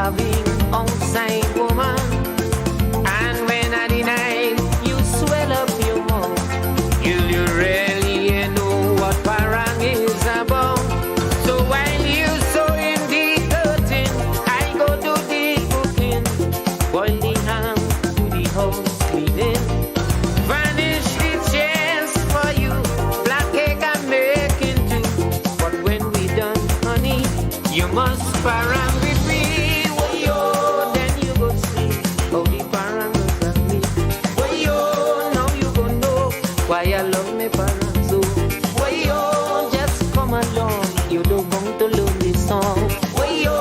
loving outside woman. And when at the night you swell up your mouth, you really know what parang is about. So while you sew in the curtain, I go do the cooking, boil the ham, do the house cleaning, vanish the chairs for you, black cake I'm making too. But when we done, honey, you must parang with me. Wayo, then you go see how the parang looks at me. Wayo, now you go know why I love me parang so. Wayo, just come along, you don't want to learn this song. Wayo,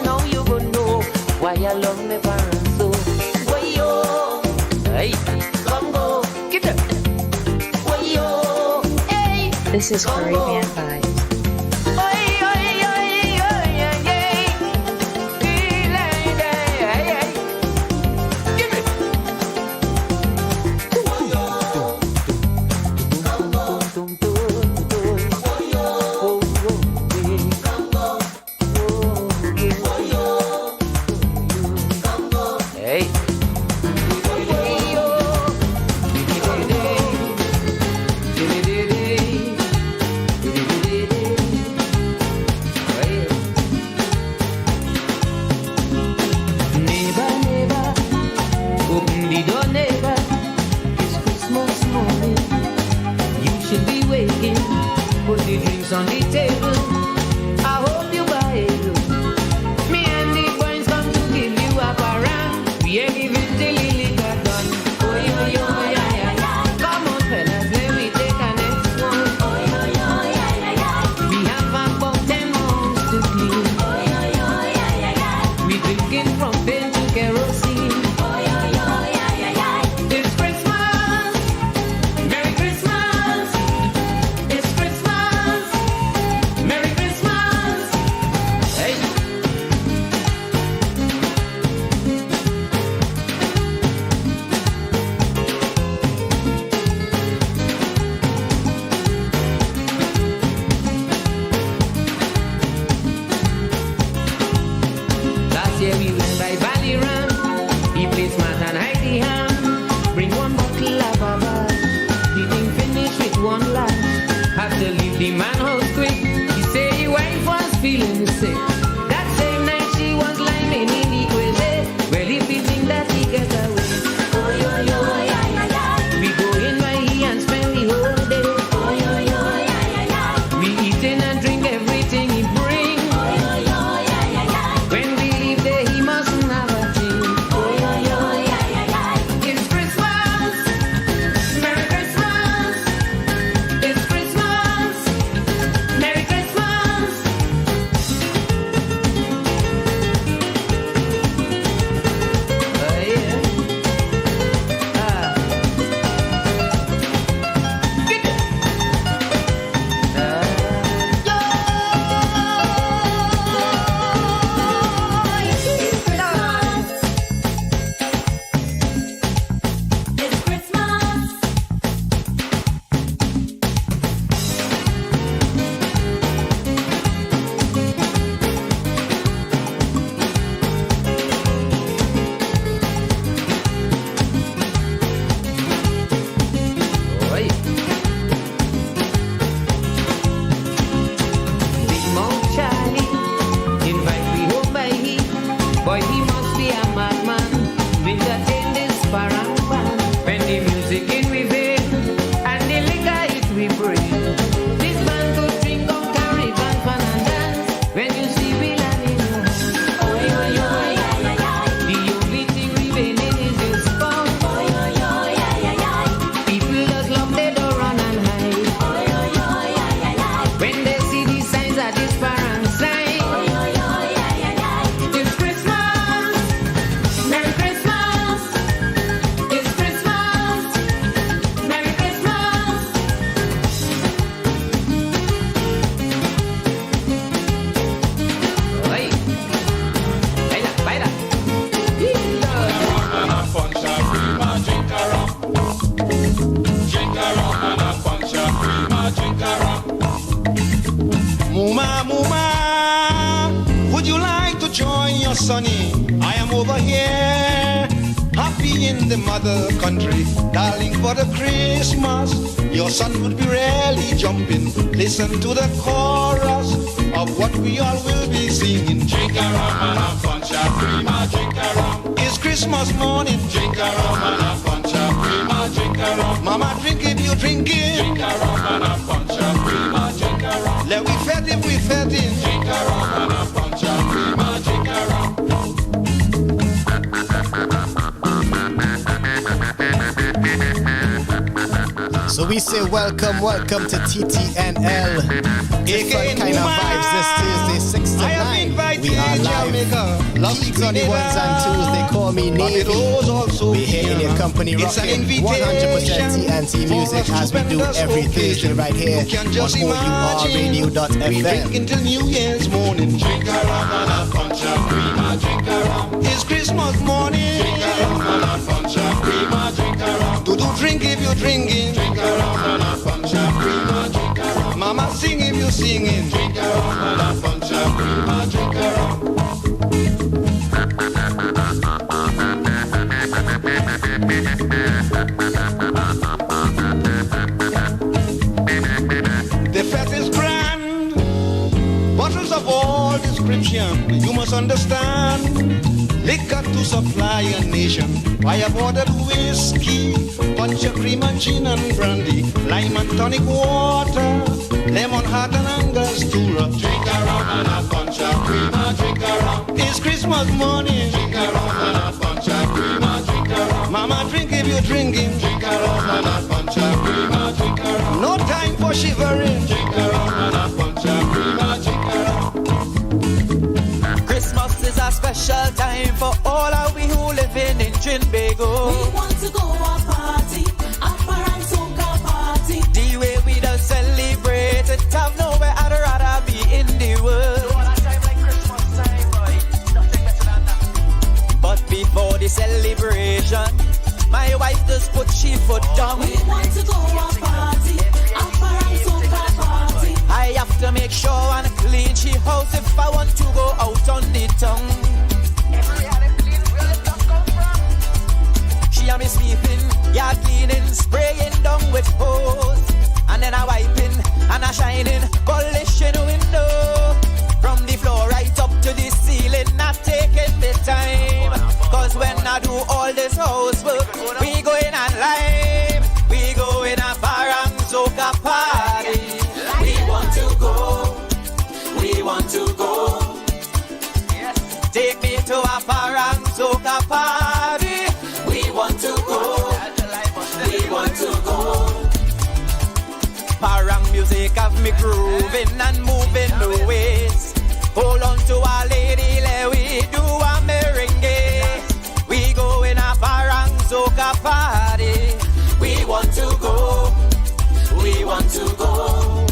now you go know why I love me parang so. Wayo, hey, come go, get up. Wayo, hey, This is Caribbean Vibes. Put the drinks on the table, I hope you buy it. Me and the boys come to give you a parang. We ain't even till the liquor done. Oh yo yo yeah yeah yeah. Come on fellas, let me take a next one. Oh yo yo yeah yeah yeah. We have about 10 months to clean. Oh yo yo yeah yeah yeah. We drinking from pain to kerosene. Oh yo yo yeah yeah yeah. It's Christmas, Merry Christmas. It's Christmas, Merry Christmas. Hey. Last year we went by Valley Run. He played smart and hide the ham. Bring one bottle of Baba. The thing finished with one laugh. Have to leave the man house quick. He say his wife was feeling sick. That same night she was lying in the quizzy. Well, if you think that he get away, oh yo yo yeah yeah yeah. We go in by he and spend the whole day. Oh yo yo yeah yeah yeah. We eating and drink everything he bring. Oh yo yo yeah yeah yeah. When we leave there he mustn't have a thing. Oh yo yo yeah yeah yeah. It's Christmas, Merry Christmas. It's Christmas, Merry Christmas. Oh yeah. Get it. It's Christmas. Oi. Big Mouth Charlie invite me home by he. Boy, he must be a madman. Entertain this parang band. When the music in we vein and the liquor it we bring. This man could drink up Caribbean fun and dance. When you see we landing home. Oh yo yo yeah yeah yeah. The only thing remaining is this fun. Oh yo yo yeah yeah yeah. People just love they don't run and hide. Oh yo yo yeah yeah yeah. When they see the signs of this parang sign. Oh yo yo yeah yeah yeah. It's Christmas, sunny. I am over here, happy in the mother country. Darling, for the Christmas, your son would be really jumping. Listen to the chorus of what we all will be singing. Drink a rum and a punch of cream, drink a rum. It's Christmas morning. Drink a rum and a punch of cream, drink a rum. Mama, drink if you drink it. Drink a rum and a punch of cream, drink a rum. Let we fed him, we fed him. Drink a rum and a punch of cream, drink a rum. So we say welcome to TTNL. Different kind of vibes this Tuesday, 6 to 9. We are live. Peaks on the ones and twos, they call me Navy. We here in your company rocking 100% TNT music as we do every Thursday right here on O.U.R Radio.fm. Until New Year's morning. Drink a rum and a punch of cream, drink a rum. It's Christmas morning. Drink a rum and a punch of cream, drink a rum. Do drink if you're drinking. Drink a rum and a punch of cream, drink a rum. Mama, sing if you're singing. Drink a rum and a punch of cream, drink a rum. The fete is grand, bottles of all description. You must understand, liquor to supply a nation. I have ordered whiskey, punch of cream and gin and brandy, lime and tonic water, lemon hot and angostura. Drink a rum and a punch of cream, drink a rum. It's Christmas morning. Drink a rum and a punch of cream, drink a rum. Mama, drink if you're drinking. Drink a rum and a punch of cream, drink a rum. No time for shivering. Drink a rum and a punch of cream, drink a rum. Christmas is a special time for all of we who living in Trinbago. We want to go a party, a Paransoka party. The way we done celebrate it, have nowhere I'd rather be in the world. But before the celebration, my wife just put she foot down. We want to go a party, a Paransoka party. I have to make sure and clean she house if I want to go out on the tongue. She and me sweeping, yard cleaning, spraying down with hose, and then I wiping and I shining, polishing window from the floor right up to the ceiling. Not taking the time, cause when I do all this housework, we going online, we going a Paransoka party. We want to go, we want to go. Take me to a Paransoka party. We want to go, we want to go. Parang music have me grooving and moving the ways. Hold on to our lady, let we do a merengue. We go in a Paransoka party. We want to go, we want to go.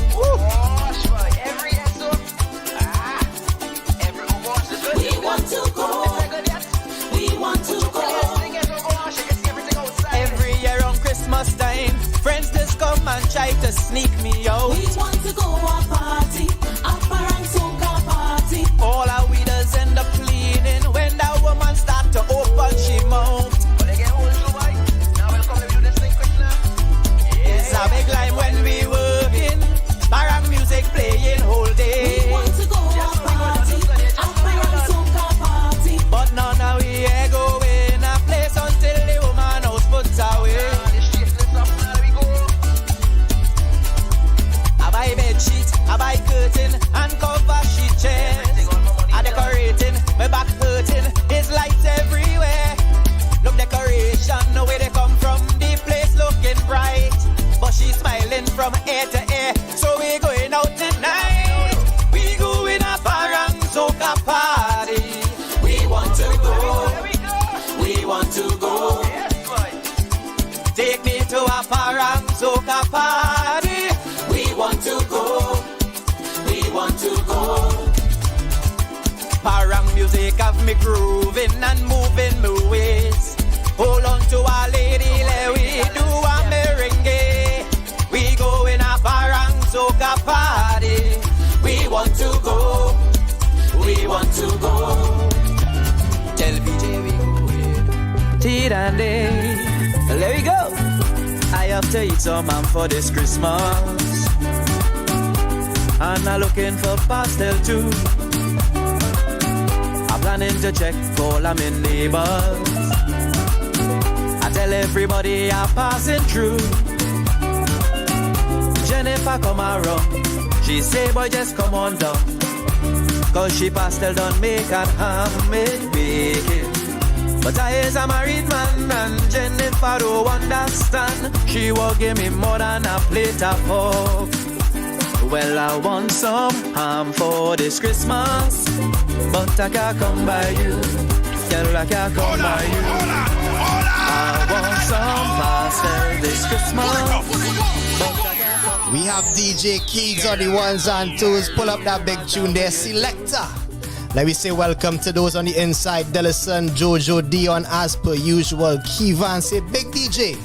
We want to go, we want to go. Every year on Christmas time, friends just come and try to sneak me out. We want to go a party, a Paransoka party. All our weeders end up cleaning when that woman start to open she mouth. It's a big line when we working, parang music playing whole day. We want to go a party, a Paransoka party. But none of we ain't going a place until the woman house puts away. I buy bed sheets, I buy curtain and cover sheet chairs. I decorating, my back hurting, there's lights everywhere. Look decoration, the way they come from, the place looking bright. But she's smiling from ear to ear, so we going out tonight. We going a Paransoka party. We want to go, we want to go. Take me to a Paransoka party. We want to go, we want to go. Parang music have me grooving and moving my ways. Hold on to our lady, let we do a merengue. We go in a Paransoka party. We want to go, we want to go. TTNL. There we go. I have to eat some ham for this Christmas, and I'm looking for pastel too. I'm planning to check all of my neighbors. I tell everybody I'm passing through. Jennifer come around, she say boy just come on down, cause she pastel done make and ham it bacon. But I is a married man and Jennifer don't understand. She will give me more than a plate of pork. Well, I want some ham for this Christmas, but I can't come by you. Girl, I can't come by you. I want some pastel this Christmas, but I can't come. We have DJ Keys on the ones and twos. Pull up that big tune there, selector. Let me say welcome to those on the inside. Delison, Jojo, Dion, as per usual. Kivan say big DJ.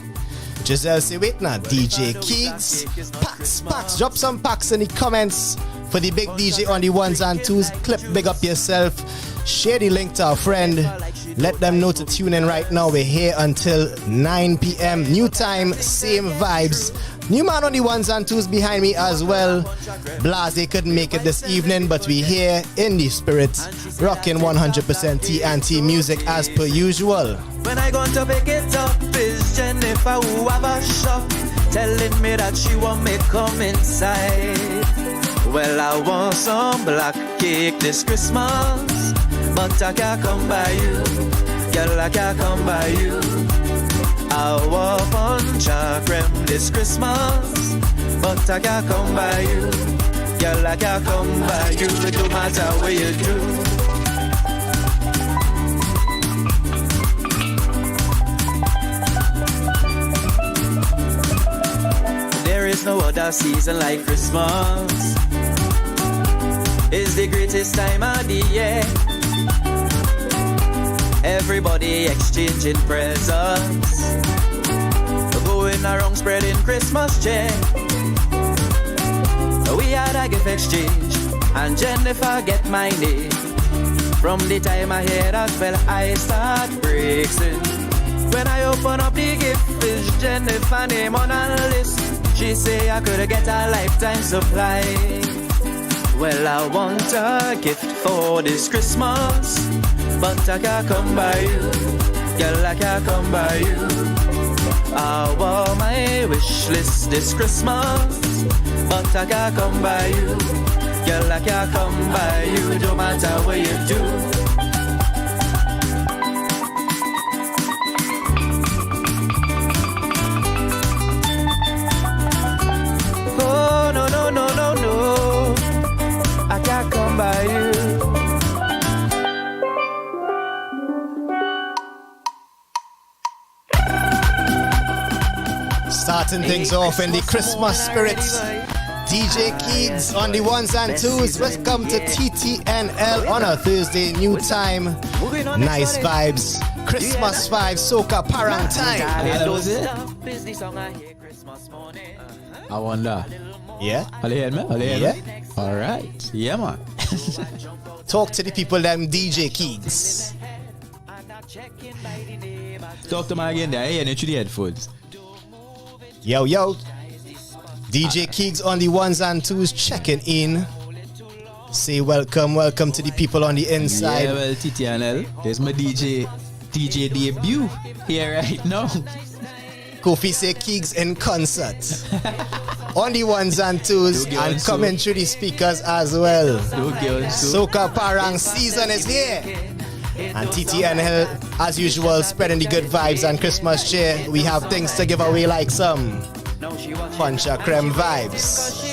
Giselle say wait now, DJ Keys. Packs, drop some packs in the comments for the big DJ on the ones and twos. Clip, big up yourself. Share the link to a friend. Let them know to tune in right now. We're here until 9 p.m. New time, same vibes. New man on the ones and twos behind me as well. Blase couldn't make it this evening, but we here in the spirit, rocking 100% TNT music as per usual. When I going to pick it up is Jennifer who have a shop, telling me that she want me come inside. Well, I want some black cake this Christmas, but I can't come by you. Girl, I can't come by you. I want punch and creme this Christmas, but I can't come by you. Girl, I can't come by you. It don't matter what you do. There is no other season like Christmas. It's the greatest time of the year. Everybody exchanging presents, going around spreading Christmas cheer. We had a gift exchange and Jennifer get my name. From the time I hear that spell I start breaking. When I open up the gift is Jennifer name on a list. She say I could get a lifetime supply. Well, I want a gift for this Christmas, but I can't come by you. Girl, I can't come by you. I want my wish list this Christmas, but I can't come by you. Girl, I can't come by you. Don't matter what you do. Oh, no, no, no, no, no. I can't come by you. Starting things off in the Christmas spirit. DJ Keys on the ones and twos. Welcome to TTNL on a Thursday, new time. Nice vibes, Christmas vibes, soca parang time. I wonder. Yeah? Are you hearing me? Are you hearing me? Yeah. Alright. Yeah, man. Talk to the people, them DJ Keys. Talk to me again there. Hey, and through the headphones. Yo, yo. DJ Keys on the ones and twos checking in. Say welcome to the people on the inside. Yeah, well, TTNL. There's my DJ debut here right now. Kofi say Keys in concert. On the ones and twos and coming through the speakers as well. Soca Parang season is here. And TTNL, as usual, spreading the good vibes and Christmas cheer. We have things to give away like some punch a creme vibes.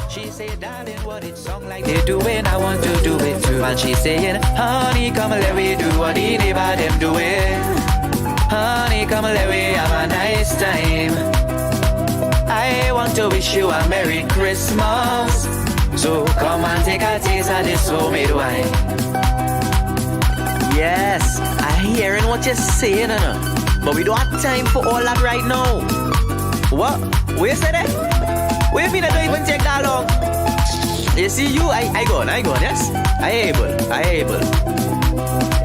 She said, darling, what it song like they doing, I want to do it too. And she saying, honey, come let me do what the neighbor them doing. Honey, come let me have a nice time. I want to wish you a Merry Christmas. So come and take a taste of this homemade wine. Yes, I'm hearing what you're saying, but we don't have time for all that right now. What? Where you say that? Where you mean I don't even take that long? You see you, I gone, yes? I able.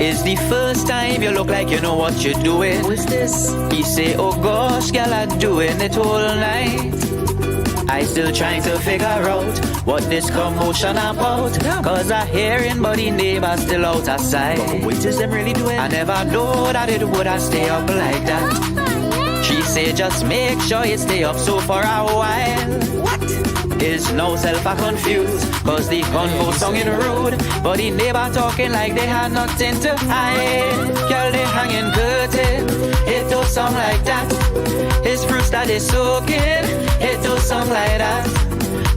It's the first time you look like you know what you're doing. What's this? He say, oh gosh, girl, I'm doing it all night. I still trying to figure out what this commotion about. Cause I hearing but the neighbors still out of sight. What is them really doing? I never know that it would have stay up like that. She say just make sure it stay up so for a while. What? Is no self a confused. Cause the convo song in rude. But the neighbor talking like they had nothing to hide. Girl, they hanging curtain. It don't sound like that. His fruits that is soaking. It don't sound like that.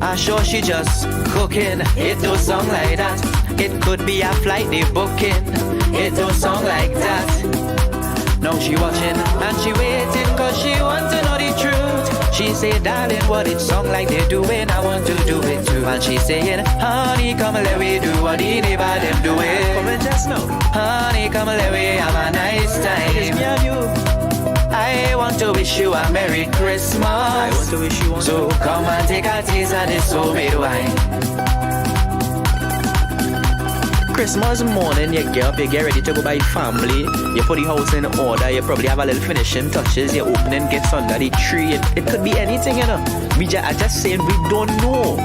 I'm sure she just cooking. It don't sound like that. It could be a flight they booking. It don't sound like that. Now she watching and she waiting cause she want to know the truth. She say, darling, what it sound like they doing, I want to do it too. And she saying, honey, come let we do what the neighbor them doing. Come and just know. Honey, come let we have a nice time. It's me and you. I want to wish you a Merry Christmas. I want to wish you one. So come and take a taste of this homemade wine. Christmas morning, you get up, you get ready to go by family. You put the house in order, you probably have a little finishing touches. You're opening gifts under the tree. It could be anything, you know. I just saying we don't know.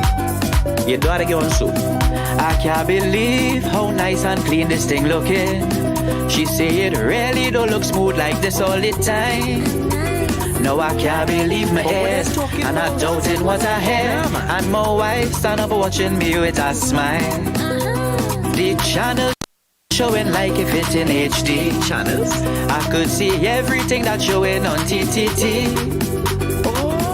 You don't have to get on so. I can't believe how nice and clean this thing looking. She say it really don't look smooth like this all the time. No, I can't believe my ears, and I doubting what I hear. And my wife stand up watching me with a smile. The channel showing like if it's in HD Channels. I could see everything that's showing on TTT.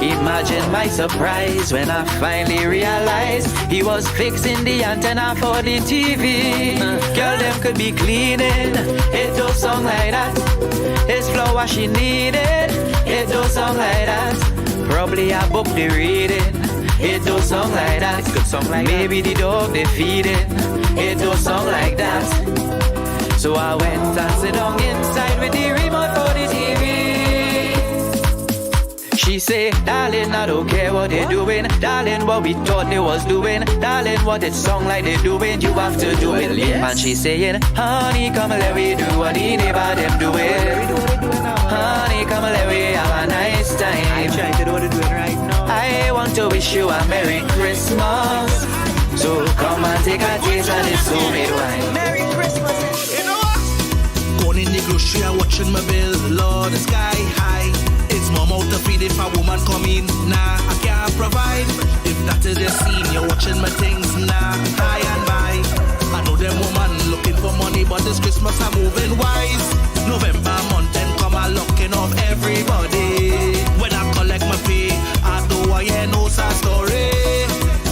Imagine my surprise when I finally realized he was fixing the antenna for the TV. Girl, them could be cleaning. It don't sound like that. His flower she needed. It don't sound like that. Probably a book they reading. It don't sound like that. It could sound like maybe the dog they feeding. It don't sound like that. So I went and sit down inside with the remote for the TV. She say, darling, I don't care what they're doing. Darling, what we thought they was doing. Darling, what it sound like they're doing. You have to do it. Yes. And she saying, honey, come let we do what the neighbor them doing. Honey, come let we have a nice time. I try to do what they're doing right now. I want to wish you a Merry Christmas. So come and take a taste of this homemade wine. Merry Christmas. You know what? Going in the grocery, I watching my bill. Lord, the sky high. It's mom out to feed if a woman come in. Nah, I can't provide. If that is your scene, you're watching my things. Nah, high and by. I know them woman looking for money, but this Christmas I'm moving wise. November month and come a locking off everybody. When I collect my pay, I do I hear no sad story.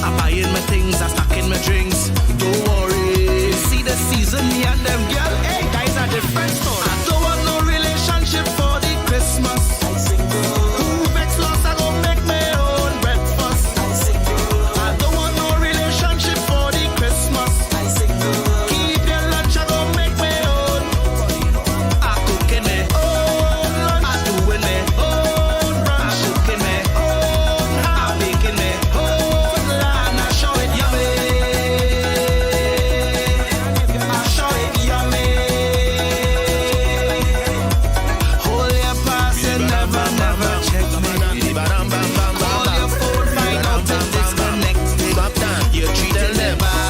I'm buying my things, I'm stacking my drinks. Don't worry. See the season, me and them girl, hey, guys are different story. I don't want no relationship for the Christmas. Who vex lost, I gon' make my own breakfast. I don't want no relationship for the Christmas. Keep your lunch, I gon' make my own. I cooking my own lunch. I doing my own brunch. I cooking my own. I baking my own. And I show it yummy. I show it yummy. Hold your pass and never check me. Call your phone, find out if disconnected. You treating them bad.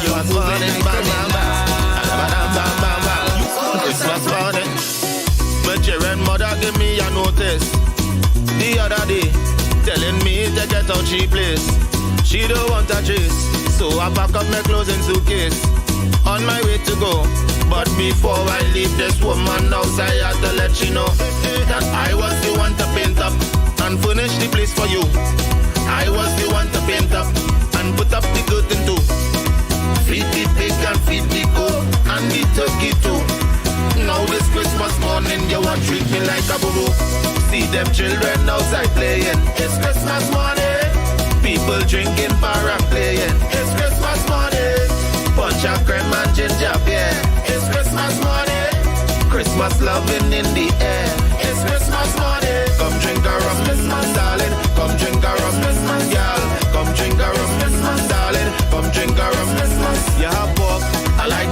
You are moving Christmas morning, but your mother give me a notice the other day, telling me to get out she place. She don't want a chase, so I pack up my clothes in suitcase, on my way to go. But before I leave this woman house, I had to let she know that I was the one to paint up and furnish the place for you. I was the one to paint up and put up the curtain too. Feed the pig and feed the goat and the turkey too. Now this Christmas morning, you want treat me like a boo-boo. See them children outside playing. It's Christmas morning. People drinking, bar and playing. It's Christmas morning. Punch and cream and ginger beer. It's Christmas morning. Christmas loving in the air. It's Christmas morning. Come drink a rum, Christmas darling. Come drink a rum, Christmas girl. Come drink a rum, Christmas darling. Come drink a rum, Christmas. You have pork, I like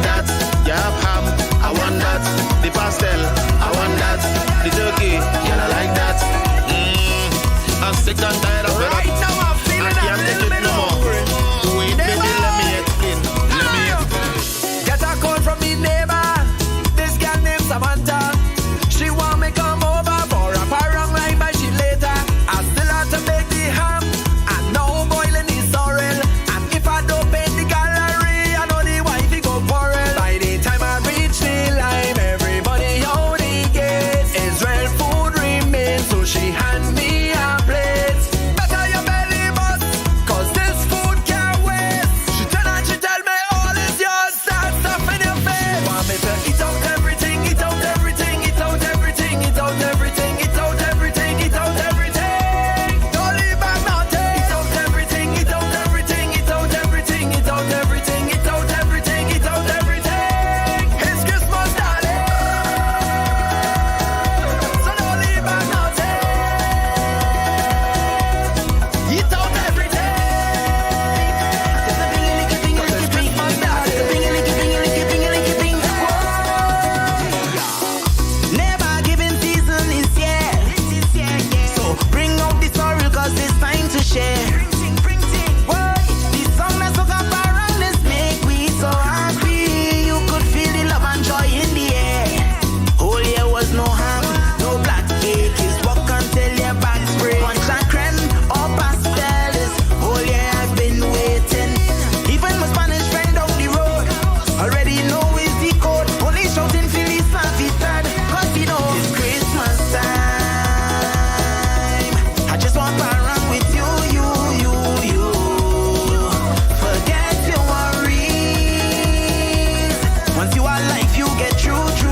Once you are life, you get true. This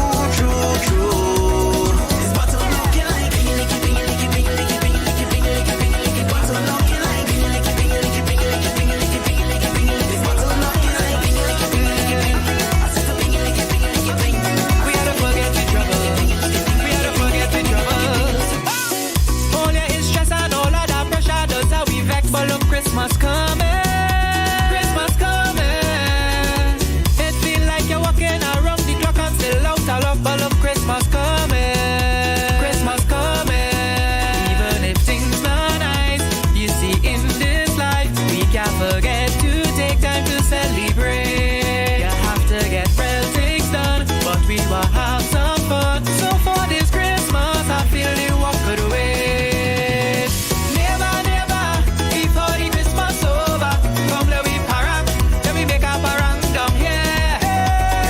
bottle looking like licky, licky, licky, licky, licky, licky, licky, licky, licky, licky, bottle looking like licky, licky, licky, licky, licky, licky, licky, licky, licky, this bottle looking like licky, licky, licky, licky, licky. I said the licky, licky, licky, licky, licky. We had to forget the trouble. We had to forget the trouble. All your is stress and all of that pressure does how we vex, but look, Christmas coming. Christmas coming. It feel like you're walking around the clock and still out of love, but look, Christmas coming. Christmas coming. Even if things not nice, you see in this life, we can't forget to take time to celebrate. You have to get real things done, but we will have some fun. So for this Christmas, I feel the walk could wait. Never, never, before the Christmas over, come let we parang, let we make a parang down here.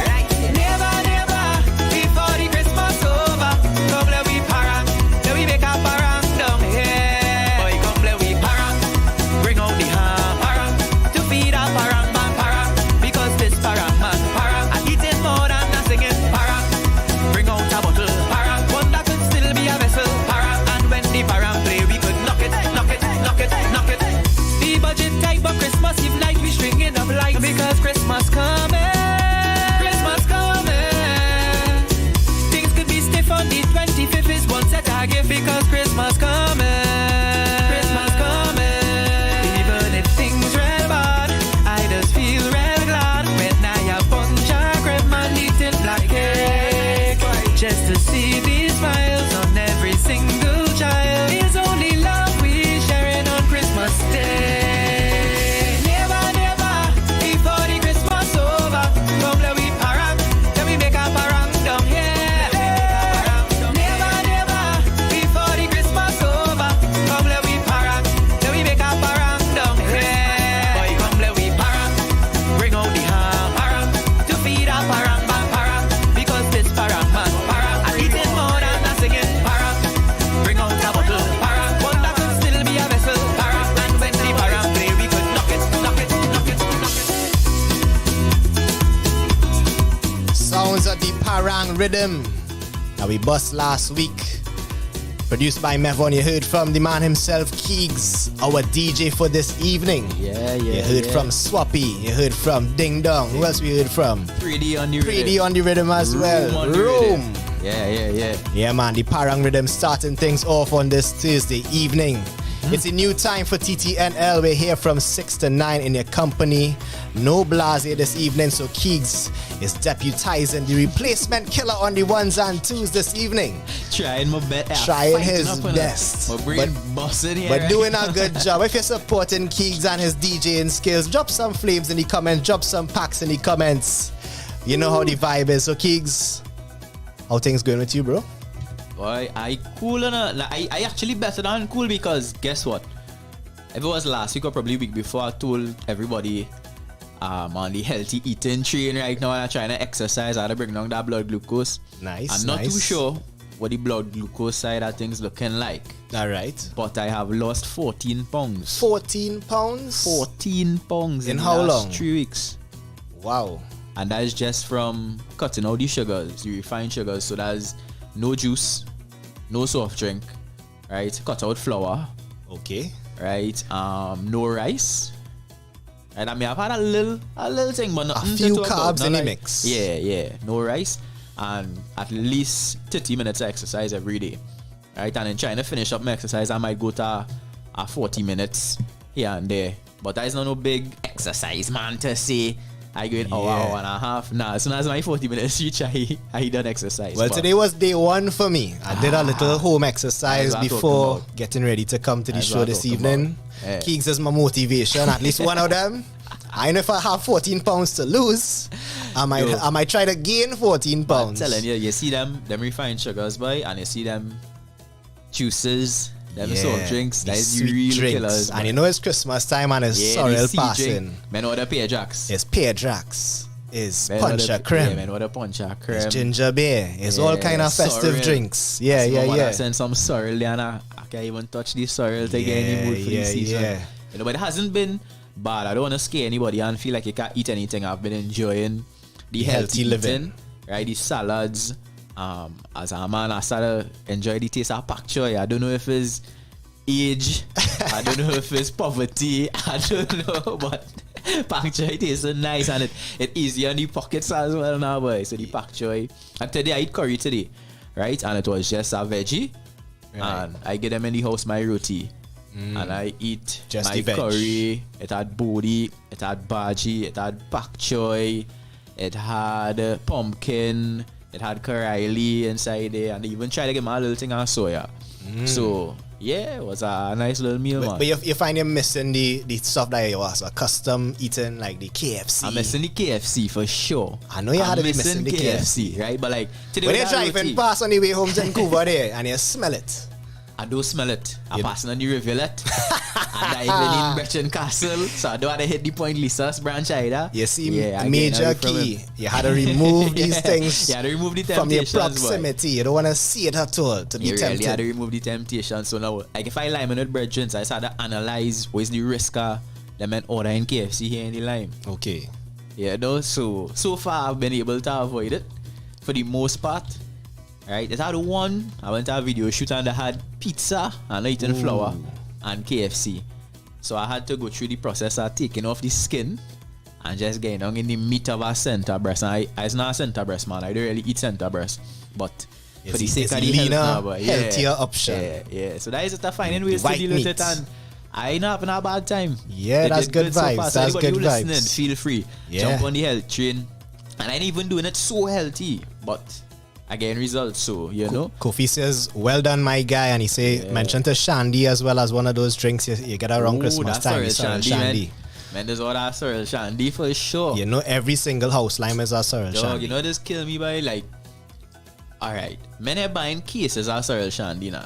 Right. Never, never, before the Christmas over, come let we parang, let we make a parang down here. Boy, come let we parang, bring out the ham parang, to feed our parang man parang, because this parang man parang, I eating more than I singing parang. Bring out a bottle parang, one that could still be a vessel parang, and when the parang play, we could knock it, knock it, knock it, knock it. The budget tight, but Christmas Eve night we stringing up lights, because Christmas coming. Christmas coming. Things could be stiff on the 25th is one set I give, because Christmas coming. Christmas coming. Even if things real bad, I just feel real glad when I have bunch of crepe and eating black cake, just to see these smiles on every single child. It's only love we sharing on Christmas Day. Never, never, before the Christmas over, come let we parang, let we make a parang down here. Never, never, before the Christmas over, come let we parang, let we make a parang down here. Boy, come let we parang, bring out the ham parang, to feed our parang man parang, because this parang man parang, I eating more than I singing parang. Bring out a bottle parang, one that could still be a vessel parang, and when the parang play, we could knock it, knock it, knock it, knock it. Sounds of the parang rhythm that we bust last week. Produced by Mevon. You heard from the man himself, Keegs, our DJ for this evening. You heard from Swappy. You heard from Ding Dong. Who else we heard from? Pretty on the rhythm. Pretty on the rhythm as well. Room. Yeah. Yeah, man, the parang rhythm starting things off on this Thursday evening. It's a new time for TTNL. We're here from 6 to 9 in your company. No Blase this evening, so Keegs is deputizing the replacement killer on the ones and twos this evening. Trying my best. Trying his best. But doing a good job. If you're supporting Keegs and his DJing skills, drop some flames in the comments, drop some packs in the comments. You know how the vibe is. So Keegs, how things going with you, bro? Boy, I cool and I actually better than cool, because guess what? If it was last week or probably week before, I told everybody on the healthy eating train right now, and I'm trying to exercise, I had to bring down that blood glucose. Nice. I'm not too sure what the blood glucose side of things looking like. All right. But I have lost 14 pounds. 14 pounds? 14 pounds in the how last long? 3 weeks. Wow. And that is just from cutting out the sugars, the refined sugars. So that's no juice, no soft drink, right? Cut out flour. Okay. Right? No rice. And I mean, I've had a little thing, but nothing. A few carbs in the mix. Yeah. No rice. And at least 30 minutes of exercise every day. Right? And in trying to finish up my exercise, I might go to 40 minutes here and there. But that is not no big exercise, man, to say I go in hour and a half. Nah, as soon as my 40 minutes reach, I done exercise. Well, today was day one for me. I did a little home exercise before getting ready to come to the show this evening. Keegs is my motivation, at least one of them. I know if I have 14 pounds to lose, I might try to gain 14 pounds. I'm telling you, you see them refined sugars, boy, and you see them juices, them soft drinks, that is the real killers. And you know it's Christmas time and it's sorrel passing. Men order pear jacks. It's pear jacks. It's puncher creme. Yeah, men order puncher creme. It's ginger beer. It's all kind of festive drinks. Yeah. I send some sorrel there and I can't even touch the sorrel to get any mood for the season. You know, but it hasn't been bad. I don't want to scare anybody and feel like you can't eat anything. I've been enjoying the healthy living, right? The salads. As a man, I started enjoy the taste of pak choy. I don't know if it's age, I don't know if it's poverty, I don't know, but pak choy tastes so nice and it easy on the pockets as well now, boy. So the pak choy. And today I eat curry today, right? And it was just a veggie, and I get them in the house my roti. And I eat just my curry. It had bodi, it had bhaji, it had pak choy, it had pumpkin, it had karaili inside there, and they even tried to get my little thing on soya. So yeah, it was a nice little meal, man. But you find you're missing the stuff that you was accustomed eating, like the KFC. I'm missing the KFC for sure. I know you had to be missing the KFC, right? But like today when you're driving past on the way home to Vancouver there, and you smell it. I do smell it. I'm passing on the rivulet. And I even in Brechin Castle. So I don't want to hit the Point Lisa's branch either. You see, major key. You had to remove these things you had to remove the from your temptations, proximity. You don't want to see it at all to be tempted. Really had to remove the temptation. So now, like if I lime with Brechin, so I started to analyze what is the risk of them and ordering KFC here in the lime. Okay. Yeah, though. So far I've been able to avoid it for the most part. Right, it had one. I went to a video shoot and they had pizza and eating flour and KFC. So I had to go through the process of taking off the skin and just getting down in the meat of a center breast. And I not a center breast, man. I don't really eat center breast, but for the sake of the healthier option. Yeah. So that is it. Finding ways to deal with it, and I not having a bad time. Yeah, that's good vibes. So far. So that's good vibes. Listening, feel free. Jump on the health train, and I ain't even doing it so healthy, but again results, so you know. Kofi says, well done my guy, and he say mention to Shandy as well as one of those drinks you get around Christmas time. Sorrel Shandy. Man, there's all that Sorrel Shandy for sure. You know every single house lime is a Sorrel Shandy. You know this kill me by like, alright, men are buying cases of Sorrel Shandy now.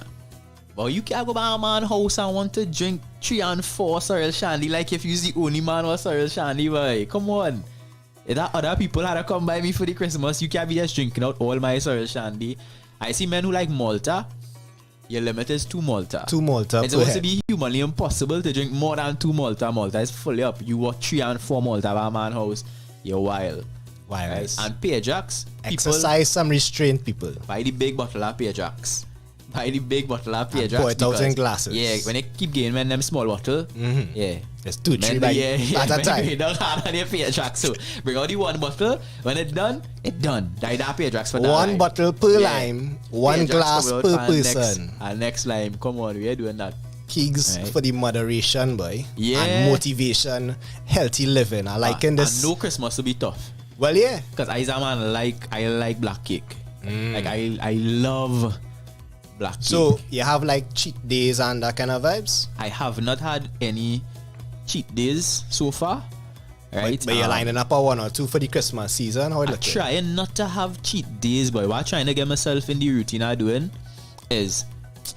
But you can't go by a man house and want to drink 3 and 4 Sorrel Shandy like if you're the only man with Sorrel Shandy, boy. Come on. If that other people had to come by me for the Christmas, you can't be just drinking out all my Sorrel Shandy. I see men who like Malta. Your limit is 2 Malta. 2 Malta. It's supposed to be humanly impossible to drink more than 2 Malta. Malta is fully up. You want 3 and 4 Malta by a man house, you're wild. Right? And Pajax. Exercise some restraint, people. Buy the big bottle of Pajax. Buy the big bottle of Pajax. Pour it out in glasses. Yeah, when they keep getting men them small bottle, yeah. It's 2-3 at a time. Don't hard on your Pajax. So bring out the 1 bottle. When it's done, it's done. Die that Pajax for that. 1 bottle per lime, 1 glass per person. Next lime, come on, we are doing that. Keys for the moderation, boy. Yeah. And motivation, healthy living. I liking this. And no Christmas to be tough. Well, yeah. Because I like black cake. Like I love black cake. So you have like cheat days and that kind of vibes? I have not had any cheat days so far. Right? But you're lining up a 1 or 2 for the Christmas season? How I'm trying not to have cheat days, boy. What I'm trying to get myself in the routine I'm doing is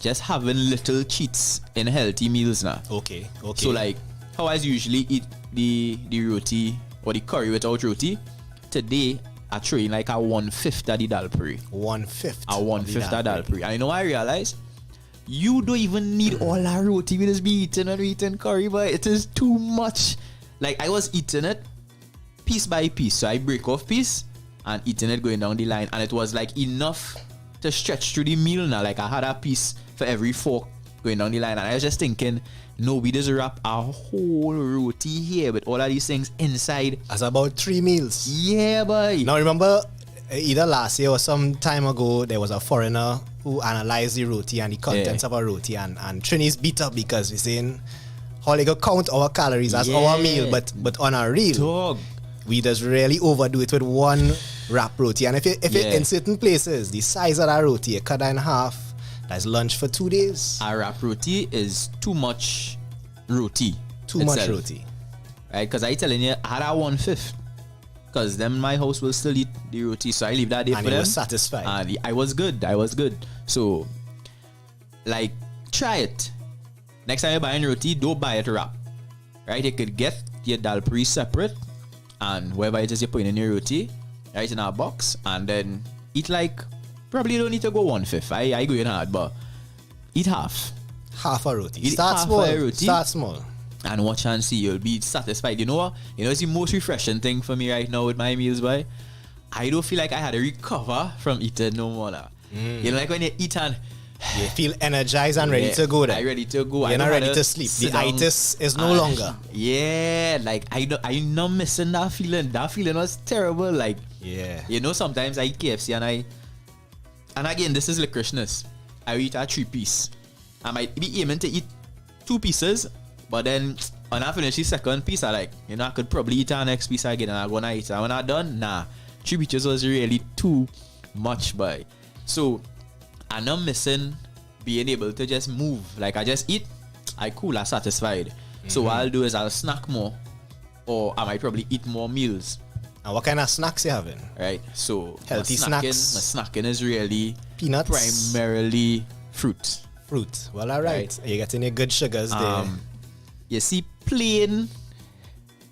just having little cheats in healthy meals now. Okay. So like how I usually eat the roti or the curry without roti, today I throw in like a 1/5 of the dal puri. 1/5? A 1/5 of dal puri. And you know what I realize? You don't even need all that roti. We just be eating curry, but it is too much. Like I was eating it piece by piece. So I break off piece and eating it going down the line. And it was like enough to stretch through the meal now. Like I had a piece for every fork going down the line. And I was just thinking, no, we just wrap a whole roti here with all of these things inside. That's about 3 meals. Yeah, boy. Now remember, either last year or some time ago, there was a foreigner who analyzed the roti and the contents of a roti, and Trini's beat up because we're saying how they go count our calories as our meal, but on a real dog, we just really overdo it with 1 wrap roti. And if you're in certain places, the size of that roti, you cut that in half. That's lunch for 2 days. A wrap roti is too much roti. Too much roti. Right? Because I telling you, I had a 1/5. Because then my house will still eat the roti. So I leave that day for them. And you were satisfied. And I was good. So, like, try it. Next time you're buying roti, don't buy it wrap. Right? You could get your dal puri separate. And wherever it is you're putting in your roti, right, in a box. And then eat like, probably don't need to go 1/5. I go in hard, but eat half. Half a roti. Eat Start half small. a roti. Start small. And watch and see, you'll be satisfied. You know what? You know, it's the most refreshing thing for me right now with my meals, boy. I don't feel like I had to recover from eating no more. You know, like when you eat and you feel energized and ready to go there. I ready to go. You're not ready to sleep. The itis is no longer. Yeah, like I'm not missing that feeling. That feeling was terrible. Like, yeah, you know, sometimes I eat KFC and again, this is licoriceness. I eat a 3-piece. I might be aiming to eat 2 pieces, but then when I finish the second piece, I could probably eat the next piece again and I'm gonna eat it. And when I'm done, 3 pieces was really too much, boy. So I'm not missing being able to just move. Like I just eat, I'm satisfied. So what I'll do is I'll snack more, or I might probably eat more meals. And what kind of snacks you having? Right, so healthy my snacks. snacking is really peanuts, primarily fruit. Well, all right. You're getting your good sugars there. You see, plain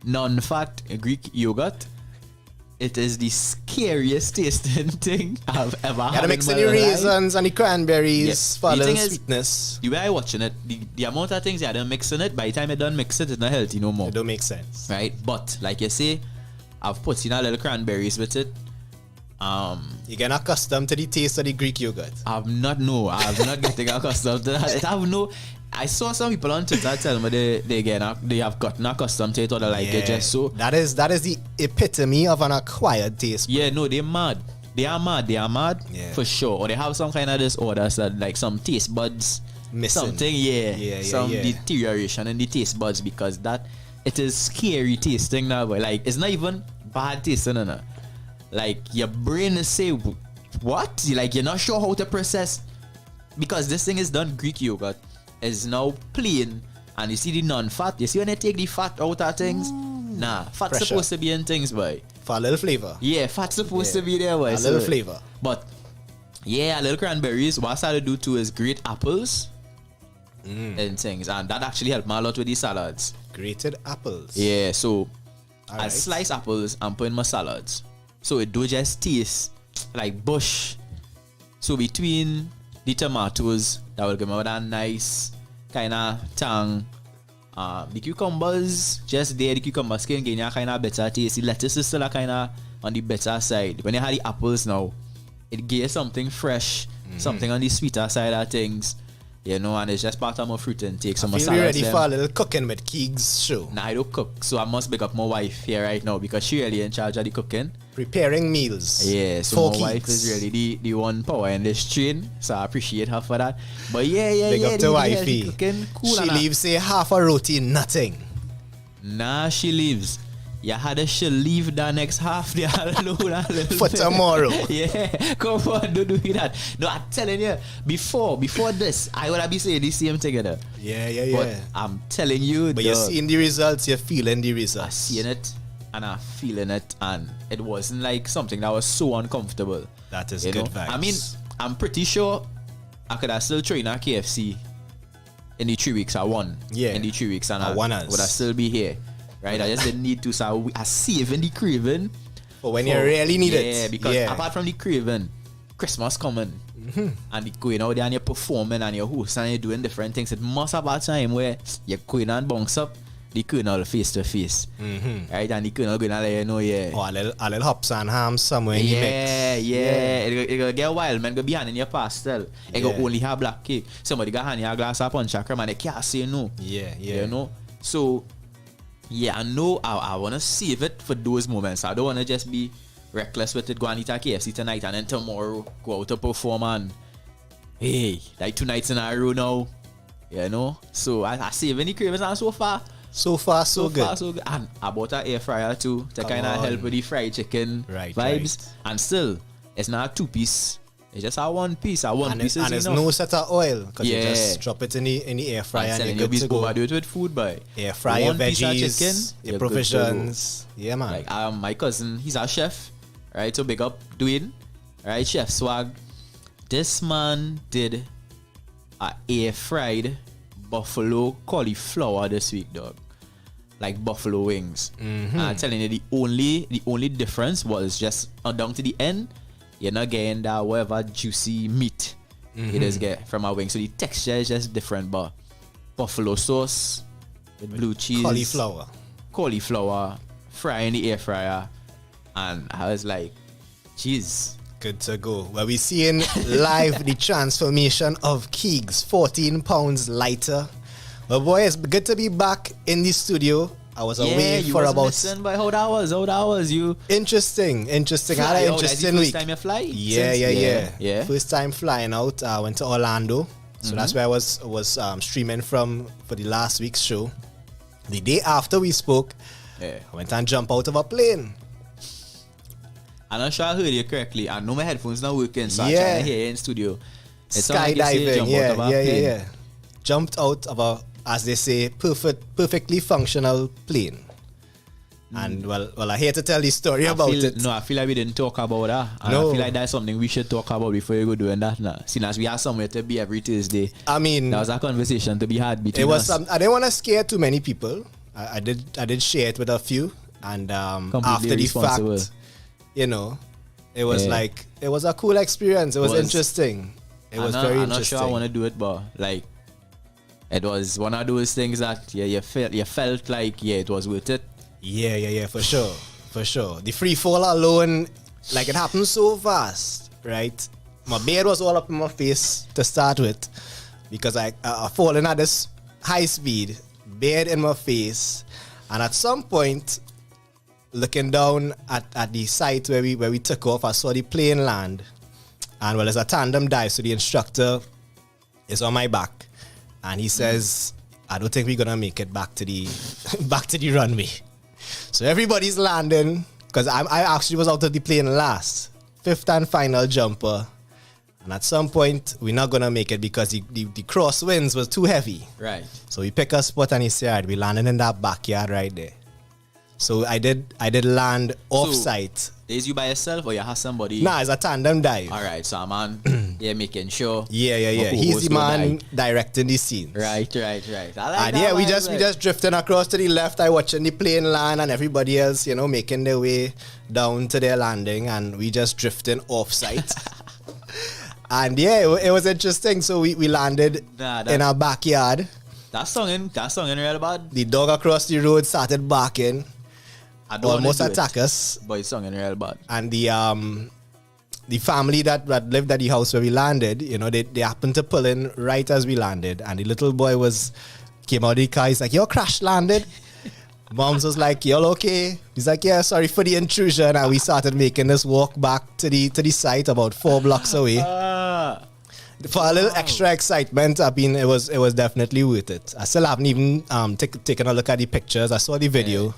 non-fat Greek yogurt. It is the scariest tasting thing I've ever had. You gotta mix in the raisins and the cranberries for a little sweetness. The way I watching it, the amount of things you had to mix in it, by the time you done mix it, it's not healthy no more. It don't make sense. Right? But like you say, I've put in a little cranberries with it. You get accustomed to the taste of the Greek yogurt. I'm not getting accustomed to that. I saw some people on Twitter tell me they have gotten accustomed to it or they like it just so. That is the epitome of an acquired taste. Yeah, no, they're mad. They are mad for sure. Or they have some kind of disorder, so like some taste buds missing. Something, some deterioration in the taste buds because it is scary tasting now, but like it's not even bad tasting, no. Like your brain is saying, what? Like you're not sure how to process because this thing is done Greek yogurt. Is now plain and you see the non-fat. You see when they take the fat out of things? Fat's supposed to be in things, boy. For a little flavor. Yeah, fat's supposed to be there, boy. A little flavor. But yeah, a little cranberries. What I started to do too is grate apples and things, and that actually helped me a lot with the salads. Grated apples. Yeah, so I slice apples and put in my salads, so it do just taste like bush. So between the tomatoes, that will give me that nice kind of tang. The cucumbers, just there, the cucumber skin getting a kind of better taste. The lettuce is still a kind of on the better side. When you have the apples now, it gives something fresh, something on the sweeter side of things. You know, and it's just part of my fruit intake. So I feel ready for a little cooking with Keegs show. I don't cook, so I must pick up my wife here right now because she really in charge of the cooking. Preparing meals. Yeah, so my wife is really the one power in this train, so I appreciate her for that. But Big up to wifey. Cooking, cool. She leaves say half a roti, nothing. She leaves. You had she'll leave the next half there alone for tomorrow. Yeah, come on, don't do that. No, I'm telling you, before this, I would have been saying the same together. Yeah. But I'm telling you, but you're seeing the results, you're feeling the results. I'm seeing it and I'm feeling it, and it wasn't like something that was so uncomfortable. That is good vibes. I mean, I'm pretty sure I could have still trained at KFC in the 3 weeks I won. Yeah. In the 3 weeks, and I would have still be here. Right, I just didn't need to, so I saving the craving. But when you really need it. Yeah, because apart from the craving, Christmas coming. And you going out there and you're performing and you're hosting and you're doing different things. It must have a time where you're going and bounce up the Colonel face to face. Right, and the Colonel going to let you know, or a little hops and hams somewhere in the mix. Yeah. It'll get wild, man. Go behind in your pastel. It go only have black cake. Somebody got hand you a glass of punch and they can't say no. Yeah. You know? So yeah, I know I want to save it for those moments. I don't want to just be reckless with it, go and eat a KFC tonight and then tomorrow go out to perform and hey, like 2 nights in a row now. You know? So I save any cravings and so far so good. And I bought an air fryer too to kind of help with the fried chicken vibes. Right. And still, it's not a 2-piece. It's just a 1-piece. A 1-piece is enough. And it's no set of oil because you just drop it in the air fryer and you're good to go. Do it with food, boy. Air fryer, your veggies, chicken, your provisions. Yeah, man. Like my cousin, he's a chef, right? So big up Dwayne, right? Chef Swag. This man did a air fried buffalo cauliflower this week, dog. Like buffalo wings. I'm telling you, the only difference was just down to the end. You're not getting that whatever juicy meat you just get from a wing. So the texture is just different, but buffalo sauce with blue cheese, cauliflower, fry in the air fryer, and I was like, Jeez. Good to go. Well, we're seeing live the transformation of Keegs, 14 pounds lighter. Well, boy, it's good to be back in the studio. I was away for about... missing by how that was you... Interesting. I had an interesting week. First time you fly? Yeah. First time flying out. I went to Orlando. So that's where I was streaming from for the last week's show. The day after we spoke, I went and jumped out of a plane. I'm not sure I heard you correctly. I know my headphones not working, so I'm trying to hear you in studio. Skydiving, yeah. Jumped out of a, as they say, perfectly functional plane. And well, I hate to tell the story about it. No, I feel like we didn't talk about that. And I feel like that's something we should talk about before you go doing that now. Seeing as we have somewhere to be every Tuesday. I mean, that was a conversation to be had between us. I didn't want to scare too many people. I did share it with a few, and after the fact, you know, it was like it was a cool experience. It was interesting. It was very interesting. I'm not sure I want to do it, but like it was one of those things that you felt like it was worth it. Yeah, for sure. The free fall alone, like it happened so fast, right? My beard was all up in my face to start with because I falling at this high speed, beard in my face, and at some point, looking down at the site where we took off, I saw the plane land, and well, it's a tandem dive, so the instructor is on my back, and he says, "I don't think we're gonna make it back to the runway." So everybody's landing because I actually was out of the plane last, fifth and final jumper, and at some point we're not gonna make it because the crosswinds was too heavy. Right. So we pick a spot and he said we landed in that backyard right there. So I did land off site. Is you by yourself or you have somebody? Nah, it's a tandem dive. All right, so I'm on. Making sure. Yeah. He's the man directing the scenes. Right. I like and that. We just drifting across to the left. I watching the plane land and everybody else, making their way down to their landing, and we just drifting off site. And it was interesting. So we landed in our backyard. That song in real bad. The dog across the road started barking. Almost attack us. But it's song in real bad. And the family that lived at the house where we landed, they happened to pull in right as we landed, and the little boy came out of the car. He's like, "Yo, crash landed." Mom's was like, "Y'all okay?" He's like, "Yeah, sorry for the intrusion." And we started making this walk back to the site about 4 blocks away. For a little extra excitement, I mean, it was definitely worth it. I still haven't even taken a look at the pictures. I saw the video. Yeah.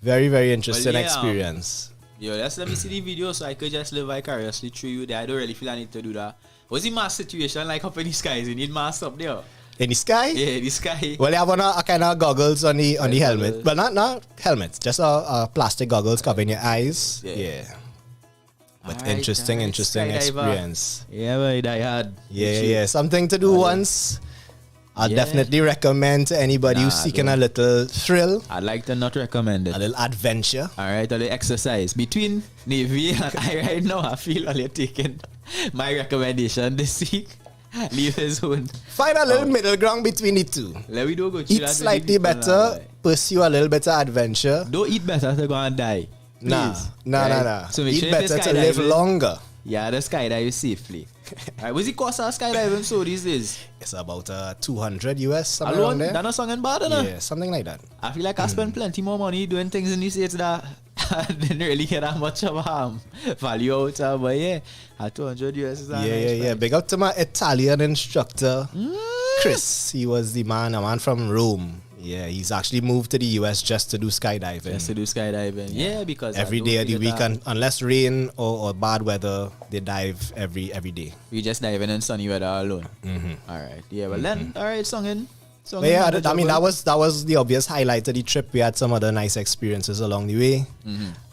Very, very interesting experience. Let me see the video so I could just live vicariously through you there. I don't really feel I need to do that. What's the mask situation like up in the skies? You need masks up there? In the sky? Yeah, in the sky. Well, they have a kind of goggles on the helmet. But not helmets, just a plastic goggles covering your eyes. Yeah. But interesting experience. Yeah, but I had. Yeah. Something to do once. I'll definitely recommend to anybody who's seeking a little thrill. I'd like to not recommend it. A little adventure. All right, a little exercise. Between Navy and I right now, I feel you're taking my recommendation this week. Leave his own. Find a little middle ground between the two. Let me go eat slightly better, pursue a little better adventure. Don't eat better to go and die. Please. Nah. So eat better to live longer. Yeah, the skydive safely. Alright, what's the cost of skydiving so these days? It's about $200 US, something around there. That's not something bad, enough. Yeah, something like that. I feel like I spend plenty more money doing things in these states that I didn't really get that much of value out of, but at $200 US is Yeah. Big up to my Italian instructor, Chris. He was a man from Rome. Yeah, he's actually moved to the US just to do skydiving. Yeah, because every day of the week, unless rain or bad weather, they dive every day. We just diving in sunny weather alone. All right. Yeah, well then, all right, song in. I mean, that was the obvious highlight of the trip. We had some other nice experiences along the way.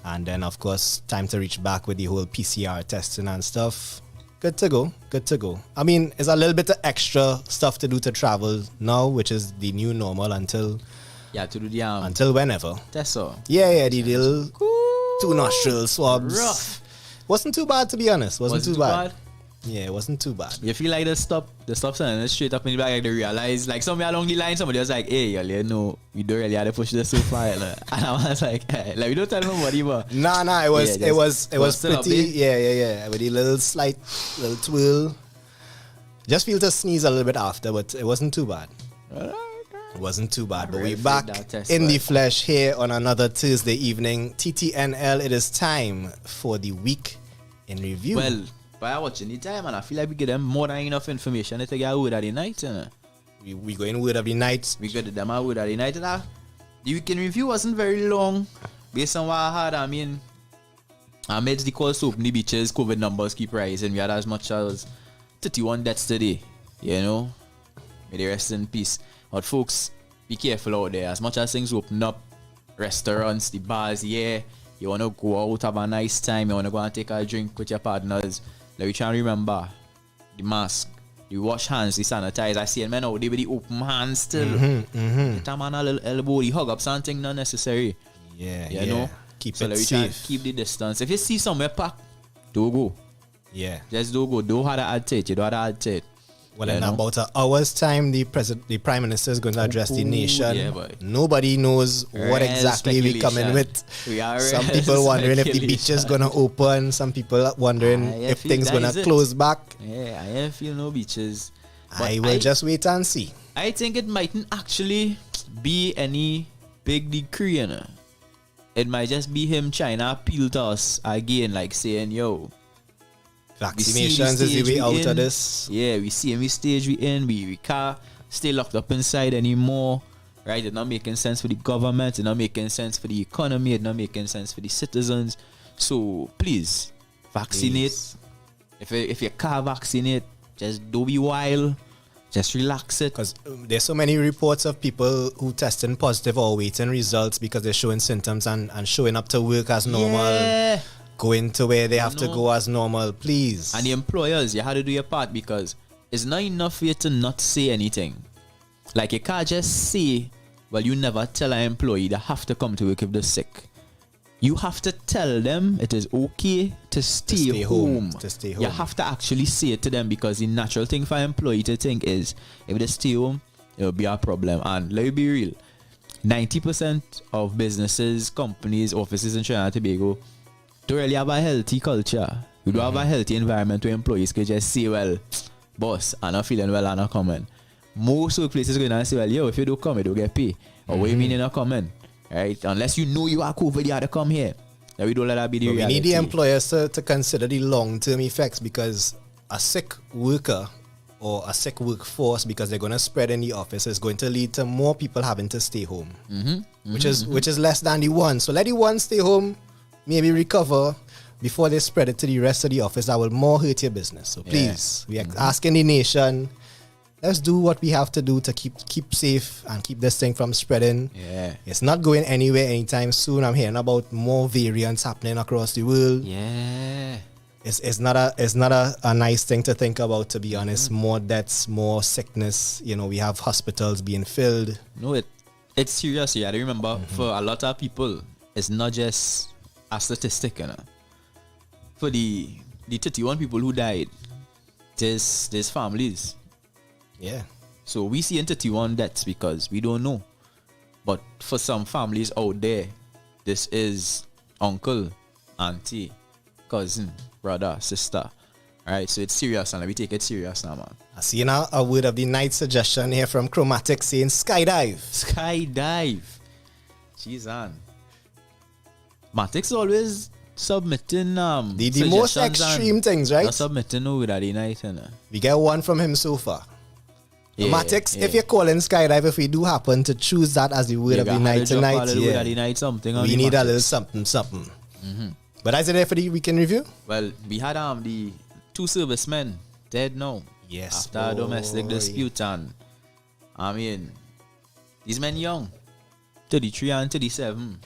And then, of course, time to reach back with the whole PCR testing and stuff. Good to go. I mean, it's a little bit of extra stuff to do to travel now, which is the new normal until until whenever. That's so. Yeah, the little 2 nostril swabs. Rough. Wasn't too bad, to be honest. Wasn't too bad. Yeah, it wasn't too bad. You feel like the stop sign straight up in the back, like they realize, like somewhere along the line, somebody was like, hey, you know, we don't really have to push this so far. And I was like, hey, like, we don't tell nobody, but. Nah, it was, yeah, it was still pretty, yeah. With a little twirl. Just feel to sneeze a little bit after, but it wasn't too bad. It wasn't too bad, but we're back in the flesh here on another Thursday evening. TTNL, it is time for the week in review. Well, by watching the time, and I feel like we get them more than enough information to get a word of the night. We go in word of the night. We got them a word of the night. The week in review wasn't very long. Based on what I had, I mean, amidst the calls to open the beaches, COVID numbers keep rising. We had as much as 31 deaths today. You know? May they rest in peace. But folks, be careful out there. As much as things open up, restaurants, the bars, you want to go out, have a nice time, you want to go and take a drink with your partners. Like, we try to remember the mask, the wash hands, the sanitize. I see men out there with the open hands still. Get a man a little elbow, the hug up something not necessary. Yeah, you know? Keep so it like safe. Keep the distance. If you see somewhere packed, don't go. Yeah. Just don't go. Don't have to add to it. You don't have to add to it. Well, in about an hour's time, the Prime Minister is going to address the nation. Yeah, nobody knows what exactly we're coming with. Some people wondering if the beach is going to open. Some people wondering if things going to close back. Yeah, I don't feel no beaches. I will just wait and see. I think it mightn't actually be any big decree, you know. It might just be him trying to appeal to us again, like saying, yo, vaccinations is the way out of this. Yeah, we see every stage we in. We can't stay locked up inside anymore. Right? It's not making sense for the government. It's not making sense for the economy. It's not making sense for the citizens. So please, vaccinate. Please. If you can't vaccinate, just don't be wild. Just relax it. Because there's so many reports of people who testing positive or waiting results because they're showing symptoms and showing up to work as normal. Yeah. Going to where they have to go as normal, please. And the employers, you have to do your part because it's not enough for you to not say anything. Like, you can't just say, well, you never tell an employee they have to come to work if they're sick. You have to tell them it is okay to stay home. To stay home. You have to actually say it to them because the natural thing for an employee to think is, if they stay home, it will be a problem. And let me be real, 90% of businesses, companies, offices in Trinidad and Tobago don't really have a healthy culture. We don't have a healthy environment where employees can just say, well, boss, I'm not feeling well, I'm not coming. Most workplaces going to say, well, yo, if you don't come, you don't get paid. Or what do you mean you're not coming? Right? Unless you know you are COVID, you have to come here. Now, we don't let that be the reality. We need the employers to consider the long-term effects because a sick worker or a sick workforce, because they're going to spread in the office, is going to lead to more people having to stay home, which is less than the one. So let the one stay home, maybe recover before they spread it to the rest of the office. That will more hurt your business. So please, we are asking the nation, let's do what we have to do to keep safe and keep this thing from spreading. Yeah. It's not going anywhere anytime soon. I'm hearing about more variants happening across the world. Yeah. It's not a nice thing to think about, to be honest. More deaths, more sickness. You know, we have hospitals being filled. No, it's serious. Yeah, I remember for a lot of people, it's not just a statistic, you know. For the 31 people who died, there's families. Yeah. So we see 31 deaths because we don't know. But for some families out there, this is uncle, auntie, cousin, brother, sister. Alright, so it's serious and we take it serious now, man. I see now a word of the night suggestion here from Chromatic saying skydive. Skydive. Jeez, man. Matic's always submitting the most extreme things, right? Not submitting over the night, you know. We get one from him so far. Yeah, Matix, if you're calling skydive, if we do happen to choose that as the word of the night tonight, we need a little something. But is it there for the weekend review? Well, we had the 2 servicemen dead now. Yes. After a domestic dispute, and I mean, these men young, 33 and 37.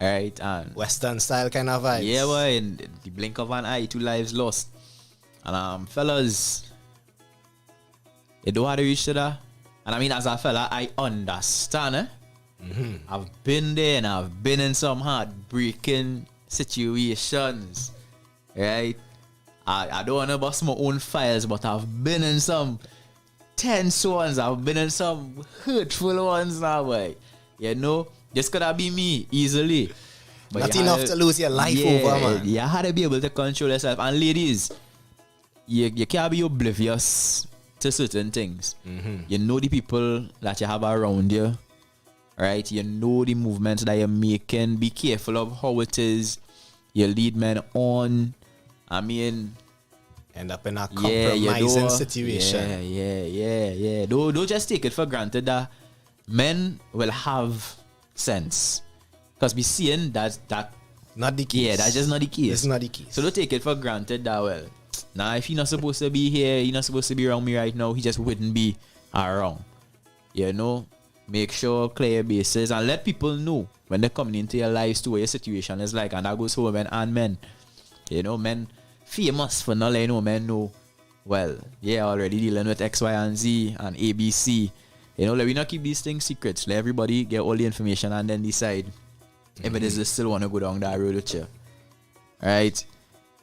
Alright, and Western style kind of vibes. Yeah, boy, in the blink of an eye, 2 lives lost. And fellas, you don't have to reach to that. And I mean, as a fella, I understand. I've been there and I've been in some heartbreaking situations, right? I don't want to bust my own files, but I've been in some tense ones. I've been in some hurtful ones now, boy. You know, this could have been me easily. But Not enough to lose your life over, man. You had to be able to control yourself. And ladies, you can't be oblivious to certain things. You know the people that you have around you, right? You know the movements that you're making. Be careful of how it is you lead men on. I mean, end up in a compromising situation. Yeah. Don't just take it for granted that men will have sense. Because we seeing that not the case. Yeah, that's just not the case. It's not the case. So don't take it for granted that, well, nah, if he's not supposed to be here, he's not supposed to be around me right now, he just wouldn't be around. You know, make sure clear your bases and let people know when they're coming into your lives to what your situation is like. And that goes for women and men. You know, men famous for not letting men know, well, yeah, already dealing with X, Y, and Z and ABC. You know, let me not keep these things secrets. Let everybody get all the information and then decide if it is they still want to go down that road with you. Right?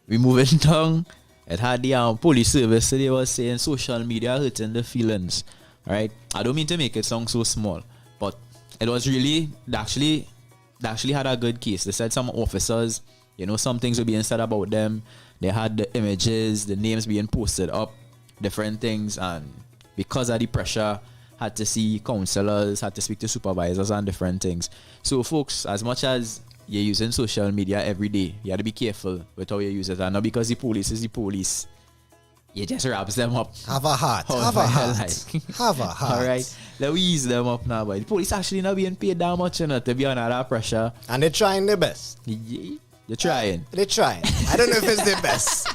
We moving down. It had the police service today was saying social media hurting the feelings. Right? I don't mean to make it sound so small, but it was really, they actually had a good case. They said some officers, you know, some things were being said about them. They had the images, the names being posted up, different things, and because of the pressure, had to see counselors, had to speak to supervisors and different things. So folks, as much as you're using social media every day, you have to be careful with how you use it. And not because the police is the police, you just wraps them up. Have a heart. Have a heart. Have a heart. Alright, let me ease them up now, but the police actually not being paid that much, you know, to be under that pressure. And they're trying their best. Yeah, they're trying. They're trying. I don't know if it's their best.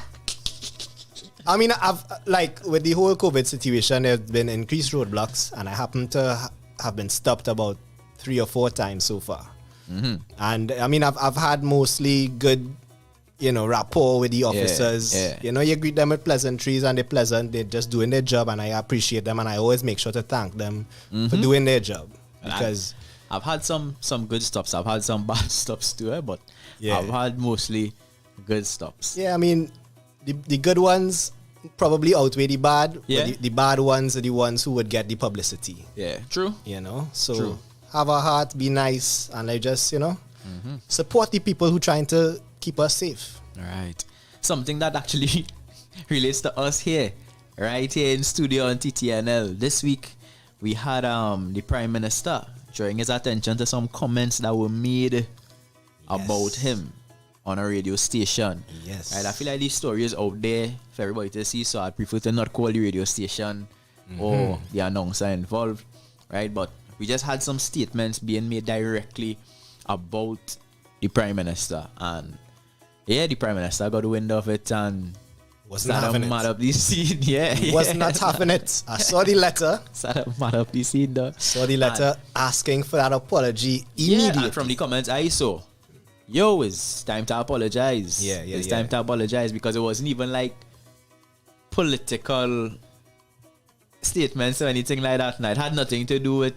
I mean, I've like with the whole COVID situation, there's been increased roadblocks, and I happen to have been stopped about 3 or 4 times so far. And I mean, I've had mostly good, you know, rapport with the officers. Yeah. You know, you greet them with pleasantries, and they're pleasant. They're just doing their job, and I appreciate them, and I always make sure to thank them for doing their job, because I've had some good stops. I've had some bad stops too, but Yeah. I've had mostly good stops. yeah, I mean, the good ones probably outweigh the bad. Yeah. But the bad ones are the ones who would get the publicity. Yeah, true. You know, so True. have a heart, be nice, and I just, you know, support the people who trying to keep us safe. All right. Something that actually relates to us here, right here in studio on TTNL. This week, we had the Prime Minister drawing his attention to some comments that were made about him on a radio station. Yes. Right, I feel like these stories out there for everybody to see, so I'd prefer to not call the radio station or the announcer involved, right? But we just had some statements being made directly about the Prime Minister, and yeah, the Prime Minister got the wind of it and Wasn't having mad it. up the scene. Yeah, Was not having it. I saw the letter. started mad up the scene though. Saw the letter asking for that apology Yeah, immediately. and from the comments I saw, yo, it's time to apologize. Yeah, It's time to apologize, because it wasn't even like political statements or anything like that. And it had nothing to do with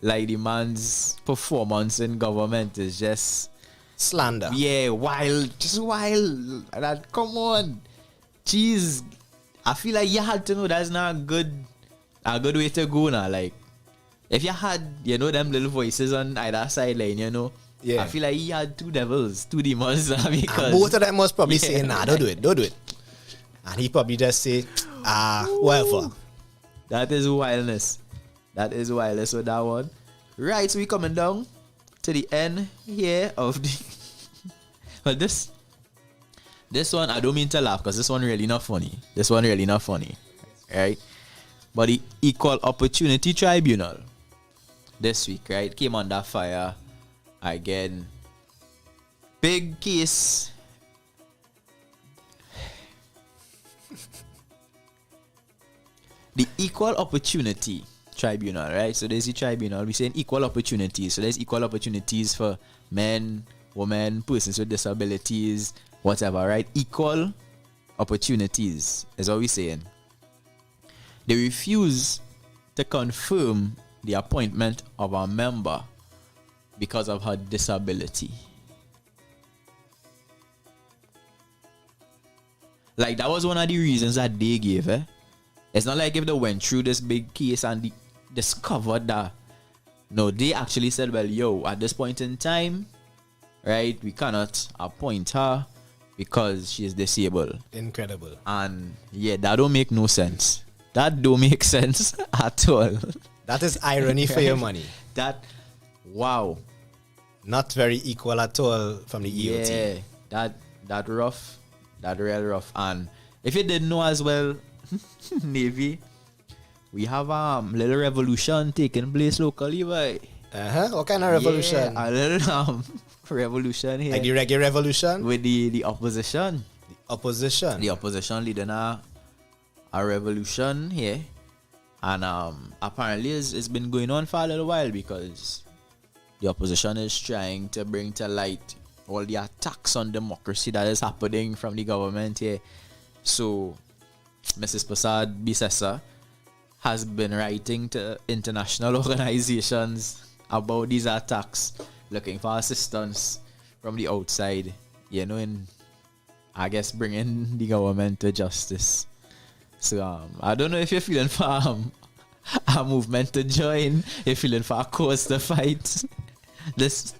like the man's performance in government. It's just Slander. yeah, wild, just wild. And that, come on, jeez. I feel like you had to know that's not a good way to go now. Like, if you had, you know, them little voices on either sideline, you know, Yeah. I feel like he had 2 devils, 2 demons. Because And both of them was probably Yeah. saying, nah, don't do it. And he probably just say, whatever. that is wildness. That is wildness with that one. Right, so we coming down to the end here of the. But this one, I don't mean to laugh, because this one really not funny. Right? But the Equal Opportunity Tribunal this week, right, came under fire again. Big case. The Equal Opportunity Tribunal, right? So there's the tribunal. We're saying equal opportunities. So there's equal opportunities for men, women, persons with disabilities, whatever, right? Equal opportunities is what we're saying. They refuse to confirm the appointment of a member because of her disability. Like that was one of the reasons that they gave. It's not like if they went through this big case and discovered that. No, they actually said, well, yo, at this point in time, right, we cannot appoint her because she is disabled. Incredible. And yeah, that don't make no sense. That don't make sense at all. That is irony for your money. That, wow. Not very equal at all from the EOT. Yeah, that rough. That real rough. And if you didn't know as well, Navy, we have little revolution taking place locally, boy. What kind of revolution? Yeah, a little revolution here. Like the reggae revolution? With the opposition. The opposition? The opposition leading a revolution here. And apparently it's been going on for a little while because the opposition is trying to bring to light all the attacks on democracy that is happening from the government here. So Mrs. Prasad Bisesa has been writing to international organizations about these attacks, looking for assistance from the outside, you know, and I guess bringing the government to justice. So I don't know if you're feeling for a movement to join, you're feeling for a cause to fight. This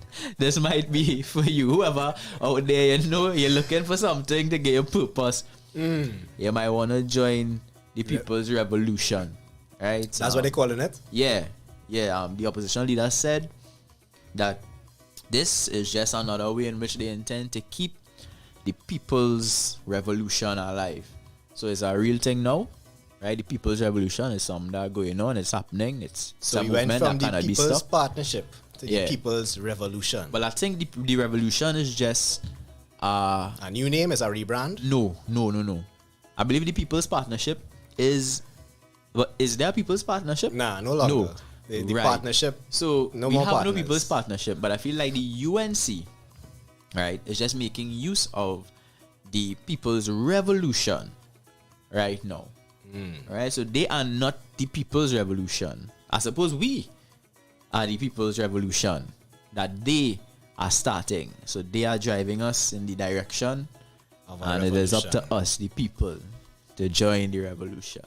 might be for you, whoever out there, you know, you're looking for something to get your purpose. You might want to join the People's Revolution, right? That's what they're calling it? Yeah. The opposition leader said that this is just another way in which they intend to keep the People's Revolution alive. So it's a real thing now, right? The People's Revolution is something that going on, it's happening, it's so a we went movement from that cannot the be People's stopped. Partnership to the People's Revolution. But I think the revolution is just a new name, is a rebrand? No. I believe the People's Partnership is. But is there a People's Partnership? Nah, no longer. No. The partnership. So no we more have partners. no People's Partnership, but I feel like the UNC, right, is just making use of the People's Revolution right now. Right? So they are not the People's Revolution. I suppose we are the People's Revolution that they are starting. So they are driving us in the direction, and it is up to us, the people, to join the revolution.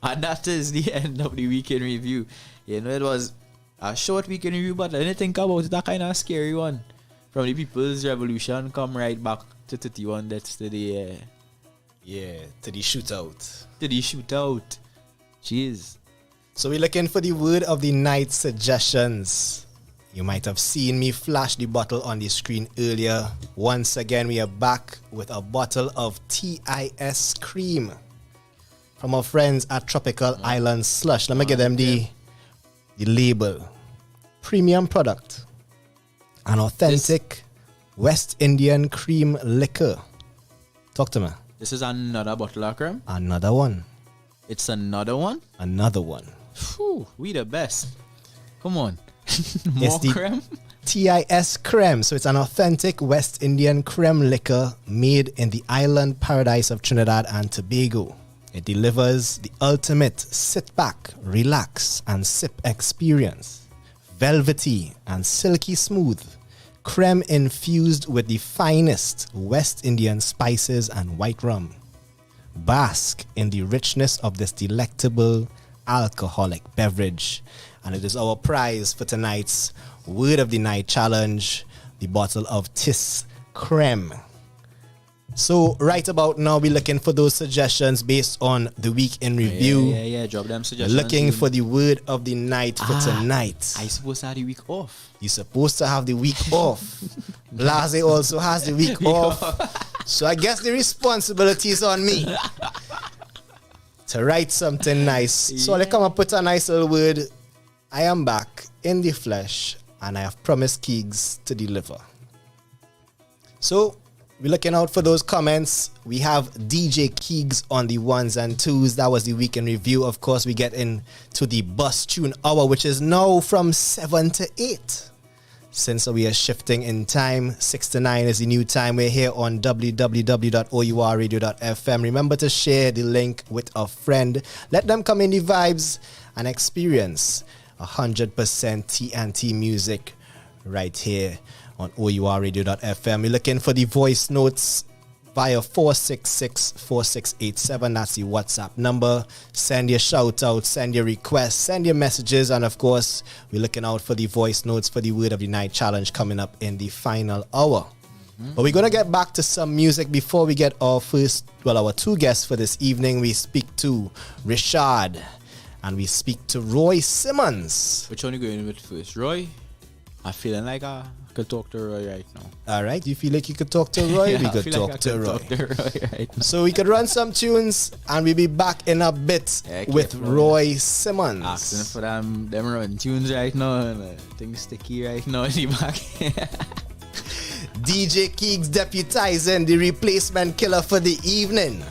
And that is the end of the weekend review. You know, it was a short weekend review, but I didn't think about it, that kind of scary one. From the People's Revolution, come right back to 31 deaths to the... to the shootout. To the shootout. Jeez. So we're looking for the word of the night suggestions. You might have seen me flash the bottle on the screen earlier. Once again, we are back with a bottle of TIS cream from our friends at Tropical Island Slush. Let me give them the label. Premium product. An authentic West Indian cream liquor. Talk to me. This is another bottle of cream? Another one. It's another one? Another one. Whew, we the best. Come on. More creme? TIS creme. So it's an authentic West Indian creme liquor made in the island paradise of Trinidad and Tobago. It delivers the ultimate sit back, relax, and sip experience. Velvety and silky smooth. Creme infused with the finest West Indian spices and white rum. Bask in the richness of this delectable alcoholic beverage. And it is our prize for tonight's Word of the Night challenge, the bottle of TIS creme. So right about now, we're looking for those suggestions based on the week in review. Yeah. Drop them suggestions. Looking for the word of the night for tonight. I supposed to have the week off. You're supposed to have the week off. Blase also has the week off. So I guess the responsibility is on me to write something nice. So I'll come up with a nice little word. I am back in the flesh, and I have promised Keegs to deliver. So we're looking out for those comments. We have DJ Keegs on the ones and twos. That was the weekend review. Of course, we get into the bus tune hour, which is now from 7 to 8. Since we are shifting in time, 6 to 9 is the new time. We're here on www.OURradio.fm. Remember to share the link with a friend. Let them come in the vibes and experience 100% TNT music right here on OURradio.fm. We're looking for the voice notes via 466-4687. That's the WhatsApp number. Send your shout out, send your requests, send your messages, and of course, we're looking out for the voice notes for the Word of the Night challenge coming up in the final hour. But we're gonna get back to some music before we get our two guests for this evening. We speak to Richarde and we speak to Roy Simmons. Which one are you going with first, Roy? I'm feeling like I could talk to Roy right now. All right, you feel like you could talk to Roy? Yeah, we could talk to Roy. Talk to Roy right now. So we could run some tunes and we'll be back in a bit with Roy Simmons. Asking for them run tunes right now and things sticky right now in the back. DJ Keeks deputizing the replacement killer for the evening.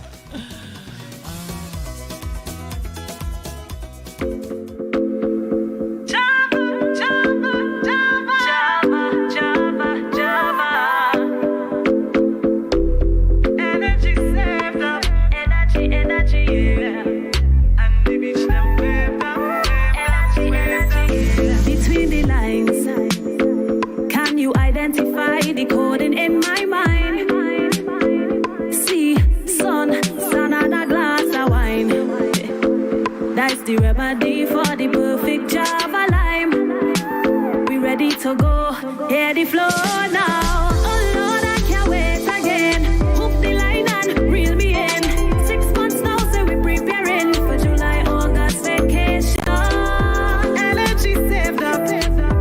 The remedy for the perfect Java lime. We ready to go, hear the flow now. Oh Lord, I can't wait again. Hook the line and reel me in. 6 months now, so we preparing for July, August vacation. Energy saved up,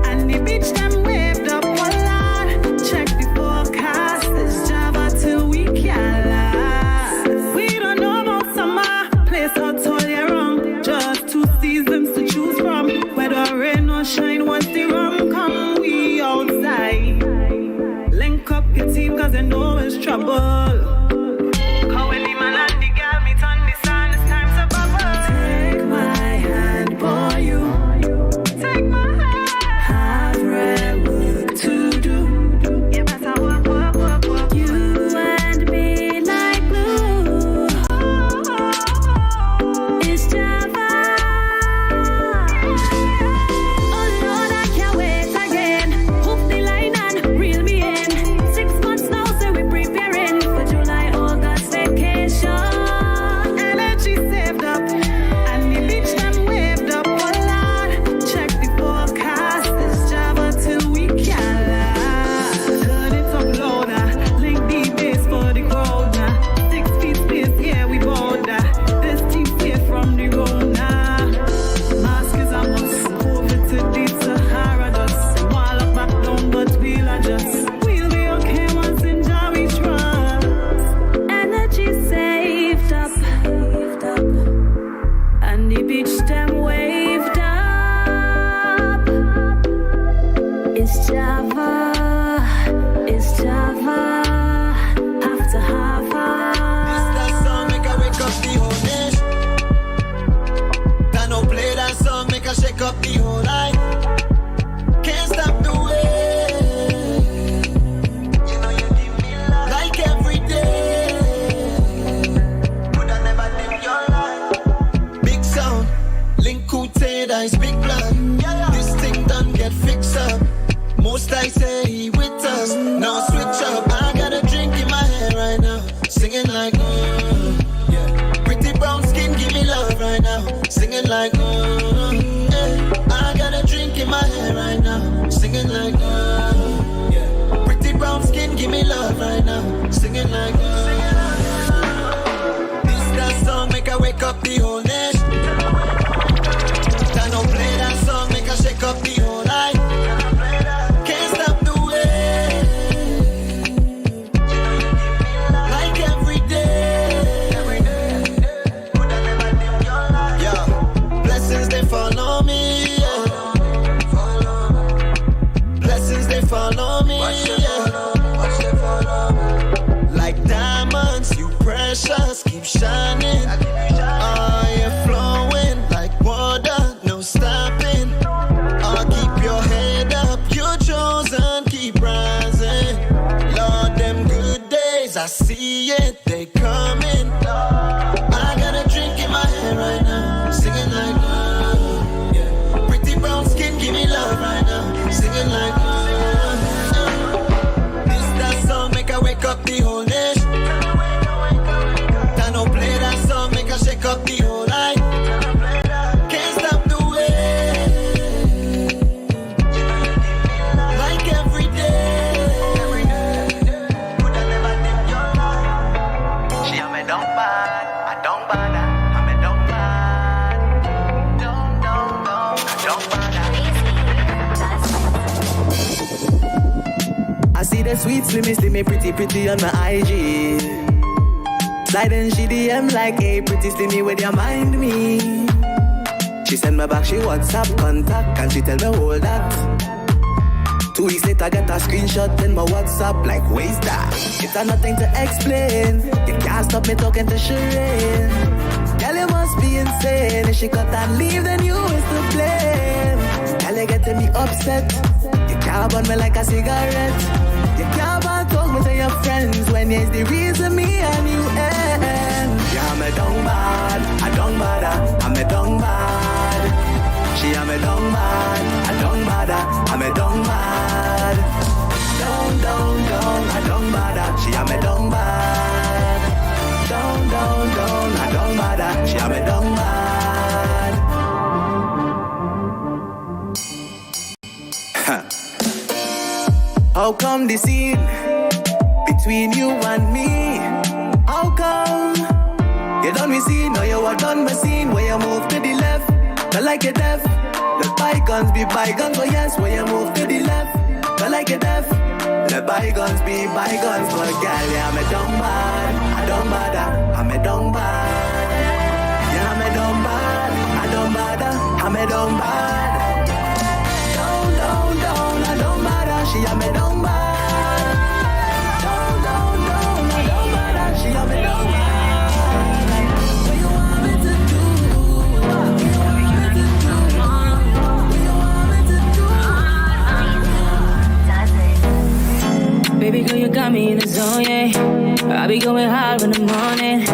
and the beach them waved up. Oh Lord, check the forecast. It's Java till we can last. We don't know about summer, place out all year round. Just 2 seasons to choose from. Whether rain or shine, once the rum come, we outside. Link up your team, cause they know it's trouble. Cause when the man and the girl meet on the sun, it's time to bubble. Take my hand, boy, you. Take my hand. Have real work to do. You better work. You and me like glue. It's Java. This that song make I wake up the whole nation. you shake up the whole night. Can't stop the way. Like every day. Could I never live your life? She a me don't bad, I don't bother. I me don't bad. Don't, I don't bother. I see the sweet, slimmy, pretty on my IG. Sliding she DM like, hey, pretty slimmy, with your mind me. She send me back, she WhatsApp contact, and she tell me hold that. 2 weeks later, get a screenshot in my WhatsApp, like, where's that? It's nothing to explain. You can't stop me talking to Shireen. Girl, you must be insane. If she cut and leave, then you is to blame. Girl, you getting me upset. You can't burn me like a cigarette. You can't talk me to your friends when it's the reason me and you end. Yeah, I'm a dung bad, I don't bother, I'm a dung bad. She am a dung bad, I don't bother, I'm a dung bad. Don't, I don't bother, she am a dung bad. Don't, I don't bother, she am a dung bad. How come the scene between you and me? How come you done me scene, now you are done my scene? Where you move to the left, not like a deaf. Let bygones be bygones, but yes, where you move to the left, not like a deaf. Let bygones be bygones, but girl, yeah, I'm a dumb bad, I don't bother, I'm a dumb bad. Yeah, I'm a dumb bad, I don't bother, I'm a dumb bad. Don't, I don't bother, she am a dumb bad. Don't, I don't bother, she am a dumb bad. What you want me to do? What you want me to do? What you want me to do? Baby girl, you got me in the zone, yeah. I be going hard in the morning.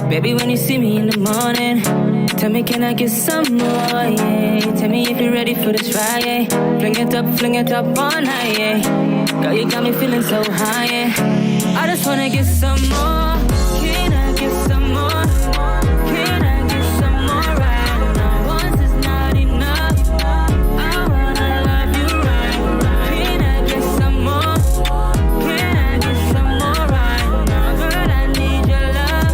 Baby, when you see me in the morning, tell me, can I get some more, yeah? Tell me if you're ready for this ride, yeah. Fling it up all night, yeah. Girl, you got me feeling so high, yeah. I just wanna get some more. Can I get some more? Can I get some more right now? Once is not enough. I wanna love you right. Can I get some more? Can I get some more right now? Girl, I need your love.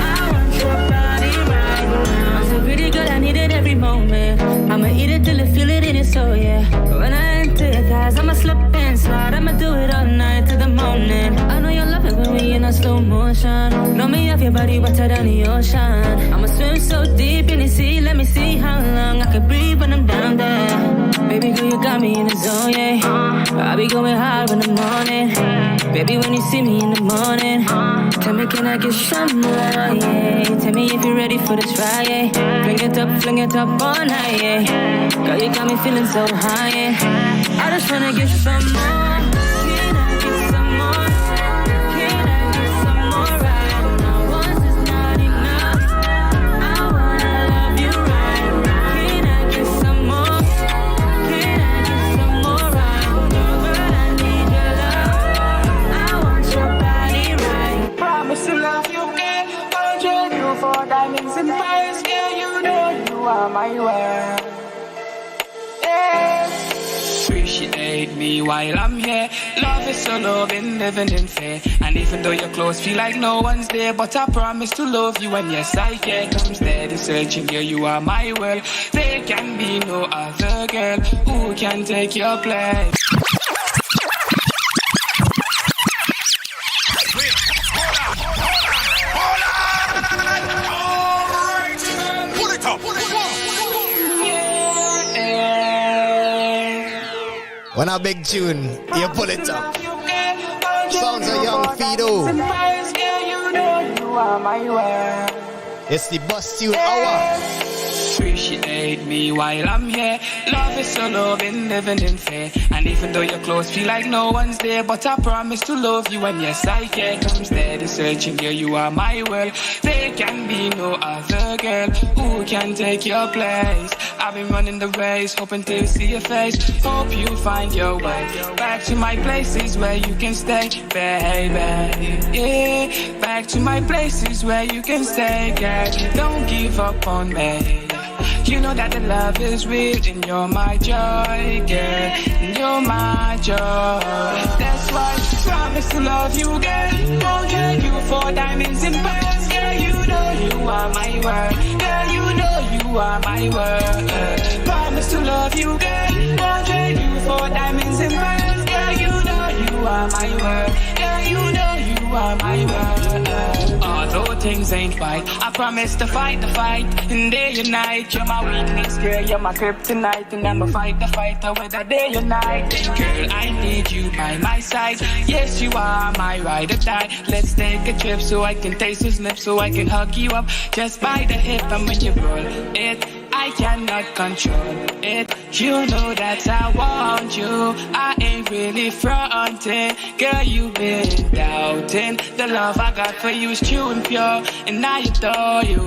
I want your body right now. I'm so pretty, girl, I need it every moment. I'ma eat it till I feel it in it, so yeah. When I enter your thighs, I'ma slip and slide. I'ma do it all night till the morning. I know you love it when we in a slow motion. Know me off your body wetter than the ocean. I'ma swim so deep in the sea. Let me see how long I can breathe when I'm down there. Baby girl, you got me in the zone, yeah. I be going hard in the morning. Baby, when you see me in the morning, tell me, can I get some more, yeah? Tell me if you're ready for this ride, yeah. Fling it up all night, yeah. Girl, you got me feeling so high, yeah. I just wanna get some more. Can I get some more? Can I get some more right now? Once is not enough. I wanna love you right. Can I get some more? Can I get some more right now? Girl, I need your love. I want your body right. Promise to love you, girl. I'll trade you for diamonds and pearls, girl. You know you are my world. Appreciate me while I'm here. Love is so loving, living in fear. And even though you're close, feel like no one's there. But I promise to love you, and yes I can. I'm steady searching, girl, you are my world. There can be no other girl who can take your place. When a big tune, you pull it up. Sounds of Young Fido. It's the Bust Tune Hour. appreciate me while I'm here. Love is so loving, living in fear. And even though you're close, feel like no one's there. But I promise to love you, and yes, I can. I'm steady searching, girl, you are my world. There can be no other girl who can take your place. I've been running the race, hoping to see your face. Hope you find your way back to my places where you can stay, baby. Yeah, back to my places where you can stay, girl. Don't give up on me. You know that the love is real, and you're my joy, girl. And you're my joy. That's why I promise to love you, girl. Won't trade you for diamonds and pearls, girl. You know you are my world, girl. You know you are my world. Promise to love you, girl. Won't trade you for diamonds and pearls, girl. You know you are my world, girl. You know you are my world. Although things ain't right, I promise to fight the fight, and day and night. You're my weakness, girl, you're my kryptonite, and I'ma fight the fight whether day or night. Girl, I need you by my side. Yes, you are my ride or die. Let's take a trip so I can taste his lips, so I can hug you up just by the hip. And when you roll it, I cannot control it. You know that I want you. I ain't really fronting. Girl, you've been doubting. The love I got for you is true and pure, and I adore you.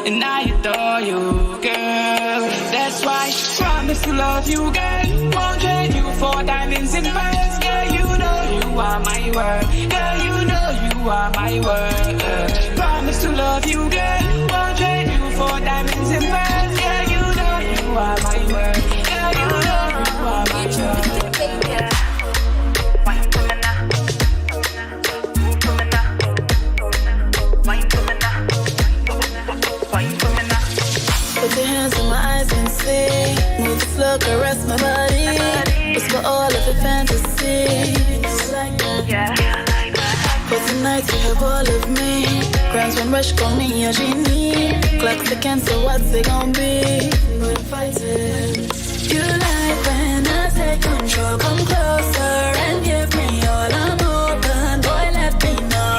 And I adore you, girl. That's why I promise to love you, girl. Won't trade you for diamonds and pearls, girl. You know you are my world, girl. You know you are my world. Promise to love you, girl. Won't trade you for diamonds and pearls, girl. You know you are my world, girl. You know you are my world. Put your hands on my eyes and see. Move the floor, caress my body. Whisper all of your fantasies. Like that. For tonight you have all of me. Grants one rush, call me a genie. Clock ticking, so what's it gon' be? We're fighting. You like when I take control. Come closer and give me all I'm open. Boy, let me know.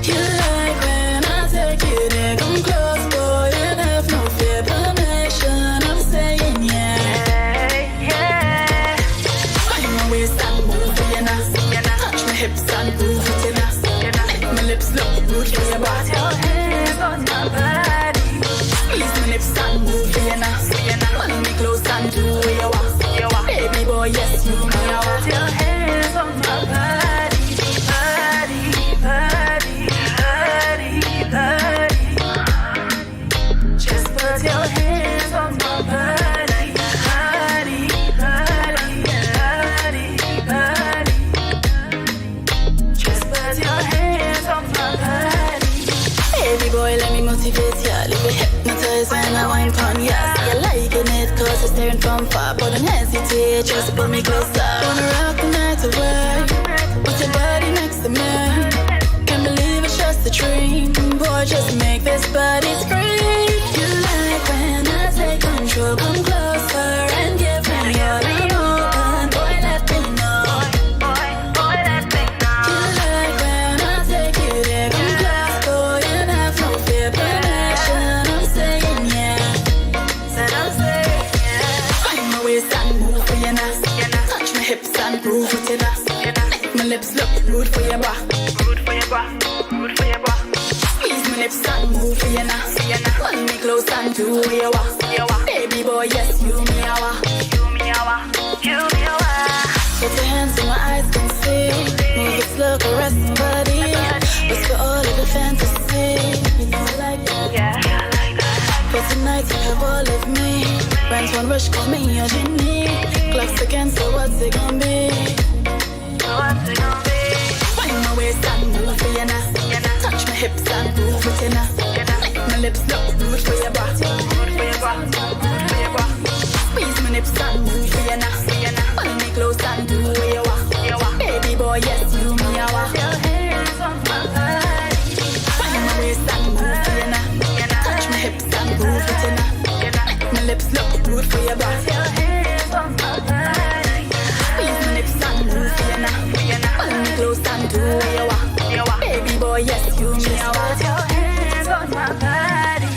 You like when I take you there. Come close, boy, and have no fear. Permission, I'm saying yeah. Find my waist and move for your ass. Touch my hips and move with your ass. Make my lips look good for your body. Your hands on my body. Squeeze my lips and move for your ass. Hold me close and do what you want. Baby boy, yes, you know I want. Your hands on my body. Body, body, body, body. Just put your hands on my body. Body, body, body, body. Just put your hands on my body. Baby boy, let me motivate ya. Leave me hypnotized when I wine pon ya. See you liking it cause you're staring from far. But don't hesitate, just pull me closer. Wanna rock the night away with your body next to me. Can't believe it's just a dream. Boy, just make this body scream. You like when I take control. Come closer and give me all I'm open. Boy, let me know. Boy, let me know. You like when I take you there. Come close, boy, and have no fear. Permission, I'm saying yeah. Said I'm saying yeah. Find my waist and move for your ass. Touch my hips and move with your ass. Make my lips look good for your bra. Good for your bra. Good for your bra. Squeeze my lips and move for your ass. Hold me close and do what you want. Baby boy, yes, you me a wa. You me a wa. You me a wa. Put your hands in my eyes can see. Move it slow, caress my body. Whisper all of the fantasy. You know I like that. Yeah, I like that. For tonight you have all of me. Rent one rush, call me a genie. Clocks again, so what's it gon' be? What's it gon' be? Find my waist and move for your ass. Touch my hips and move with your ass. Make my lips look good for your bra. Good for your bra. Good for your bra. Squeeze my lips and move for your ass. Hold me close and do what you want. Baby boy, yes, you me a wa. Your hands on my body. Find my waist and move for your ass. Touch my hips and move with your ass. Make my lips look good for your bra. Your hands on my body. Squeeze my lips and move for your ass. Hold me close and do what you want. Baby boy, yes, you me a wa. Your hands on my body.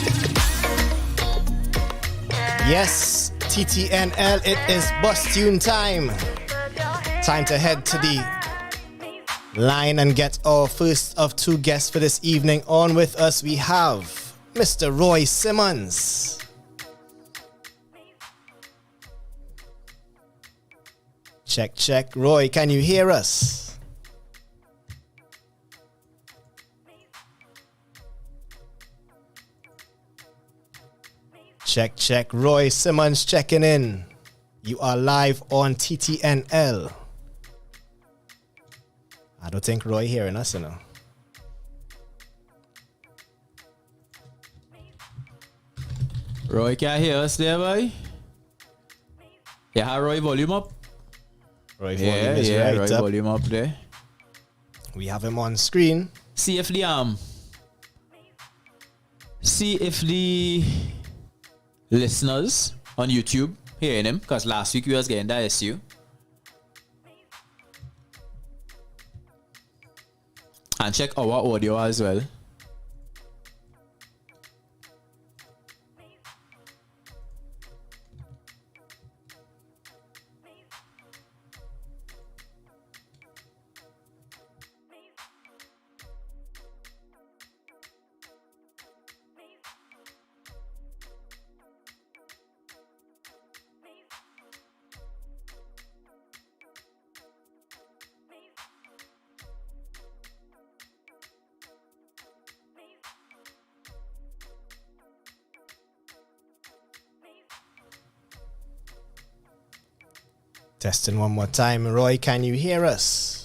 Yes, TTNL, it is bus tune time. Time to head to the line and get our first of two guests for this evening. On with us, we have Mr. Roy Simmons. Check, check. Roy, can you hear us? Check, check. Roy Simmons checking in. You are live on TTNL. I don't think Roy hearing us, you know. Roy, can you hear us there, boy? Yeah, Roy, volume up. Roy, volume is right Roy, up. volume up there. We have him on screen. See if the listeners on YouTube hearing him, because last week we was getting that issue. And check our audio as well. Testing one more time. Roy, can you hear us?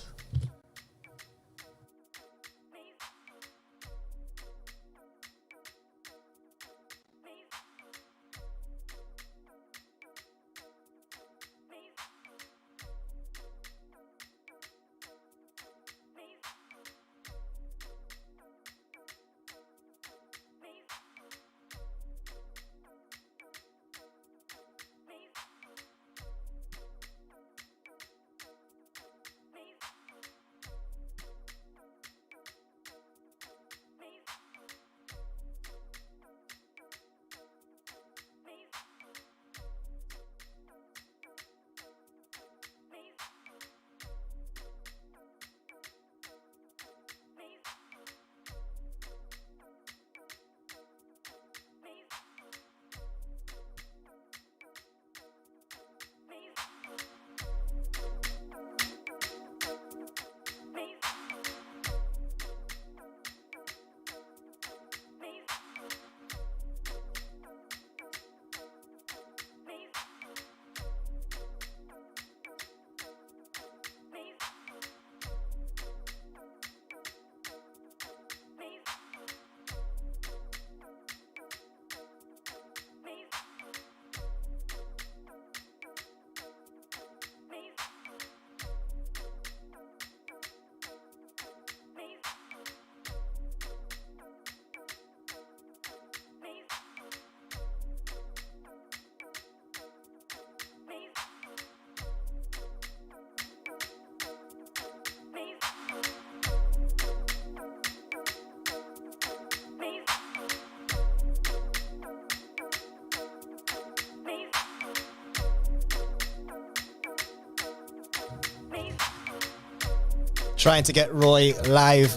Trying to get Roy live.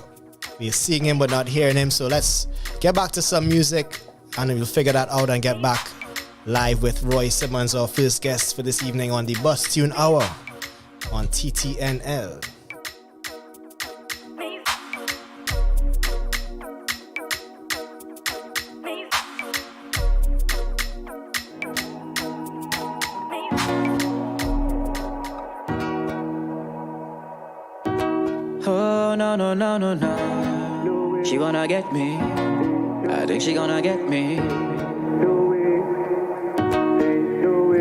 We're seeing him but not hearing him. So let's get back to some music and we'll figure that out and get back live with Roy Simmons, our first guest for this evening on the Bus Tune Hour on TTNL. No. She wanna get me. I think she gonna get me.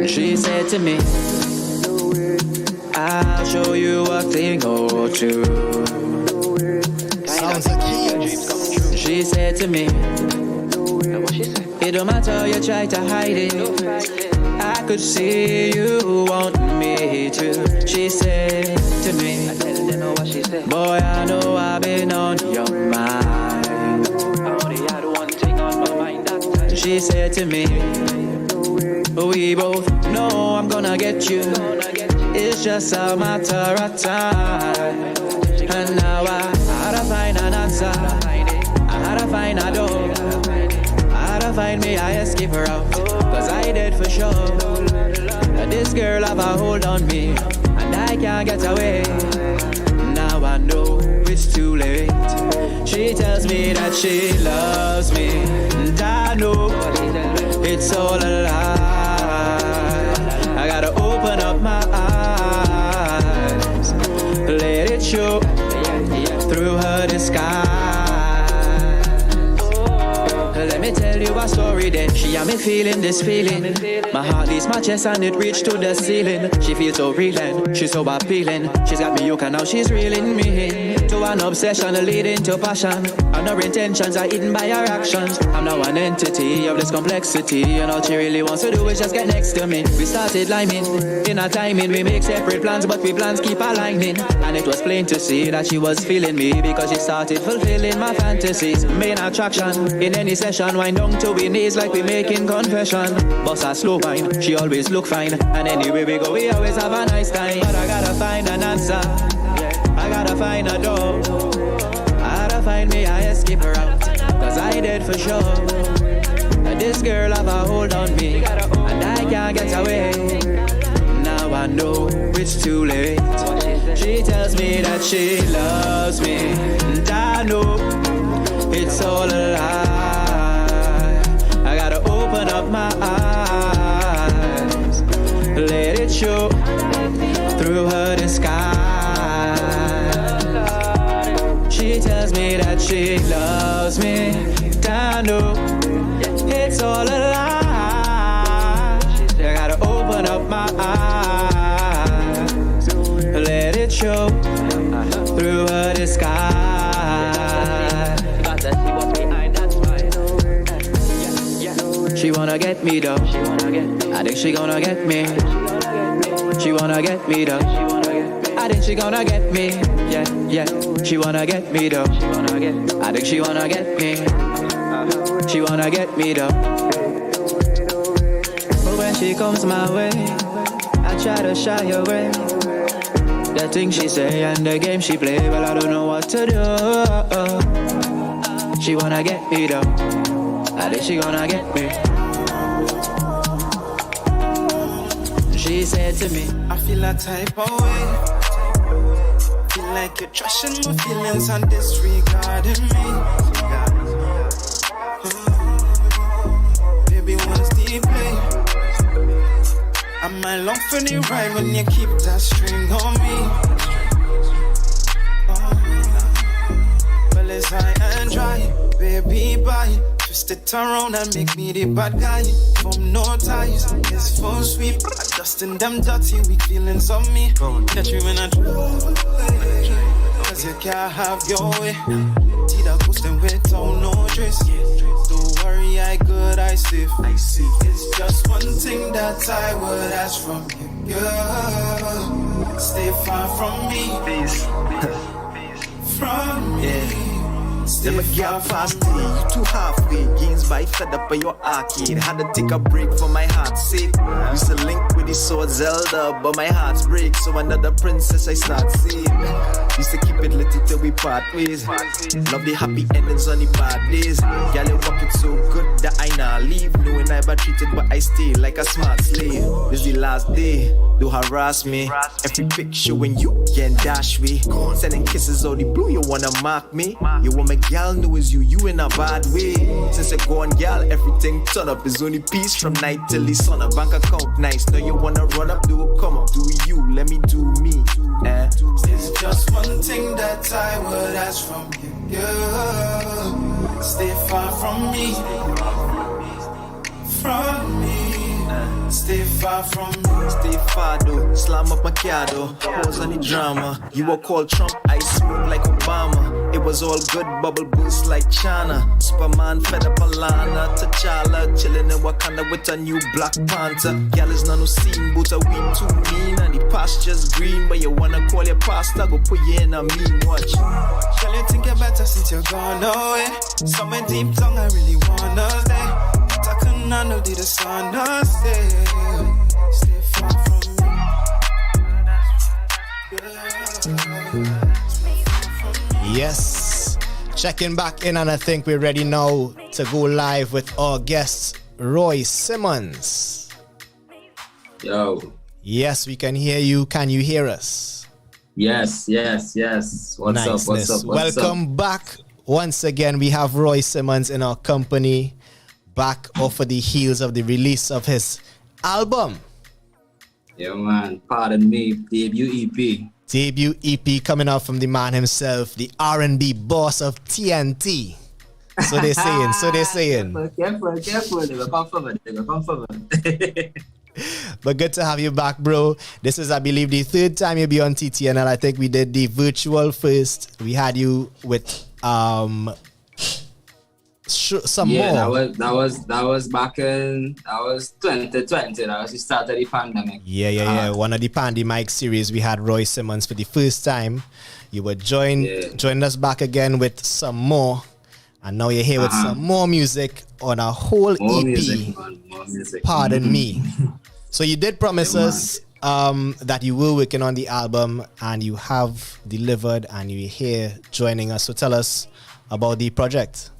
She said to me, I'll show you a thing or two. Sounds like keys. She said to me, it don't matter you try to hide it. I could see you want me to. She said to me, boy, I know I've been on your mind. I only had one thing on my mind that time. She said to me, We both know I'm gonna get you. It's just a matter of time. And now I had to find an answer. I had to find a door. I had to find me, I escape her out. Cause I did for sure. This girl have a hold on me, and I can't get away. Now I know it's too late. She tells me that she loves me, and I know it's all a lie. I gotta open up my eyes, let it show through her disguise. Let me tell you a story then. She had me feeling this feeling. My heart leaves my chest and it reached to the ceiling. She feels so real and she's so appealing. She's got me hooked and now she's reeling me in to an obsession leading to passion. And her intentions are hidden by her actions. I'm now an entity of this complexity, and all she really wants to do is just get next to me. We started liming in our timing. We make separate plans, but we plans keep aligning. And it was plain to see that she was feeling me, because she started fulfilling my fantasies. Main attraction in any session. Wind down to we knees like we making confession. Boss a slow wine, she always look fine. And anywhere we go, we always have a nice time. But I gotta find an answer, I gotta find a door. I gotta find me, I escape her out. Cause I did for sure. This girl have a hold on me, and I can't get away. Now I know it's too late. She tells me that she loves me, and I know it's all a lie. I gotta open up my eyes, let it show through her disguise. She tells me that she loves me, and I know it's all a lie. I gotta open up my eyes, let it show through her disguise. She wanna get me though. I think she gonna get me. She wanna get me though. I think she gonna get me. Yeah, yeah. She wanna get me though. I think she wanna get me. She wanna get me though. But when she comes my way, I try to shy away. The things she say and the game she play, well I don't know what to do. She wanna get me though. I think she gonna get me. She said to me, I feel a type of way. Feel like you're trashing my feelings and disregarding me. Baby, what's the play? I might long for the ride when you keep that string on me. Well, it's high and dry, baby, bye. Twist it around and make me the bad guy. From no ties, it's full sweep. Adjusting them dirty, weak feelings of me. Catch me when I do. Cause you can't have your way. See that ghosting without no trace. Don't worry, I good, I safe. It's just one thing that I would ask from you, girl. Stay far from me. From me. Never get past me, you too halfway. Gains by fed up by your arcade. Had to take a break for my heart's sake. Used to link with the sword Zelda, but my heart's break. So another princess I start seeing. Used to keep it lit till we part ways. Love the happy endings on the bad days. Girl, you walking so good that I not leave. Knowing I ever treated, but I stay like a smart slave. This the last day, do harass me. Every picture when you can dash me. Sending kisses all the blue, you wanna mark me. You want me girl know is you in a bad way. Since you're gone, girl, everything turn up. It's only peace from night till the sun. A bank account nice. Now you wanna run up, do it, come up, do you, let me do me. It's just one thing that I would ask from you, girl. Stay far from me. From me. Stay far from me. Stay far though, slam up my car though. Pause on the drama. You were called Trump, I smoke like Obama. It was all good, bubble boost like China. Superman fed up Alana, T'Challa, chillin' in Wakanda with a new Black Panther. Gal is none who seen, but a weed too mean. And the pasture's green, but you wanna call your pastor, go put you in a mean watch. Girl, you think you're better since you're gone away. Somewhere deep down, I really wanna stay. Talking none of the sun, I stay far from me. Yes. Checking back in, and I think we're ready now to go live with our guest, Roy Simmons. Yo. Yes, we can hear you. Can you hear us? Yes. What's up? Welcome back. Once again, we have Roy Simmons in our company, back off of the heels of the release of his album. Yeah, man. Pardon me. Debut EP coming out from the man himself, the R&B boss of TNT. So they're saying. Careful. They will come forward. But good to have you back, bro. This is, I believe, the third time you'll be on TTNL. I think we did the virtual first. We had you with some more. That was back in 2020. That was the start of the pandemic. Yeah. One of the pandemic series, we had Roy Simmons for the first time. You were joined us back again with some more, and now you're here with some more music on a whole more EP. More music. Pardon me. So you did promise us that you were working on the album, and you have delivered, and you're here joining us. So tell us about the project.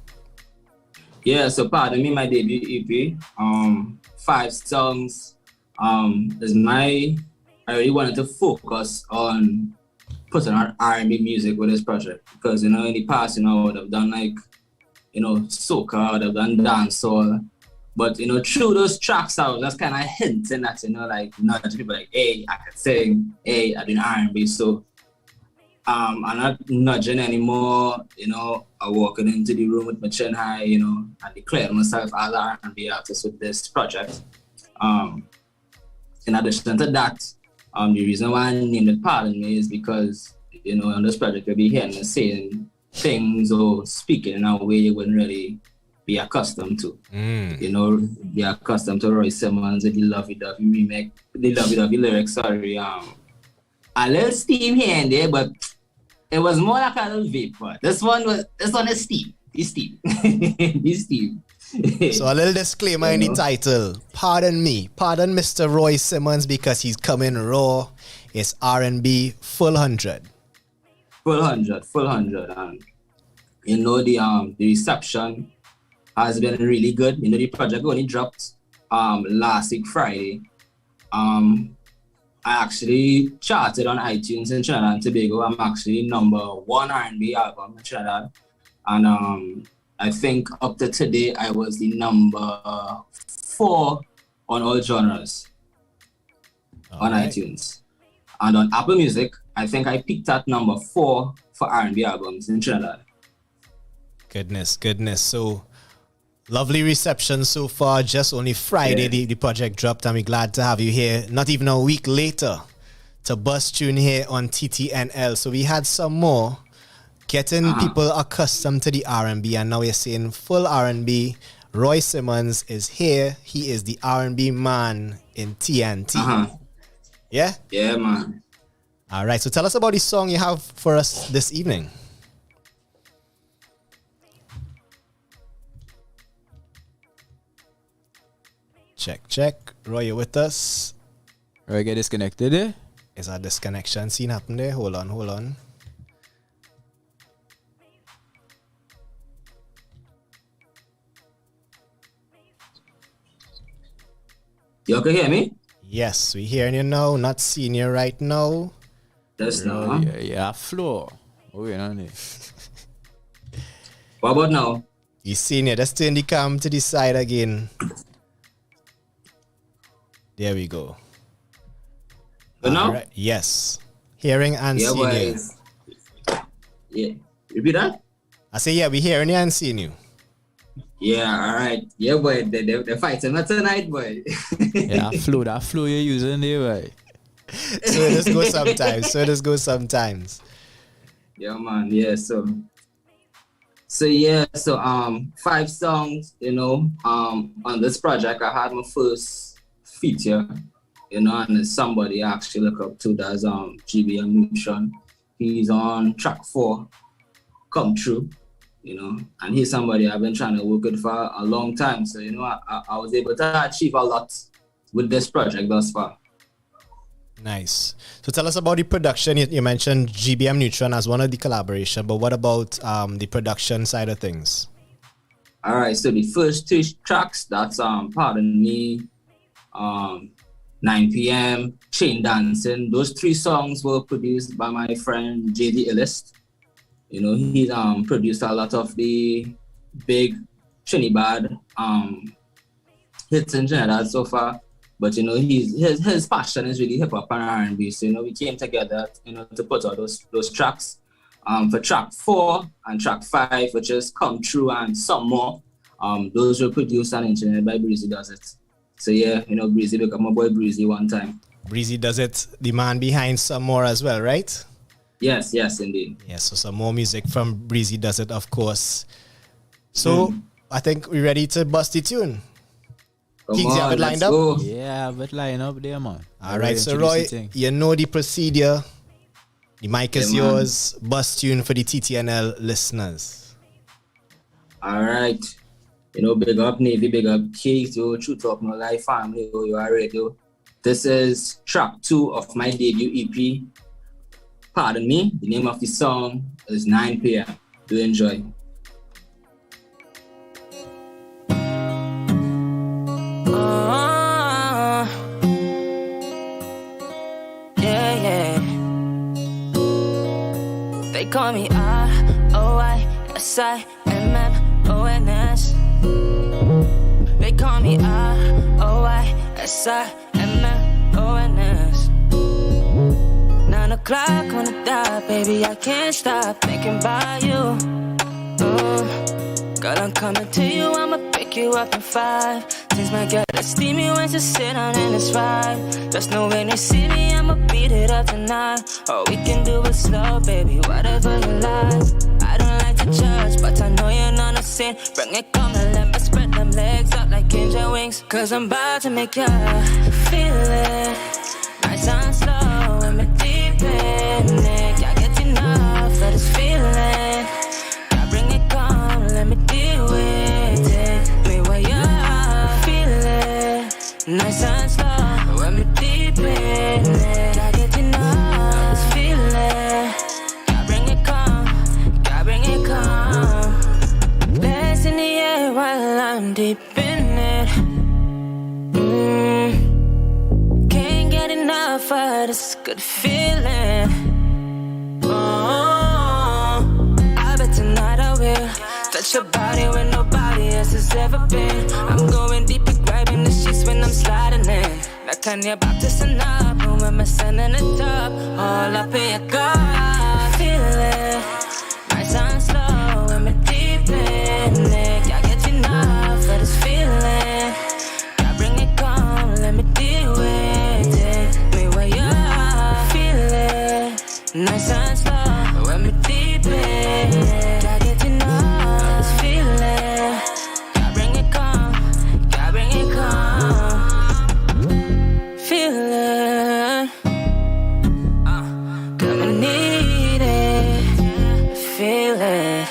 Yeah, so Pardon Me, my debut EP, 5 songs. I really wanted to focus on putting on R&B music with this project, because in the past, I would have done soca, I would have done dancehall. But through those tracks, I was just kind of hinting that not people like, hey, I can sing, hey, I do R&B. So I'm not nudging anymore. I walking into the room with my chin high, and declared myself as an R&B artist with this project. In addition to that, the reason why I named it Pardon Me is because on this project you'll be hearing me saying things or speaking in a way you wouldn't really be accustomed to. Be accustomed to Roy Simmons with the lovey-dovey remake, the lovey-dovey lyrics, sorry. A little steam here and there, but it was more like a little vapor. This one is steam. It's steam. It's steam. So a little disclaimer in the title. Pardon me. Pardon Mr. Roy Simmons, because he's coming raw. It's R&B full 100. Full 100. And the reception has been really good. The project only dropped last week Friday. I actually charted on iTunes in Trinidad and Tobago. I'm actually number 1 R&B album in Trinidad. And I think up to today, I was the number 4 on all genres on iTunes. And on Apple Music, I think I peaked at number 4 for R&B albums in Trinidad. Goodness. So lovely reception so far. Just only Friday the project dropped, and we're glad to have you here. Not even a week later to bust tune here on TTNL. So we had some more getting people accustomed to the R&B, and now we're seeing full R&B. Roy Simmons is here. He is the R&B man in TNT. Yeah? Yeah, man. All right, so tell us about the song you have for us this evening. Check. Roy, you with us? Roy, get disconnected there? Is a disconnection scene happen there? Hold on. You can hear me? Yes, we hearing you now. Not seeing you right now. That's now. Yeah, floor. Oh, you know. What about now? You seeing you. Just turn the cam to the side again. There we go. But now? Right. Yes. Hearing and seeing you. Yeah. Repeat that? I say, yeah, we hearing you and seeing you. Yeah, all right. Yeah, boy, they're fighting not tonight, boy. Yeah, that flow you're using there, boy. So it just goes sometimes. Yeah, man. Yeah, so 5 songs, on this project. I had my first feature, and somebody I actually look up to, that's GB Emotion. He's on track 4, Come True. you know, and he's somebody I've been trying to work with for a long time. So, you know, I was able to achieve a lot with this project thus far. Nice. So tell us about the production. You mentioned GBM Neutron as one of the collaboration, but what about the production side of things? All right, so the first 2 tracks, that's Pardon Me, 9 p.m., Chain Dancing. Those 3 songs were produced by my friend JD Illist. You know, he produced a lot of the big Trinidad hits in Trinidad so far. But, you know, his passion is really hip-hop and R&B. So, you know, we came together, you know, to put out those tracks. For track 4 and track 5, which is Come True and Some More, those were produced and engineered by Breezy Does It. So, yeah, you know, Breezy became my boy Breezy one time. Breezy Does It, the man behind Some More as well, right? Yes, indeed. Yes, so some more music from Breezy Does It, of course. So, I think we're ready to bust the tune. Come Kings, you have it lined up? Go. Yeah, I have it lined up there, man. All right, so Roy, you know the procedure. The mic is yours. Bust tune for the TTNL listeners. All right. You know, big up Navy, big up Kings, yo, True Talk No Life family, yo, you already yo. This is track 2 of my debut EP. Pardon Me. The name of the song is 9 p.m. Do enjoy. They call me R-O-Y-S-I-M-M-O-N-S. They call me R-O-Y-S-I-M-M-O-N-S. 9 o'clock on the dot, baby, I can't stop thinking about you. Girl, I'm coming to you, I'ma pick you up in 5. Things might get steamy when you sit down in this ride. Just know when you see me, I'ma beat it up tonight. Or we can do it slow, baby, whatever you like. I don't like to judge, but I know you're not a sin. Bring it, come and let me spread them legs out like angel wings. Cause I'm about to make you feel it. Nice and slow, and me deep in it. Can't get enough of this feeling. I bring it, come, let me deal with it. Me where you feel it. Nice and slow, when me deep in it. Can't get enough of this feeling. Can't bring it, come, can't bring it, come. Legs in the air while I'm deep in it. Can't get enough of this good feeling. I bet tonight I will touch your body when nobody else has ever been. I'm going deep and grabbing the sheets when I'm sliding in. Like Kanye Baptist and up, and when I'm sending it up, all up in your gut. Feel it, nice and slow, when we're deep in it. Can't get enough of this feeling. Can't bring it, come, let me deal with it. Me where you feel it, nice and slow, when we're deep in it. Can't get enough of this feeling. Can't bring it, come, can't bring it, come. Feel it, come and need it. Feel it.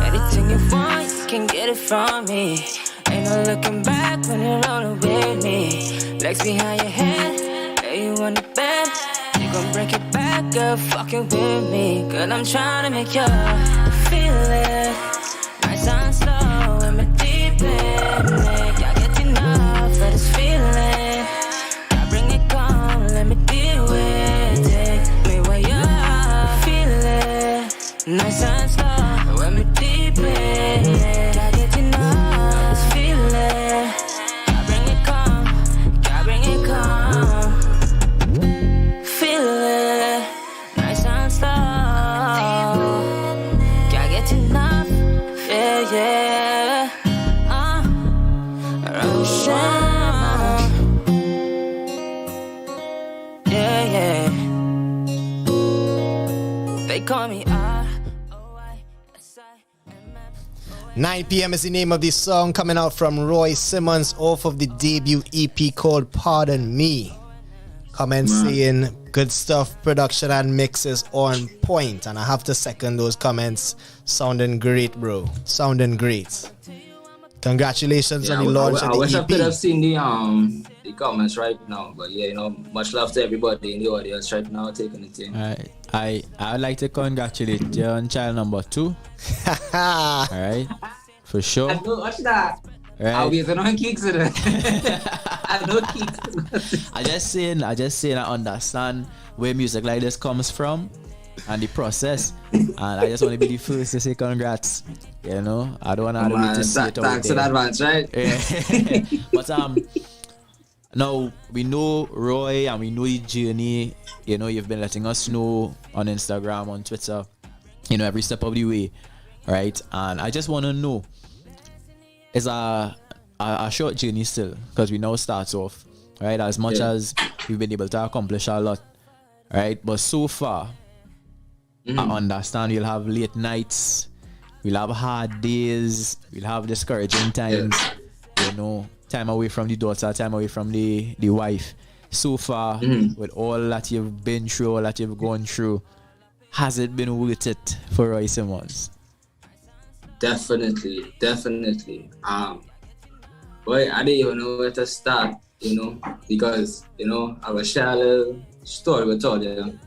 Anything you want, you can get it from me. Ain't no looking back when you're rolling with me. Legs behind your head, lay you on the bed. You gon' break it back, girl, fucking with me. Girl, I'm trying to make you feel it. Nice and slow, and me deep in it. Can't get enough of this feeling. Can't bring it, come, let me deal with it. Me where you feel it. Nice and slow, when me deep in it. Can't get enough of this feeling. Can't bring it, come, can't bring it, come. Feel it, nice and slow. Can't get enough, yeah, yeah. Ocean, yeah, yeah. They call me R-O-Y-S-I-M-M. 9 p.m. is the name of this song coming out from Roy Simmons off of the debut EP called Pardon Me. comments saying good stuff, production and mix is on point, and I have to second those comments. Sounding great, bro. Sounding great. Congratulations on the launch of the EP. I wish I could have seen the comments right now, but yeah, much love to everybody in the audience right now taking the thing. I would like to congratulate you on child number 2. All right, for sure. I know, watch that. Right. I'll be on kicks in it. I know kicks. I just saying I understand where music like this comes from and the process, and I just want to be the first to say congrats. I don't want to to see it over thanks there. in advance, right? But now we know Roy and we know your journey. You've been letting us know on Instagram, on Twitter, every step of the way, right? And I just want to know, it's a short journey still, because we now start off, right? As much as we've been able to accomplish a lot, right? But so far, I understand you'll have late nights, we'll have hard days, we'll have discouraging times, time away from the daughter, time away from the wife. So far, with all that you've been through, all that you've gone through, has it been worth it for Roy Simmons? Definitely. Boy, I didn't even know where to start, because, I will share a little story with all you.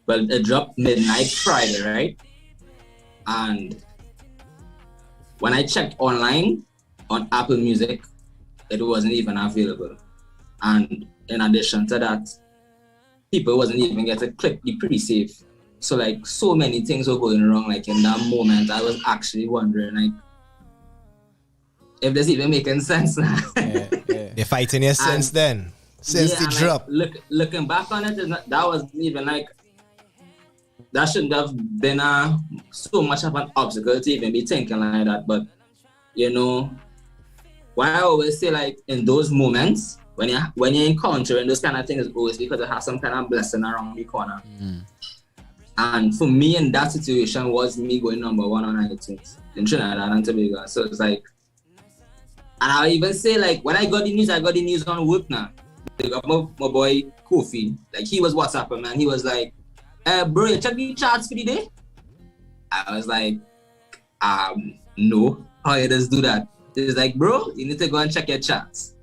It dropped midnight Friday, right? And when I checked online on Apple Music, it wasn't even available. And in addition to that, people wasn't even getting to click the pre-save. So so many things were going wrong. In that moment, I was actually wondering if this even making sense now. You're fighting your sense then, since the drop. Looking back on it, that wasn't even that shouldn't have been so much of an obstacle to even be thinking like that. But why I always say in those moments when you're encountering those kind of things, always because it has some kind of blessing around the corner. And for me in that situation was me going number 1 on iTunes in Trinidad and Tobago. So it's and I even say when I got the news on O.U.R now. They got my boy Kofi, he was WhatsApping, man. He was bro, you check the charts for the day? I was no. How you just do that? He's bro, you need to go and check your charts.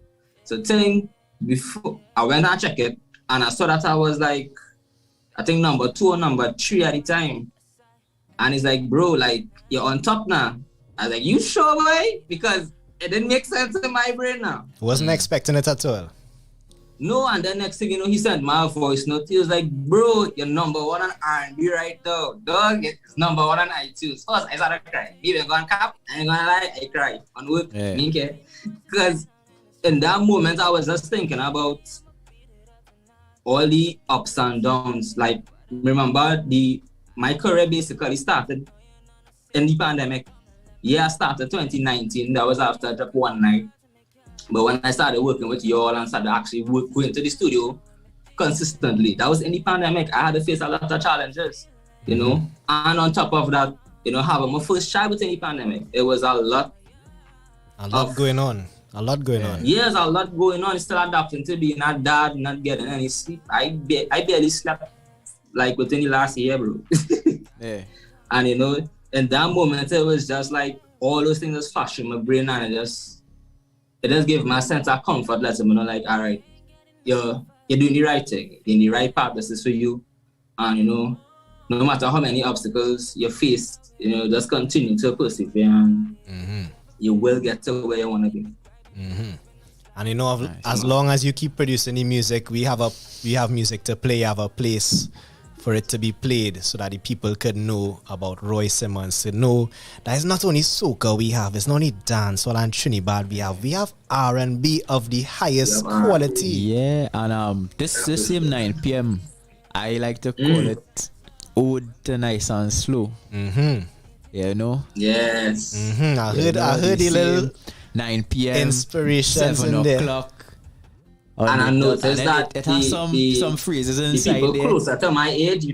So before I went and checked it, and I saw that I was I think number 2 or number 3 at the time. And he's bro, you're on top now. I was you sure, boy? Because it didn't make sense in my brain now. Wasn't expecting it at all. No, and then next thing you know, he sent my voice note. He was bro, you're number 1 on R&B right now. Dog, it's number 1 on iTunes. First, I started crying. Even gone cap, I ain't gonna lie, I cried on work. Because in that moment, I was just thinking about all the ups and downs. Remember, my career basically started in the pandemic. I started 2019. That was after I dropped One Night. But when I started working with you all and started actually going to the studio consistently, that was in the pandemic. I had to face a lot of challenges, And on top of that, having my first child within the pandemic, it was a lot going on. A lot going on. Yes, a lot going on. Still adapting to being a dad, not getting any sleep. I barely slept within the last year, bro. And in that moment, it was just all those things just flashing my brain, and it just gave me a sense of comfort. Letting me know, all right, you're doing the right thing, in the right path. This is for you, and no matter how many obstacles you face, just continue to persevere, and you will get to where you want to be. And as long as you keep producing the music, we have music to play, have a place for it to be played, so that the people could know about Roy Simmons, to know that it's not only soca we have, it's not only dancehall and Trinidad we have R&B of the highest quality. Yeah, and this same 9 p.m. I like to call it Ode to Nice and Slow. Yes. I heard the little 9 p.m. inspirations 7 in there. o'clock. And I noticed that it has some phrases inside people there. closer to my age,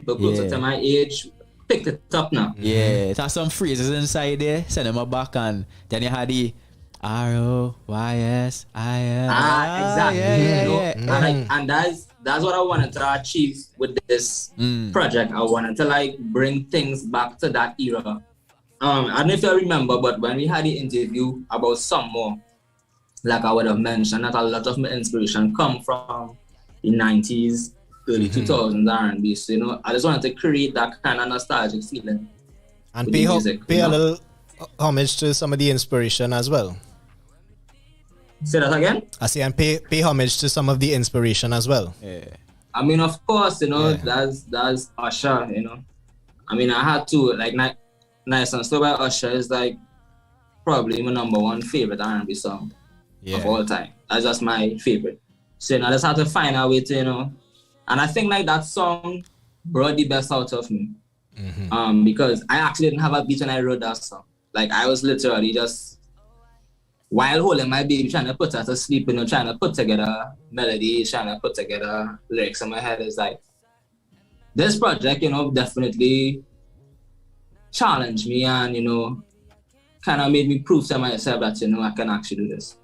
picked it up now. Yeah, it has some phrases inside there. Send them back, and then you had the ROYSIM. Exactly. Yeah. And that's what I wanted to achieve with this project. I wanted to like bring things back to that era. I don't know if you remember, but when we had the interview about some more, like I would have mentioned, that a lot of my inspiration come from the 90s, early 2000s R&B. So, I just wanted to create that kind of nostalgic feeling. And pay a little homage to some of the inspiration as well. Say that again? I say, and pay homage to some of the inspiration as well. Yeah. I mean, of course, that's Usher, I mean, I had to, like, Nice and Slow by Usher is, like, probably my number one favorite R&B song of all time. That's just my favorite. So, I just had to find a way to, and I think, like, that song brought the best out of me. Because I actually didn't have a beat when I wrote that song. Like, I was literally just, while holding my baby, trying to put her to sleep, trying to put together melodies, trying to put together lyrics in my head. It's like, this project, definitely challenged me and, kind of made me prove to myself that, I can actually do this.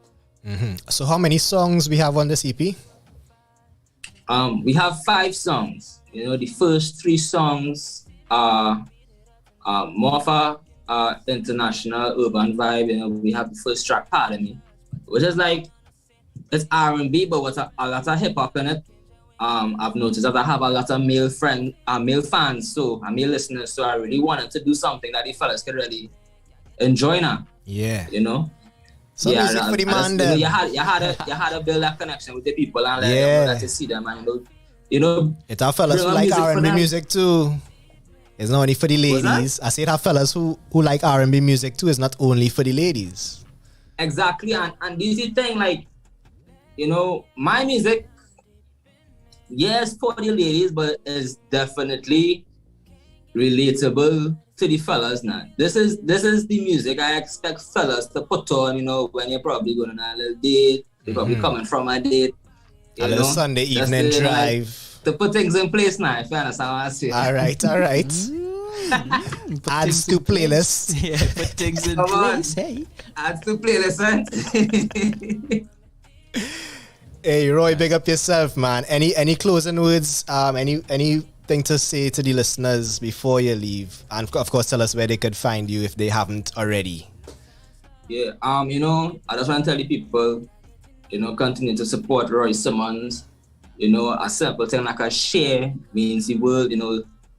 So how many songs we have on this EP? We have 5 songs. The first 3 songs are more of a international urban vibe. We have the first track, Pardon Me, which is like, it's R&B, but with a lot of hip hop in it. I've noticed that I have a lot of male fans, male listeners, so I really wanted to do something that the fellas could really enjoy now. Yeah. So music for the man then. You had to build that connection with the people and let them know that you see them and It's our fellas who like R&B music too. It's not only for the ladies. I said our fellas who like R&B music too. It's not only for the ladies. Exactly, and this is the thing, like, my music, yes, for the ladies, but it's definitely relatable to the fellas now. This is the music I expect fellas to put on, when you're probably going on a little date, you're probably coming from a date. A little Sunday evening drive. To put things in place now, if you understand what I say. All right. Adds to playlist. Yeah, put things in place. Hey. Adds to playlist, right? Hey, Roy, big up yourself, man. Any closing words? Anything to say to the listeners before you leave? And of course, tell us where they could find you if they haven't already. Yeah, I just want to tell the people, continue to support Roy Simmons. A simple thing like a share means the world,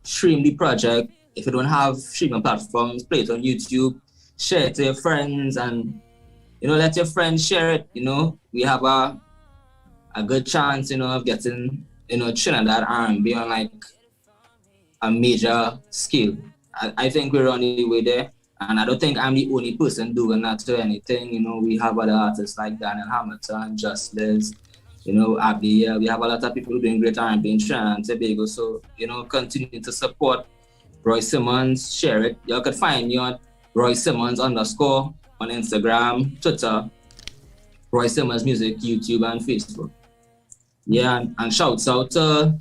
stream the project. If you don't have streaming platforms, play it on YouTube, share it to your friends and, let your friends share it. We have a good chance, of getting, Trinidad R&B on like a major scale. I think we're on the way there. And I don't think I'm the only person doing that to anything. We have other artists like Daniel Hamilton, Just Liz, Abdi. We have a lot of people doing great R&B in Trinidad and Tobago. So, continue to support Roy Simmons, share it. You can find me on Roy Simmons _ on Instagram, Twitter, Roy Simmons Music, YouTube, and Facebook. Yeah, and shouts out to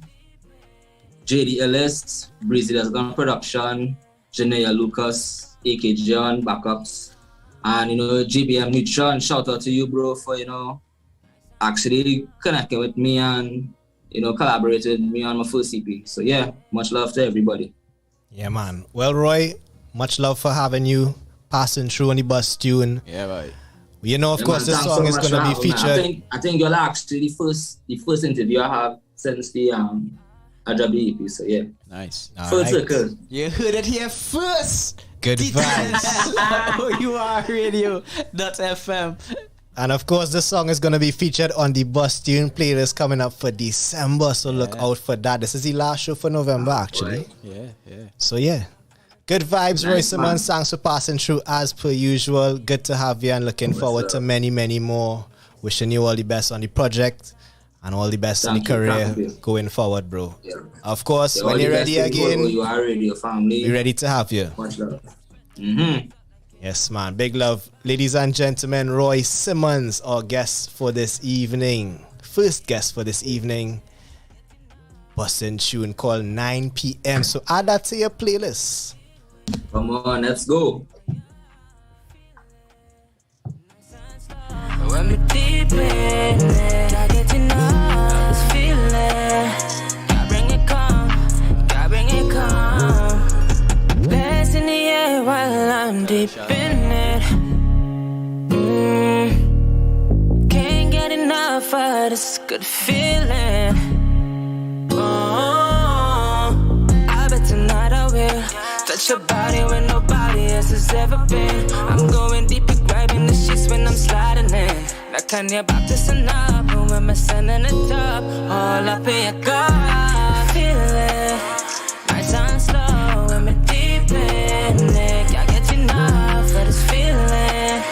JD Ellis, Breezy That's Gone Production, Janea Lucas, AK John, Backups, and GBM Neutron. Shout out to you, bro, for actually connecting with me and collaborating with me on my first EP. So yeah, much love to everybody. Yeah, man. Well, Roy, much love for having you passing through on the bus tune. Yeah, right. Of course, this song is gonna be featured. I think you're actually the first interview I have since the RWEP. So yeah, nice. Full circle. You heard it here first. Good vibes. O.U.R Radio.fm. And of course, this song is gonna be featured on the Bus Tune playlist coming up for December. So look out for that. This is the last show for November, actually. Yeah. So yeah. Good vibes, Roy Simmons. Thanks for passing through as per usual. Good to have you and looking forward to many, many more. Wishing you all the best on the project and all the best in the career going forward, bro. Yeah. Of course, when you're ready again, you are ready, your family. We're ready to have you. Much love. Yes, man. Big love. Ladies and gentlemen, Roy Simmons, our guest for this evening. First guest for this evening. Bustin' tune called 9 p.m. So add that to your playlist. Come on, let's go. When me deep in it, I get enough this feeling. God bring it calm, God bring it calm. Blast in the air while I'm deep in it. Can't get enough of this good feeling. I bet tonight I will touch your body when nobody else has ever been. I'm going deep and grabbing the sheets when I'm sliding in. Now can you back this enough? And when I'm sending it up, all up in your gut. Feel it, nice and slow. When I'm deep in it, can't get enough of this feeling.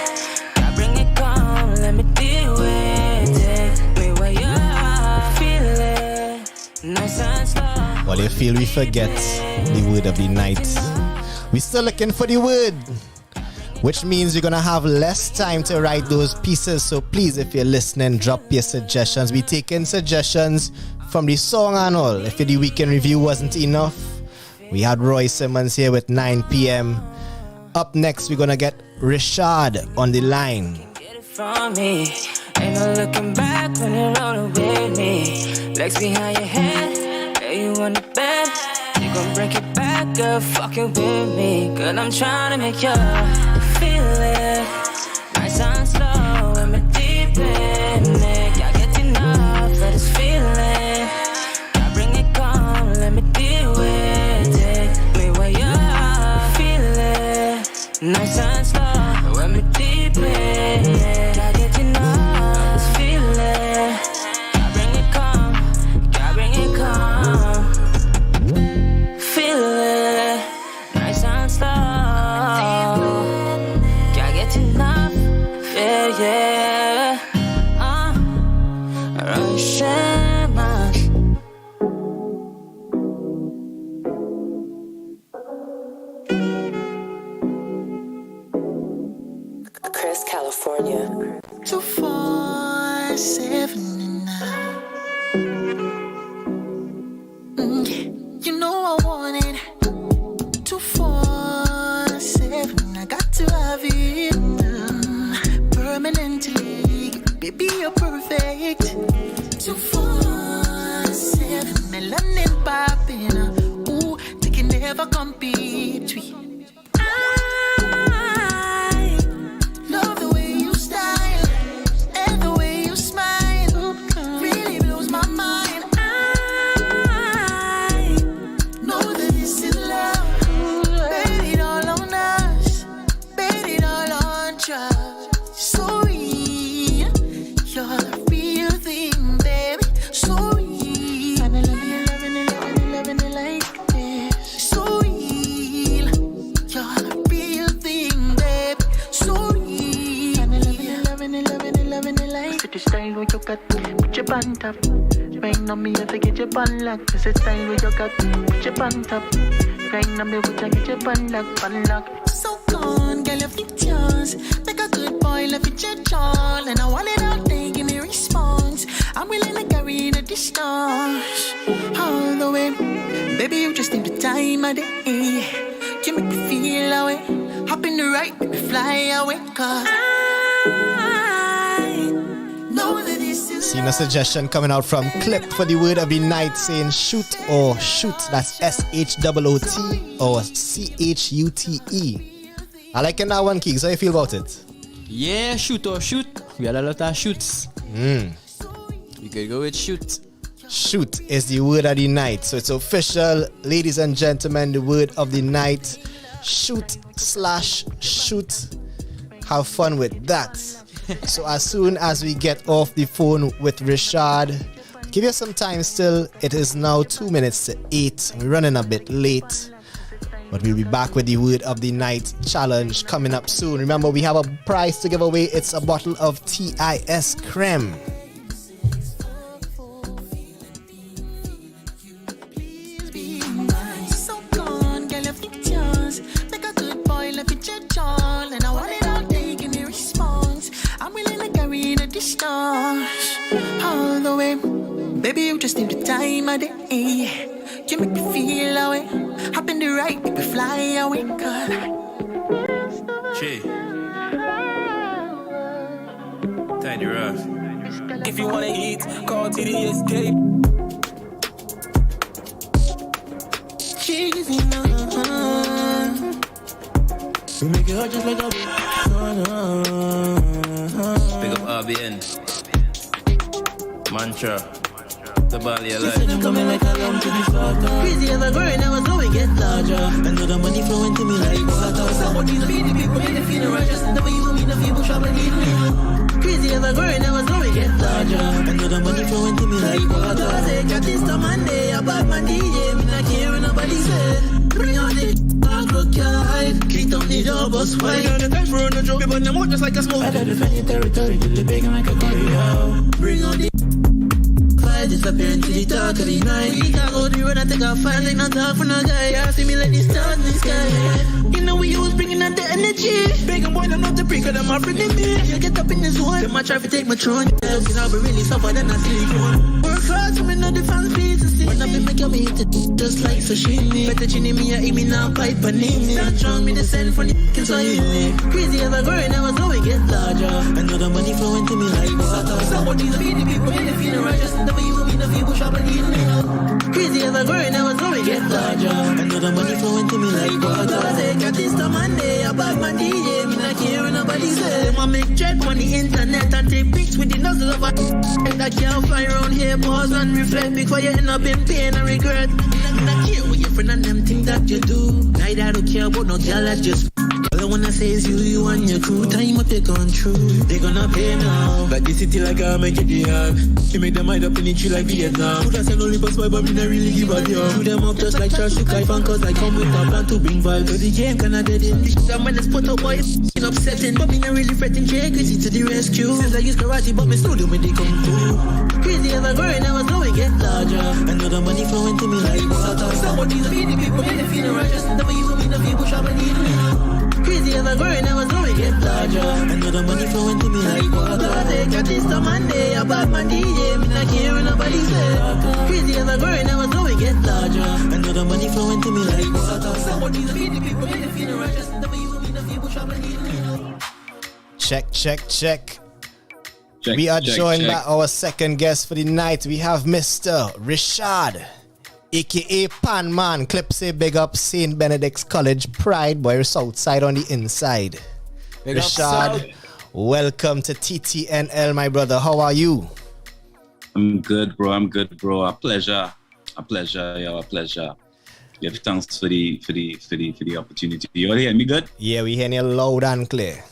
God bring it calm, let me deal with it. Me where you are, feel it, nice and slow. Well, you feel we forget the word of the night. We're still looking for the word, which means you're gonna have less time to write those pieces. So please, if you're listening, drop your suggestions. We taking suggestions from the song and all. If the weekend review wasn't enough, we had Roy Simmons here with 9 p.m. Up next, we're gonna get Richarde on the line. From me, ain't no looking back when you're rolling with me. Legs behind your head, lay you on the bed. You gon' break it back, girl, fucking with me. Girl, I'm trying to make you feel it. Nice and slow, and me deep in it. Can't get enough of this feeling. God bring it calm, let me deal with it. Me where you are, feel it. Nice and slow, and me deep in it. Can't get enough of this feeling. God bring it calm, God bring it calm. Feel it, nice and slow. Can't get enough, yeah, yeah. Roy Simmons. Chris, California. 247. You know I want it. 247. I got to have it permanently. Baby, you're perfect. 247. Melanin popping. Ooh, they can never compete. I love the way you style and the way you smile. Really blows my mind. I know that this is love. Bet it all on us. Bet it all on trust. So real. You're the real thing, baby. So real. And I loving it like this. So real. You're the real thing, baby. So real. And I loving it like this. The style where you got, put your band up. Right now me have to get your band lock. This is style where you got, put your band up. Right now me have to get your band lock. So gone, girl, you fit yours. Make a good boy, love it your all. And I want it all day, give me response. I'm willing to carry the distance all the way. Baby, you just need the time of day. You make me feel away. Hop in the right, make me fly away. Cause I know that this is Seen a suggestion coming out from Clip for the word of the night saying shoot or shoot. That's SHOOT or CHUTE. I like that one, Keeks. How you feel about it? Yeah, shoot or shoot. We had a lot of shoots. We could go with shoot. Shoot is the word of the night. So it's official, ladies and gentlemen, the word of the night. Shoot/shoot. Have fun with that. So as soon as we get off the phone with Richarde, give you some time still. It is now 2 minutes to 8. We're running a bit late, but we'll be back with the word of the night challenge coming up soon. Remember, we have a prize to give away. It's a bottle of TIS Creme. so gone, girl, you fit yours. Make a good boy, love it your all. And I want it all day, give me response. I'm willing to carry the distance all the way. Baby, you just need the time of day. You make me feel away. Hop in the right, make me fly away. Tiny Rough. If you wanna eat, call TDSK. Cheesy, we make it hard just like a Pick up RBN. Mantra. The body alive. She said I'm coming like a lamb to the slaughter. Crazy ever growing, I was going to get larger. I know the money flowing to me like water. Somebody's feeding people, make it feel righteous. The way you mean the people trouble need me. Crazy ever growing, I was going to get larger. I know the money flowing to me like water. I say, got this to Monday, a bad man DJ. Me not care what nobody say. Bring on the I can't hide. Kick down the door, bust wide. The time for the joke, but them out just like a smoke. I gotta defend your territory, till they begging like a corridor. Bring on the disappearing to the dark of the night. We can't go the road and take a fight like no talk for no guy. I see me like the stars in the sky. You know we always bringing out the energy. Begging boy, I'm not the breaker, them are bringing me. You get up in this one, them I try to take my throne. Looking I'll be really suffer than I silicone. Work hard so me know the fans please to see. When I've been making me eat it just like sashimi. Better chinny me, I eat me now, pipe and name me. Not strong me the send from the f***ing Swahili. Crazy ever growing, I was going to get larger. I know the money flowing to me like water. Somebody's feeding people, and they feeling righteous. The way you mean the people trouble need me. Crazy ever growing, I was going to get larger. I know the money flowing to me like water. I say, got this to Monday, a bad man DJ. Me not care what nobody say. Them a make dread on the internet and take pics with the nozzle of a and I can't fly around here, pause and reflect before you end up in pain and regret. Me not care what your friend and them think that you do. Neither I don't care about no girl that just all I wanna say is you and your crew. Time up they gone through, they gonna pay now. But this city like I make it the hard. You make them mind up in the tree like Vietnam. Put us in only bus boy, but me not really give a damn. Shoot them up just like Charles Shook Life and cause I come with a plan to bring vibes. So the game kinda dead in. This shit I'm when it's put up boy, it's upsetting. But me not really fretting, Jay crazy to the rescue. Since I use karate, but me slow them when they come through. Crazy ever growing, I was going to get larger. I know the money flowing to me like water. Somebody's feeding people, and they feeling righteous. The way you mean the people trouble need me. Crazy ever growing, I was going to get larger. I know the money flowing to me like water. I say, got this to Monday, a bad man DJ. Me not care what nobody say. Crazy ever growing, I was going to get larger. I know the money flowing to me like water. Somebody's feeding people, and they feeling righteous. The way you mean the people trouble need me. Check. We are joined by our second guest for the night. We have Mr. Richarde, aka Pan Man. Clip say big up St. Benedict's College Pride, boy, south side on the inside. Big up, Richarde, welcome to TTNL, my brother. How are you? I'm good, bro. A pleasure. A pleasure. Give thanks for the opportunity. You all hear me good? Yeah, we hear you loud and clear.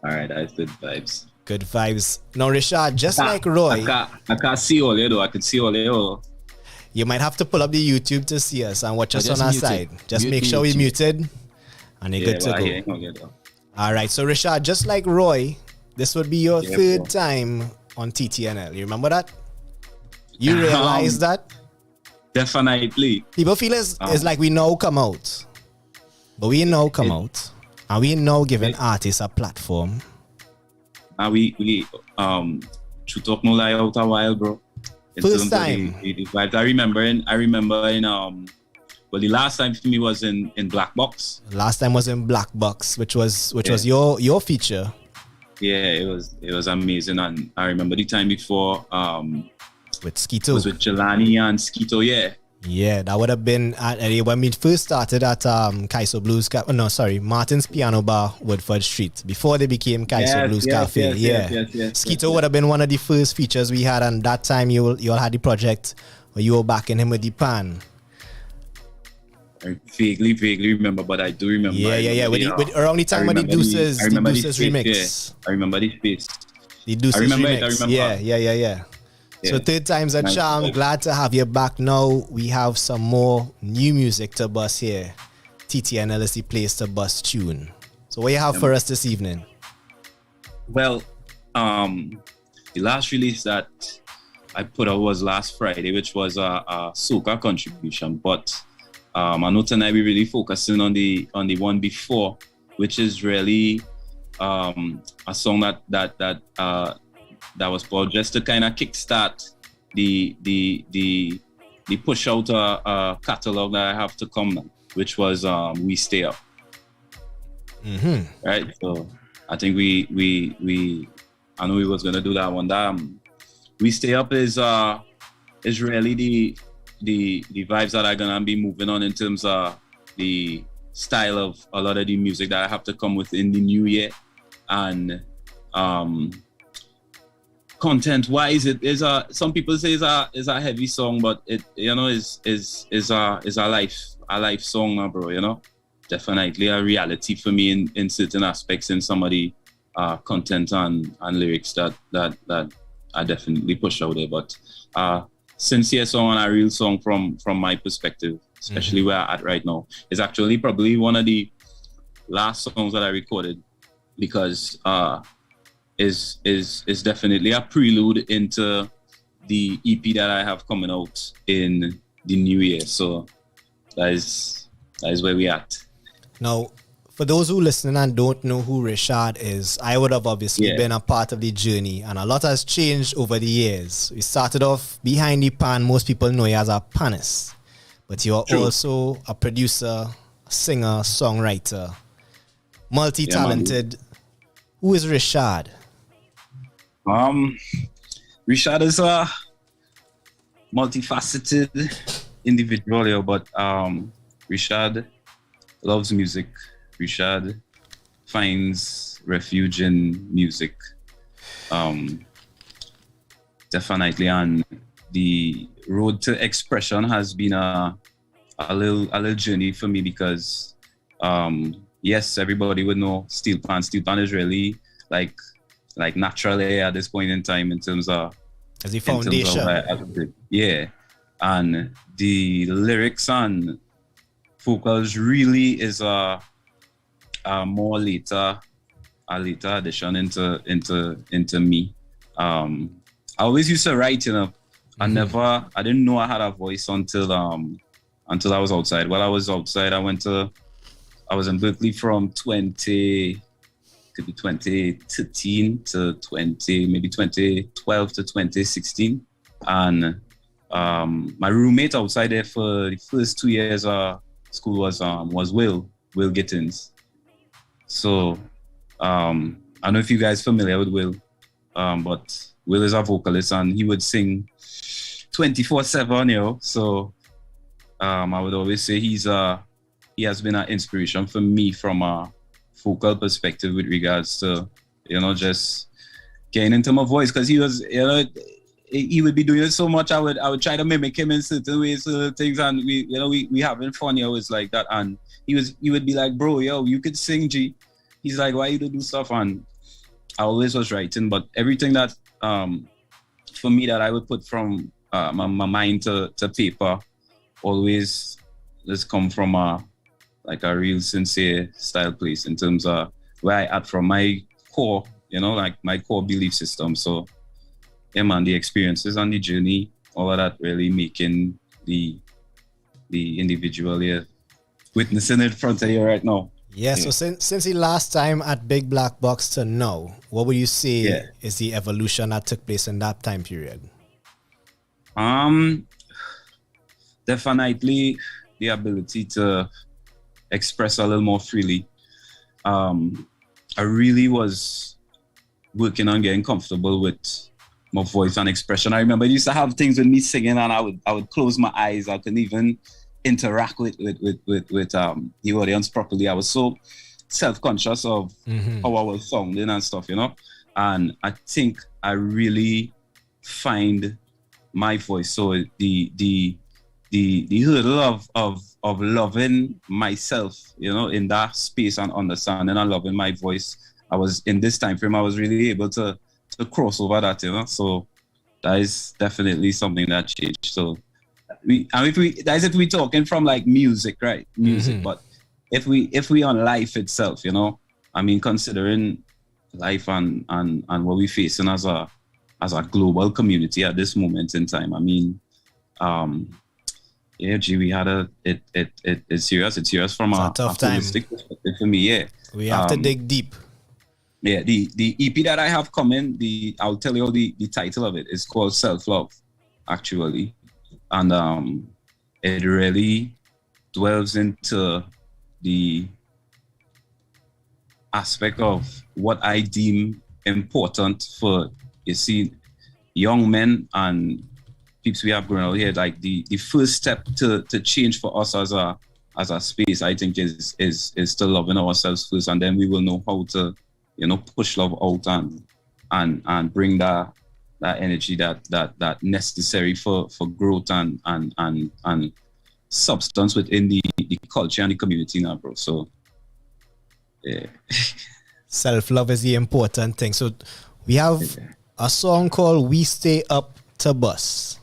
All right, that's good vibes. Good vibes. Now, Richarde, just like Roy, I can't see all you though. I can see all you. You might have to pull up the YouTube to see us and watch us on our side. Just make sure we're we're muted and you're good to go. All right, so Richarde, just like Roy, this would be your third time on TTNL. You remember that? You realize that? Definitely. People feel it's like we now come out. But we now come out. And we now giving artists a platform. And we should talk no lie out a while, bro. First time. But I remember in well, the last time for me was in Black Box. Last time was in Black Box, which was your feature. Yeah, it was amazing. And I remember the time before with Skeeto. It was with Jelani and Skeeto, yeah. Yeah, that would have been when we first started at Martin's Piano Bar, Woodford Street, before they became Kaiso Blues Cafe. Yes, Skeeto would have been one of the first features we had, and that time you all had the project where you were backing him with the pan. I vaguely remember, but I do remember. Yeah. With around the time when the Deuces remix. I remember the face. The Deuces remix. Yeah. So third time's a charm. Glad to have you back now. We have some more new music to bust here. TTNL is the place to bust tune. So what you have for us this evening? Well, the last release that I put out was last Friday, which was a soca contribution. But I know tonight we're really focusing on the one before, which is really a song that was called just to kind of kickstart the push out a catalog that I have to come, which was We Stay Up. Mm-hmm. Right, so I think we I knew we was gonna do that one. We Stay Up is really the vibes that are gonna be moving on in terms of the style of a lot of the music that I have to come with in the new year. And content wise, it is some people say is a heavy song, but it is a life song, bro. Definitely a reality for me in certain aspects in some of the content and lyrics that I definitely push out there. But sincere song and a real song from my perspective, especially where I'm at right now, is actually probably one of the last songs that I recorded, because is definitely a prelude into the EP that I have coming out in the new year. So that is where we at. Now, for those who listening and don't know who Richarde is, I would have obviously been a part of the journey, and a lot has changed over the years. We started off behind the pan. Most people know you as a panist, but you're also a producer, singer, songwriter, multi-talented. Who is Richarde? Richarde is a multifaceted individual, but Richarde loves music. Richarde finds refuge in music. Definitely, and the road to expression has been a little journey for me, because yes, everybody would know Steel Pan. Steel Pan is really like naturally at this point in time in terms of as the foundation. And the lyrics and vocals really is a more later addition into me. I always used to write, I didn't know I had a voice until I was outside. While I was outside, I was in Berkeley from 2013 to 2012 to 2016. And my roommate outside there for the first 2 years of school was Will Gittins. So I don't know if you guys familiar with Will, but Will is a vocalist and he would sing 24/7, So I would always say he has been an inspiration for me from a vocal perspective with regards to just getting into my voice, because he was he would be doing it so much. I would try to mimic him in certain ways, things, and we having fun always like that. And he would be like, bro, you could sing, G. He's like, why you don't do stuff? And I always was writing, but everything that for me that I would put from my mind to paper always just come from a real sincere style place in terms of where I at from my core, like my core belief system. So man, the experiences and the journey, all of that really making the individual here witnessing it in front of you right now. So since the last time at Big Black Box to now, what would you say is the evolution that took place in that time period? Definitely the ability to express a little more freely. I really was working on getting comfortable with my voice and expression. I remember I used to have things with me singing, and I would close my eyes. I couldn't even interact with the audience properly. I was so self-conscious of how I was sounding and stuff, And I think I really find my voice. So the hurdle of loving myself, in that space and understanding and loving my voice, I was in this time frame. I was really able to cross over that, So that is definitely something that changed. So if we talking from like music, right? Music, but if we on life itself, considering life and what we facing as a global community at this moment in time, we had it's serious. It's serious from a tough time perspective for me. We have to dig deep. The EP that I have coming, I'll tell you the title of it. It's called Self-Love, actually. And it really dwells into the aspect of what I deem important for, you see, young men and people we have grown out here. Like the first step to change for us as a space, I think is to loving ourselves first, and then we will know how to, push love out and bring that energy that necessary for growth and substance within the culture and the community now, bro. So yeah. Self-love is the important thing. So we have a song called We Stay Up to Bus.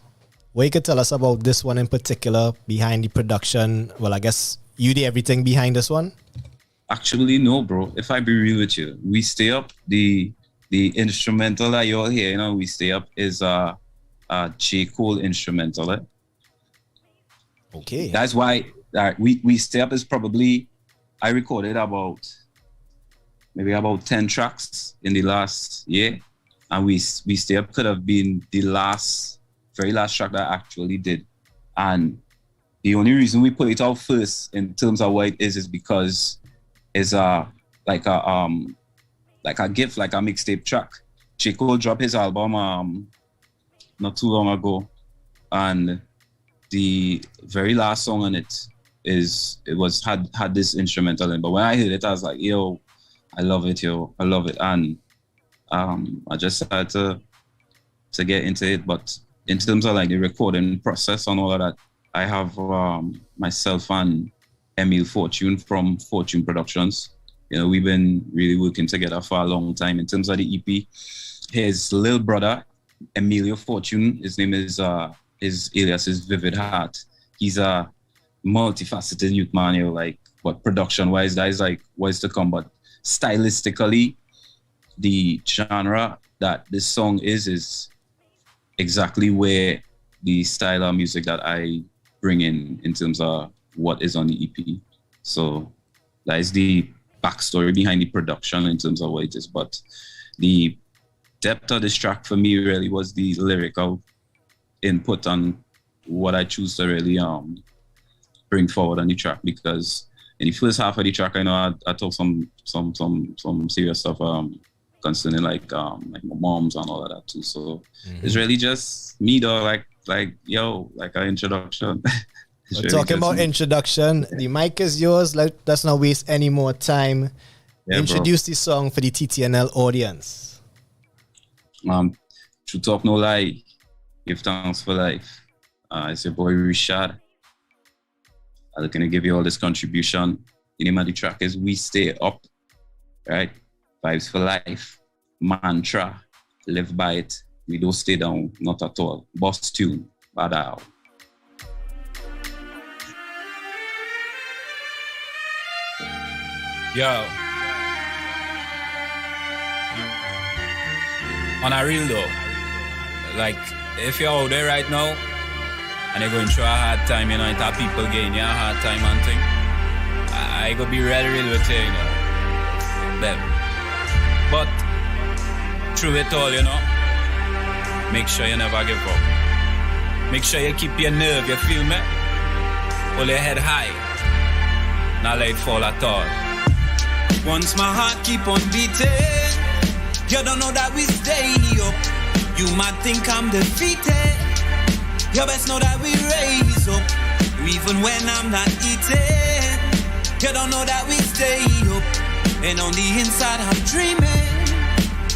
What you could tell us about this one in particular, behind the production? Well, I guess you did everything behind this one? Actually, no, bro. If I be real with you, We Stay Up, the instrumental that you all hear, We Stay Up is a J. Cole instrumental. Okay. That's why We Stay Up is probably, I recorded maybe about 10 tracks in the last year. And We Stay Up could have been the very last track that I actually did. And the only reason we put it out first in terms of what it is because it's like a gift, like a mixtape track. J. Cole dropped his album not too long ago, and the very last song on it had this instrumental in. But when I heard it, I was like, yo, I love it, and I just had to get into it. But in terms of like the recording process and all of that, I have myself and Emil Fortune from Fortune Productions. We've been really working together for a long time. In terms of the EP, his little brother, Emilio Fortune, his name is, his alias is Vivid Heart. He's a multifaceted youth man, but production-wise, that is like what's to come. But stylistically, the genre that this song is exactly where the style of music that I bring in terms of what is on the EP. So that is the backstory behind the production in terms of what it is. But the depth of this track for me really was the lyrical input on what I choose to really bring forward on the track, because in the first half of the track, I know I talk some serious stuff concerning like my moms and all of that too. So it's really just me though, like an introduction. We're really talking about introduction. The mic is yours. Let's not waste any more time. Yeah, introduce the song for the TTNL audience. True talk, no lie. Give thanks for life. It's your boy Richarde. I'm gonna give you all this contribution. The name of the track is We Stay Up, right? Vibes for life. Mantra. Live by it. We don't stay down, not at all. Boss tune. Bad out. Yo. On a real though, like if you're out there right now and you're going through a hard time, it's have people getting you a hard time and thing, I go be real with you, them. But through it all, make sure you never give up. Make sure you keep your nerve, you feel me? Hold your head high, not let it fall at all. Once my heart keep on beating, you don't know that we stay up. You might think I'm defeated. You best know that we raise up. Even when I'm not eating, you don't know that we stay up. And on the inside I'm dreaming.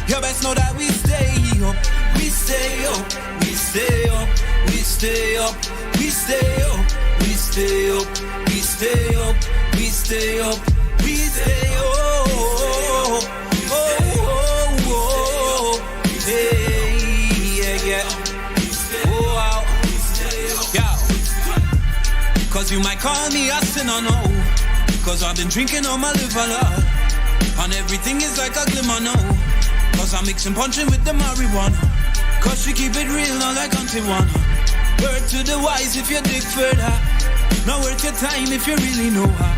You best know that we stay up. We stay up. We stay up. We stay up. We stay up. We stay up. We stay up. We stay up. We stay up. Cause you might call me a sinner, no. Cause I've been drinking on my liver, Lord. And everything is like a glimmer, no. Cause I'm mixing punching with the marijuana. Cause she keep it real, not like Auntie Wanna. Word to the wise if you dig further. Not worth your time if you really know her.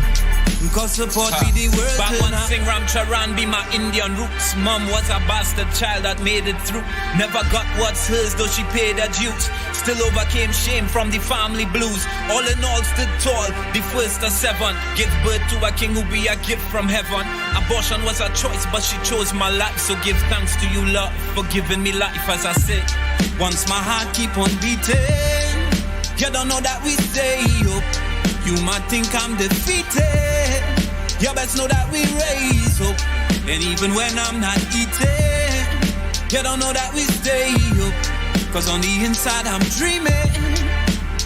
Cause support be the word. Back one sing Ram Charan be my Indian roots. Mom was a bastard child that made it through. Never got what's hers though she paid her dues. Still overcame shame from the family blues. All in all stood tall, the first of 7. Give birth to a king who be a gift from heaven. Abortion was a choice but she chose my life. So give thanks to you Lord for giving me life. As I say, once my heart keep on beating, you don't know that we stay up. You might think I'm defeated. You best know that we raise up. And even when I'm not eating, you don't know that we stay up. Cause on the inside I'm dreaming.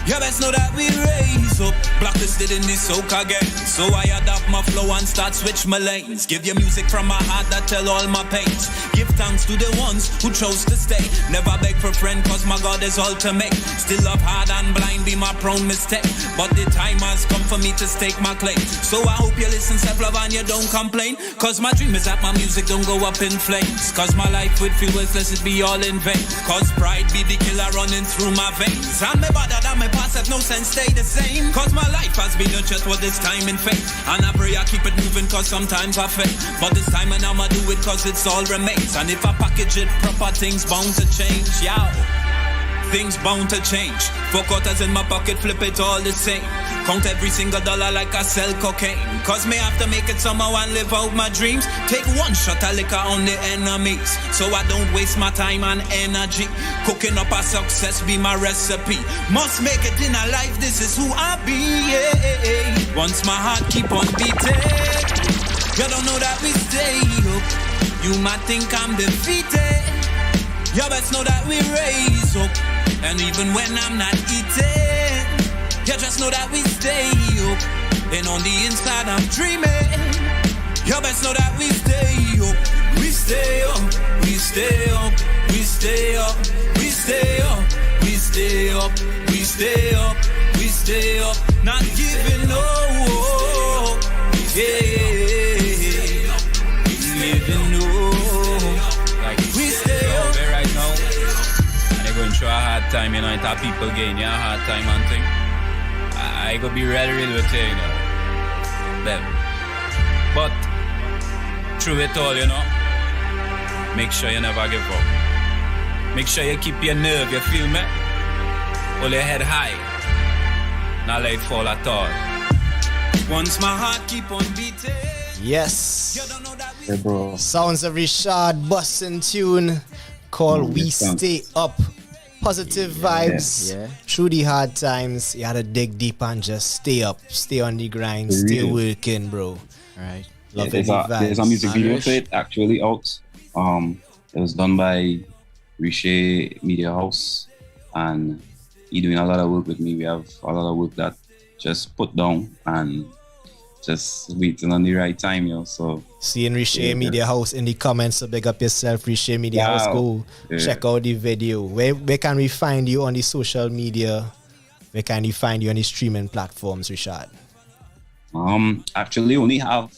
You best know that we raise up. Blacklisted in this soca game. So I adapt my flow and start switch my lanes. Give you music from my heart that tell all my pains. Give thanks to the ones who chose to stay. Never beg for friend cause my God is ultimate. Still love hard and blind be my prone mistake. But the time has come for me to stake my claim. So I hope you listen self-love and you don't complain. Cause my dream is that my music don't go up in flames. Cause my life would feel worthless, it be all in vain. Cause pride be the killer running through my veins. And me better than my past have no sense stay the same. Cause my life has been nurtured for this time in faith. And I pray I keep it moving cause sometimes I fail. But this time and I'ma do it cause it's all remains. And if I package it proper, things bound to change. Yeah, things bound to change. 4 quarters in my pocket, flip it all the same. Count every single dollar like I sell cocaine. Cause me have to make it somehow and live out my dreams. Take one shot of liquor on the enemies. So I don't waste my time and energy. Cooking up a success be my recipe. Must make it in a life, this is who I be. Yeah. Once my heart keep on beating, you don't know that we stay up. You might think I'm defeated. You best know that we raise up. And even when I'm not eating, you just know that we stay up. And on the inside I'm dreaming. You best know that we stay up. We stay up, we stay up, we stay up, we stay up, we stay up, we stay up, we stay up. Not giving up, yeah. Living up, like we stay up there right now. And they're going through a hard time, you know, and our people gain a hard time and thing. I go be real with you, you know. Them. But through it all, you know, make sure you never give up. Make sure you keep your nerve, you feel me? Hold your head high. Not let it fall at all. Once my heart keep on beating. Yes. Hey, bro. Sounds of Richarde busting tune called We Stay Up. Positive vibes through the hard times. You had to dig deep and just stay up, stay on the grind, stay working, bro. Right. Love there's a music video for it actually out. It was done by Riche Media House, and he doing a lot of work with me. We have a lot of work that just put down and just waiting on the right time, yo. So seeing Riche Media House in the comments, so big up yourself, Riche Media House. Go check out the video. Where can we find you on the social media? Where can we find you on the streaming platforms, Richarde? Actually only have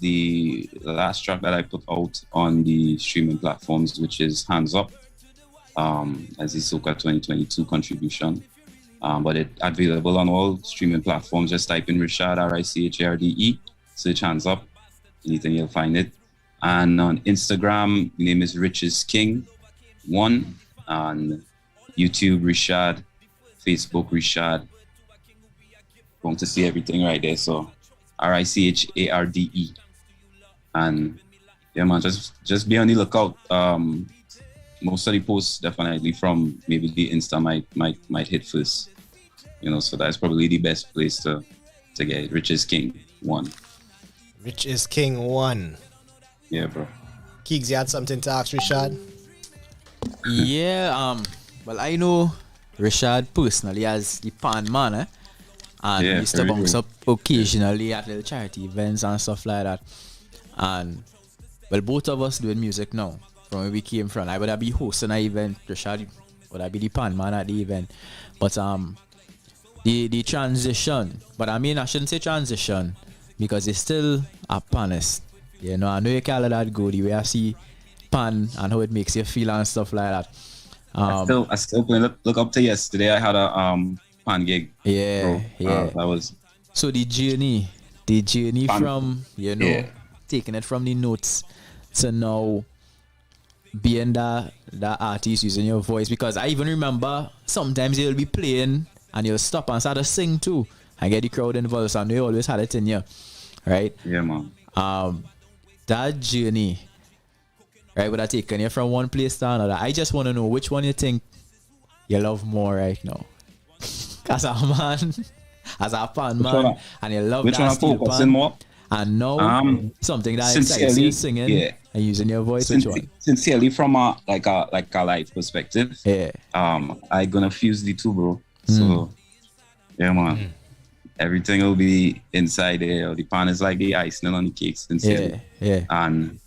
the last track that I put out on the streaming platforms, which is Hands Up, as the Soca 2022 contribution. But it's available on all streaming platforms. Just type in Richarde, Richarde, search Hands Up, anything you'll find it. And on Instagram, the name is Riches King 1, and YouTube Richarde, Facebook Richarde. Going to see everything right there. So Richarde, and yeah, man, just be on the lookout. Most of the posts definitely from maybe the Insta might hit first, you know. So that's probably the best place to get it. Riches King 1. Riches King 1. Yeah, bro. Keeks, you had something to ask Richarde? Yeah, well, I know Richarde personally as the pan man, and he used to bounce up occasionally at little charity events and stuff like that. And well, both of us doing music now. From where we came from, I would have be hosting an event. Richarde would have be the pan man at the event. But the transition. But I mean, I shouldn't say transition because it's still a panist. You know, I know you call it that go the way I see pan and how it makes you feel and stuff like that. I still look up to yesterday. I had a pan gig. Yeah, yeah. That was so the journey from taking it from the notes to now being that artist using your voice, because I even remember sometimes you'll be playing and you'll stop and start to sing too and get the crowd involved, and you always had it in you, right? Yeah, man. That journey, right, would have taken you from one place to another. I just want to know which one you think you love more right now. As a man, as a pan man, and you love which that steel pan. More? And now something that excites you singing and using your voice. Which one? Sincerely, from a live perspective, I gonna fuse the two, bro. So yeah, man. Everything will be inside there. The pan is like the icing on the cake, sincerely. Yeah. And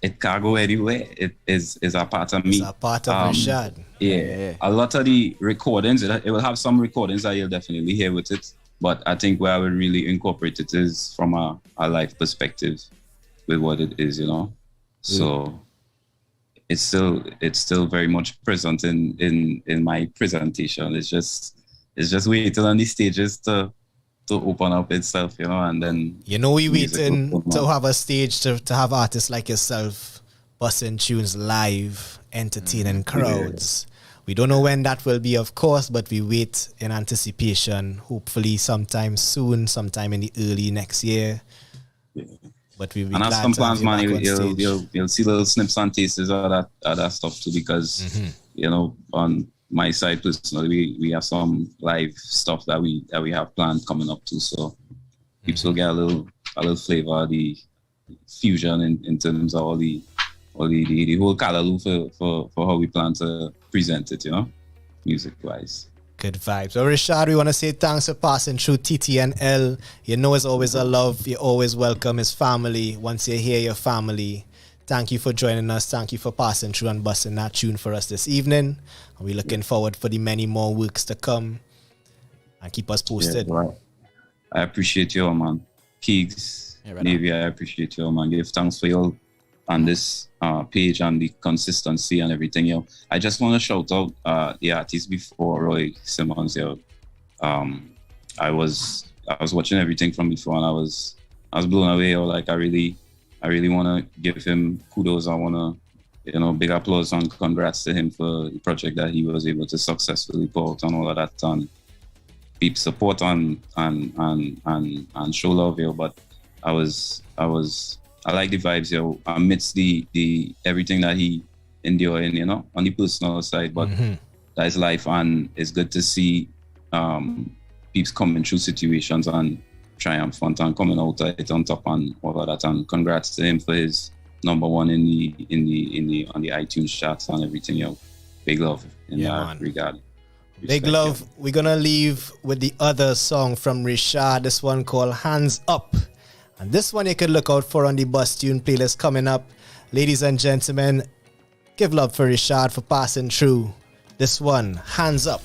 it can't go anywhere. It is a part of me. It's a part of Richarde. Yeah. A lot of the recordings, it will have some recordings that you'll definitely hear with it. But I think where I would really incorporate it is from a life perspective with what it is, you know. So it's still very much present in my presentation. It's just waiting on the stages to open up itself, you know, and then we waiting to have a stage to have artists like yourself busting tunes live, entertaining crowds. We don't know when that will be, of course, but we wait in anticipation, hopefully sometime soon, sometime in the early next year. Yeah. But we'll be and glad as some plans, to have you man, back on stage. you'll see little snips and tastes of that stuff too, because you know, on my side personally, we have some live stuff that we have planned coming up too, so people will get a little flavor of the fusion in terms of all the whole callaloo for how we plan to present it, you know, music wise. Good vibes. So Richarde, we want to say thanks for passing through TTNL. You know it's always a love. You're always welcome as family. Once you're here, your family. Thank you for joining us. Thank you for passing through and busting that tune for us this evening. And we're looking forward for the many more weeks to come. And keep us posted. Yeah, right. I appreciate you all, man. Keegs, Navy, I appreciate you all, man. Give thanks for you all on this page and the consistency and everything, yo. I just want to shout out the artist before, Roy Simmons, yo. I was watching everything from before, and I was blown away, yo. Like I really want to give him kudos. I want to, you know, big applause and congrats to him for the project that he was able to successfully pull out and all of that, and keep support and show love, yo. But I like the vibes, yo, amidst the everything that he enduring, you know, on the personal side, but that's life, and it's good to see peeps coming through situations and triumphant and coming out of it on top and all of that. And congrats to him for his number one on the iTunes charts and everything, yo. Big love in that regard. Big love. Yo. We're gonna leave with the other song from Richarde, this one called Hands Up. And this one you could look out for on the Bus Tune playlist coming up. Ladies and gentlemen, give love for Richarde for passing through. This one, Hands Up.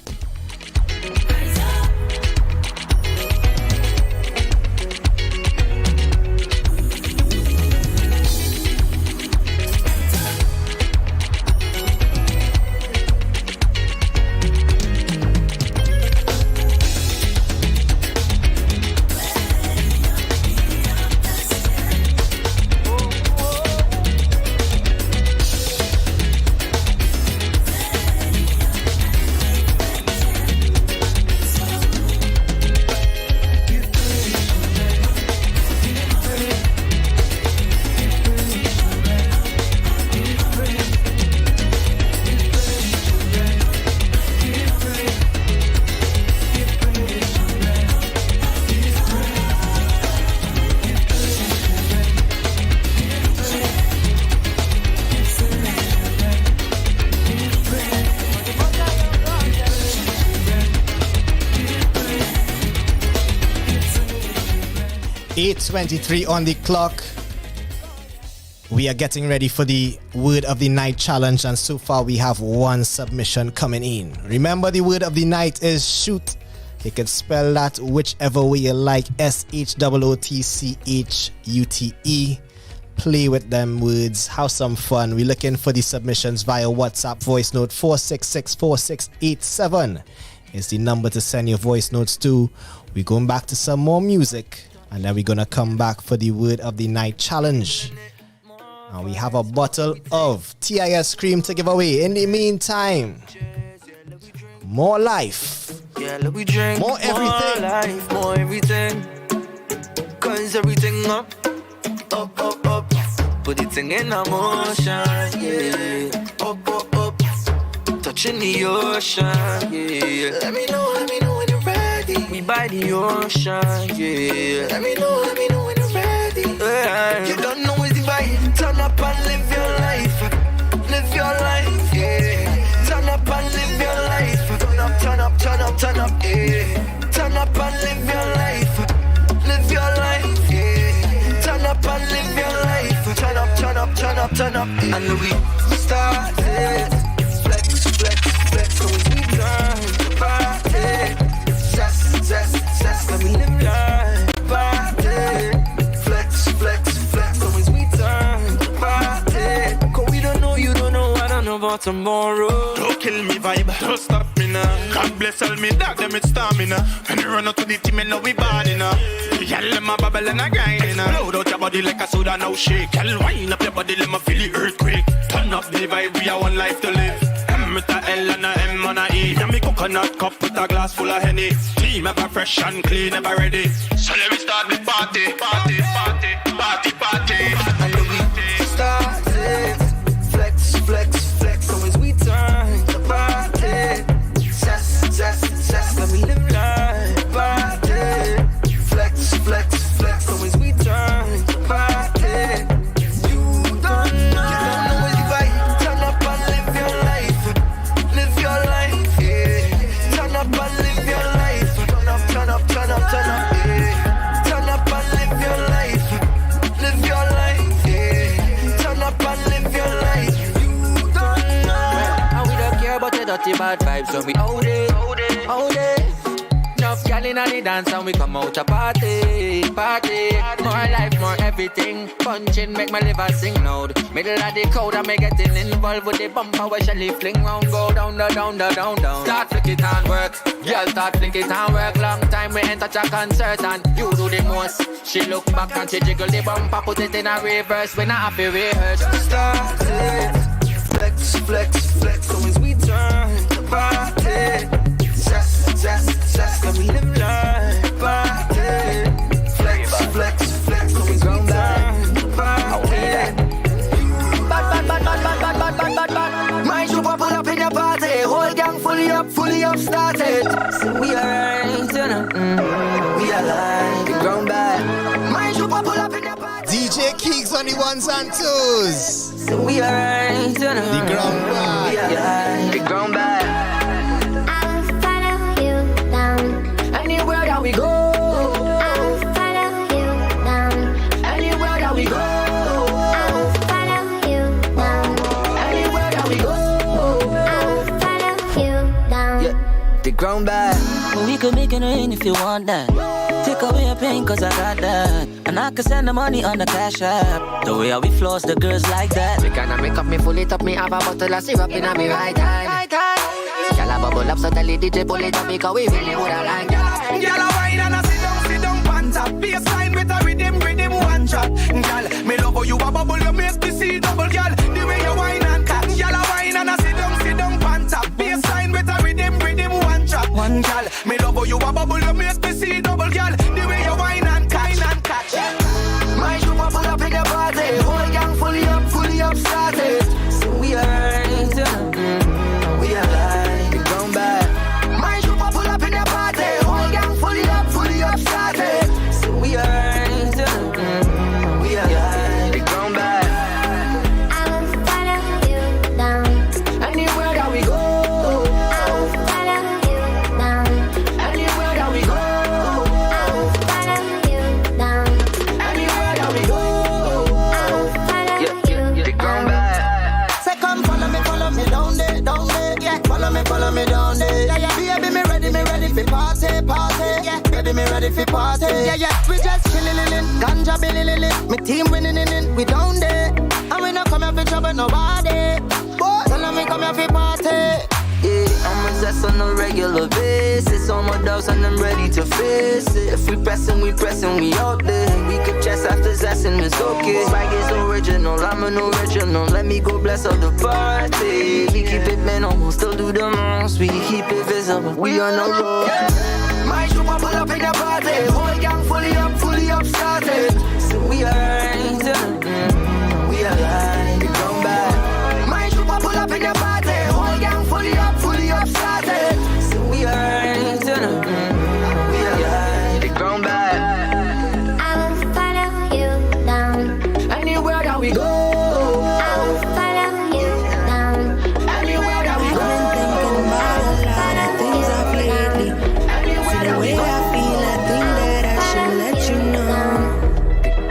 8:23 on the clock. We are getting ready for the Word of the Night challenge, and so far we have one submission coming in. Remember, the word of the night is shoot. You can spell that whichever way you like, SHOOTCHUTE. play with them words, have some fun. We're looking for the submissions via WhatsApp voice note 4664687 is the number to send your voice notes to. We're going back to some more music, and then we're gonna come back for the word of the night challenge. And we have a bottle of TIS cream to give away. In the meantime, more life, we drink more everything, more life, more everything. Cause everything up. Put it in a motion, yeah. Up. Touching the ocean, yeah. Let me know when you're ready. We by the ocean, yeah. Let me know when you're ready. Yeah. You don't know it's the vibe. Turn up and live your life. Live your life, yeah. Turn up and live your life. Turn up, yeah. Turn up and live your life. Live your life, yeah. Turn up and live your life. Turn up. And we started. Flex, so we turn to party. Zest, let me live life. Party. Flex, so we turn to party. Cause we don't know, you don't know, I don't know about tomorrow. Don't kill me vibe, don't stop me now. God bless all me dog, them it's stamina. When you run out to the team, you know we bad enough. Y'all let my bubble and I grind enough. Explode out your body like a soda now shake. Y'all wind up your body, let me feel the earthquake. Turn up the vibe, we have one life to live. M with a L and a M and a E. And me coconut cup with a glass full of Henny. Team ever fresh and clean, ever ready. So let me start the party. And we started. Flex, so as we turn to party. Zest, let me live life. Party. Flex, so as we turn to party. You don't know what you buy. Turn up and live your life. Live your life, yeah. Turn up and live your life. Turn up, yeah. Turn up and live your life. Live your life, yeah. Turn up and live your life. You don't know. And we don't care about the dirty bad vibes when we hold it. Enough gal in the dance and we come out to party. More life, more everything. Punching make my liver sing loud. Middle of the crowd and me getting involved with the bumper where Shelly fling round. Go down. Start flick it and work. Girl start flick it and work. Long time we ain't touch a concert and you do the most. She look back and she jiggle the bumper, put it in a reverse. We not happy rehearse. Start it. Flex, so as we turn to party. Zest, let me live life. Party. Flex, so we turn to party. Bad. My super pull up in your party. Whole gang fully up, started. So we alright, you know. We alive, the ground bad. My super pull up in your party. DJ Keeks on the ones and twos. So we alright, you know. The ground bad. We alive, the ground bad. I'll follow you down. Anywhere that we go. I'll follow you down. Anywhere that we go. I'll follow you down. Anywhere that we go. I'll follow you down. Yeah, the ground bad. We could make it rain if you want that. Take away your pain cause I got that. And I can send the money on the cash app. The way how we floss the girls like that. We gonna make up me full it up, me have a bottle of syrup in me right hand. Y'all a bubble up so tell the DJ pull it up because we really woulda like that. Y'all a wine and a sit down pants up. Baseline with a rhythm one shot. Y'all, me love how you a bubble, you make me see double. Y'all, the way you wine and cut. Y'all a wine and a sit down pants up. Baseline with a rhythm one shot. One y'all, me love how you a bubble, you make me see double. Y'all, the way you wine and catch. My shoe pull up in the party. Whole gang fully up, started. So we alright, we alive, the ground bad. My shoe pull up in the party. Whole gang fully up, started. So we alright, we alive, the ground bad. I will follow you down. Anywhere that we go. I will follow you down. Anywhere that we go. I will follow you down. Anywhere that we go. I will follow you The ground bad. Say come follow me down there. Yeah, follow me down there. Yeah. Baby, me ready for party. Yeah, ready me ready for party. Yeah. We just chillin', Ganja Billy Lily, my team winning in, we down there. And we not come here for trouble nobody. Boy, tell them we come here for party. Yeah, I'm obsessed on a regular basis. All my dogs and I'm ready to face it. If we pressin', we out there. We could chest after zessin', it's okay. Swag is original, I'm an original. Let me go bless all the party. We keep it minimal, still do the most. We keep it visible, we on the road. My shoe pull up in the party. Whole gang fully up started. So we alright, we alive, we come back. My shoe pull up in the party. Whole gang fully up started. So we alright, we alive, we come back. I will follow you down. Anywhere that we go. I will follow you down. Anywhere that we go. I've been thinking about a lot of things I've lately. See the way I feel, I think that I should let you know.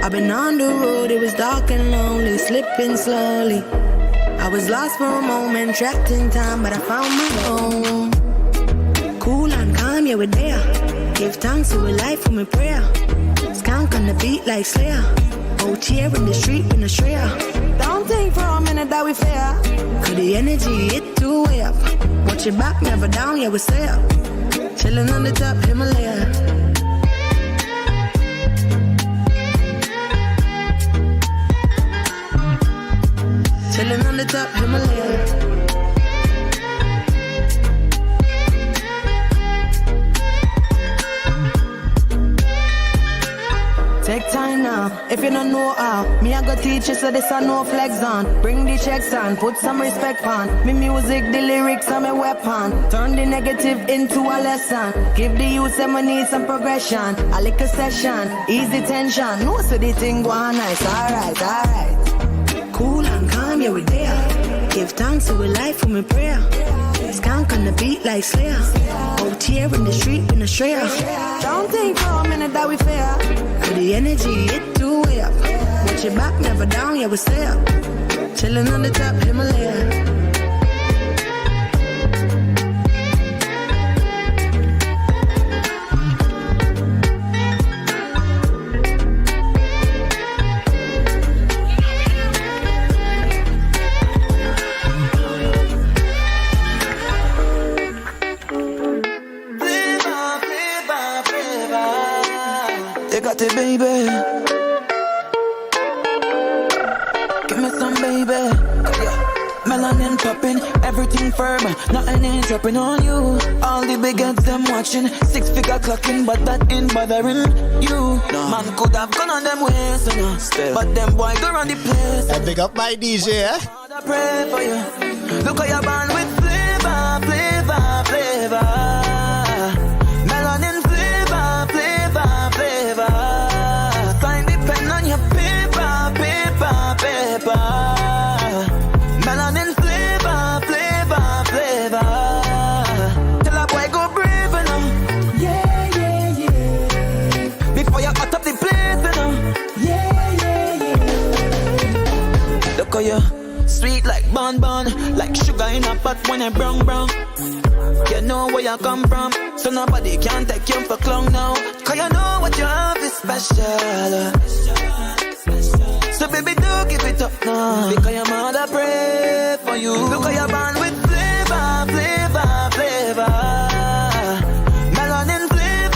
I've been on the road, it was dark and lonely, slipping slowly. I was lost for a moment, trapped in time, but I found my own. Cool and calm, yeah, we're there. Give thanks to a life for my prayer. Skank on the beat like Slayer. Oh, cheer in the street with a strayer. Don't think for a minute that we fair. Cause the energy, it too way up. Watch your back, never down, yeah, we stay up. Chillin' on the top, Himalaya. Chillin' on the top, Himalaya. Take time now, if you don't know how. Me I go teach you so this a no flex on. Bring the checks on, put some respect on. Me music, the lyrics are my weapon. Turn the negative into a lesson. Give the youth some money, some progression. A little session, easy tension. No so the thing go on nice, alright. Cool and calm, yeah we there. Give thanks to a life for my prayer. Skank on the beat like Slayer. Oh, tear in the street with a strayer. Don't think for a minute that we fair. For the energy, it too way up. Watch your back, never down, yeah we stay up. Chillin' on the top, Himalaya. Baby, give me some baby. Melanin popping, everything firm, nothing ain't dropping on you. All the big heads them watching, 6-figure clocking, but that ain't bothering you. No. Man could have gone on them ways, but them boy go run the place. I pick up my DJ, eh? I pray for you. Look how you're born with flavor. Melanin flavor. Sign the pen on your paper. Melanin flavor. Tell a boy go brave enough. Yeah. Before you hot up the place enough. Yeah. Look how you sweet like bonbon, like sugar in a pot when you brown. You know where you come from, so nobody can take you for clown now. Cause you know what you have is special. So baby, do give it up now. Because your mother pray for you. Look how you're born with flavor. Melanin flavor.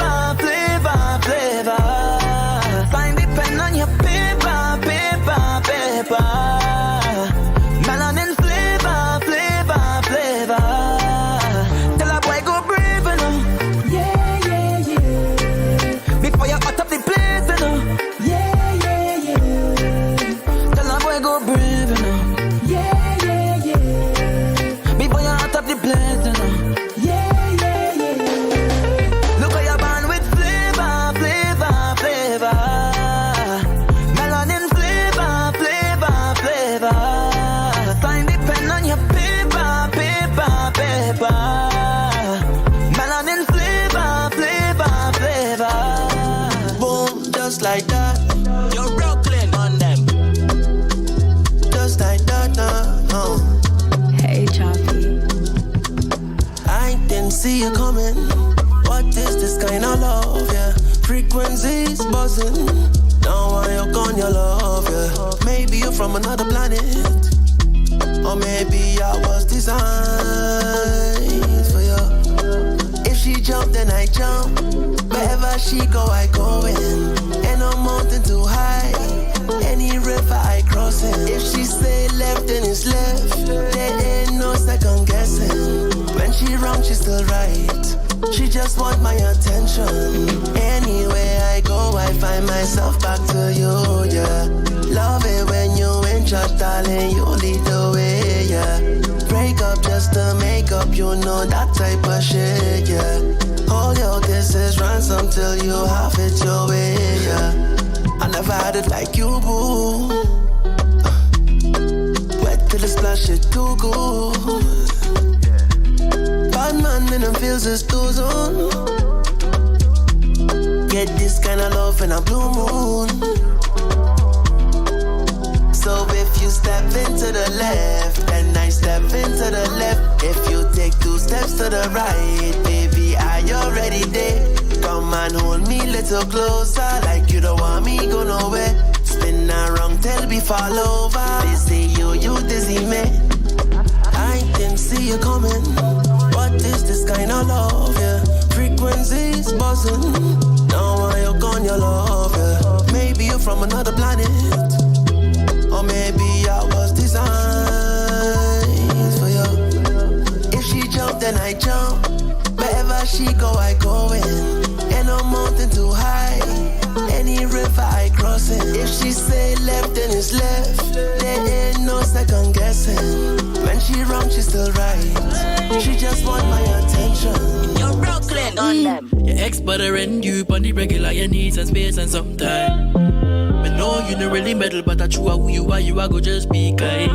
Sign the pen on your paper. Melanin flavor. Tell a boy go brave enough. Yeah. Before you hot up the place enough. Yeah. Tell a boy go brave enough. Yeah. Before you hot up the place enough. Yeah. Look how you're born with flavor. Melanin flavor. Sign the pen on your paper. Melanin flavor. Boom, just like that. You're Brooklyn on them. Just like that, Hey, Choppy. I didn't see you coming. What is this kind of love? Yeah, frequencies buzzing. Now I hook on your love, yeah. Maybe you're from another planet, or maybe I was designed for you. If she jump, then I jump. Wherever she go, I go in. Ain't no mountain too high, any river I cross it. If she say left, then it's left. There ain't no second guessing. When she wrong, she's still right. She just want my attention. Anywhere I go, I find myself back to you, yeah. Love it when you in charge, darling, you lead the way, yeah. Break up just to make up, you know that type of shit, yeah. Hold your kisses, ransom till you have it your way, yeah. I never had it like you, boo. Wet till the splash it too good. Bad man in them feels his too zone. Get this kind of love in a blue moon. So if you step into the left, then I step into the left. If you take 2 steps to the right, baby, I already there. Come and hold me a little closer, like you don't want me go nowhere. Spin around till we fall over. They say you dizzy me. I didn't see you coming. What is this kind of love, yeah? Frequencies buzzing. Now I hook on your love, yeah. Maybe you're from another planet, or maybe I was designed for you. If she jump, then I jump. Wherever she go, I go in. Ain't no mountain too high, any river I cross it. If she say left, then it's left. There ain't no second guessing. When she wrong, she's still right. She just want my attention. You're Brooklyn on them. Your ex better and you on the regular, you need some space and some time. But no, you don't really meddle, but I true who you are go just be kind.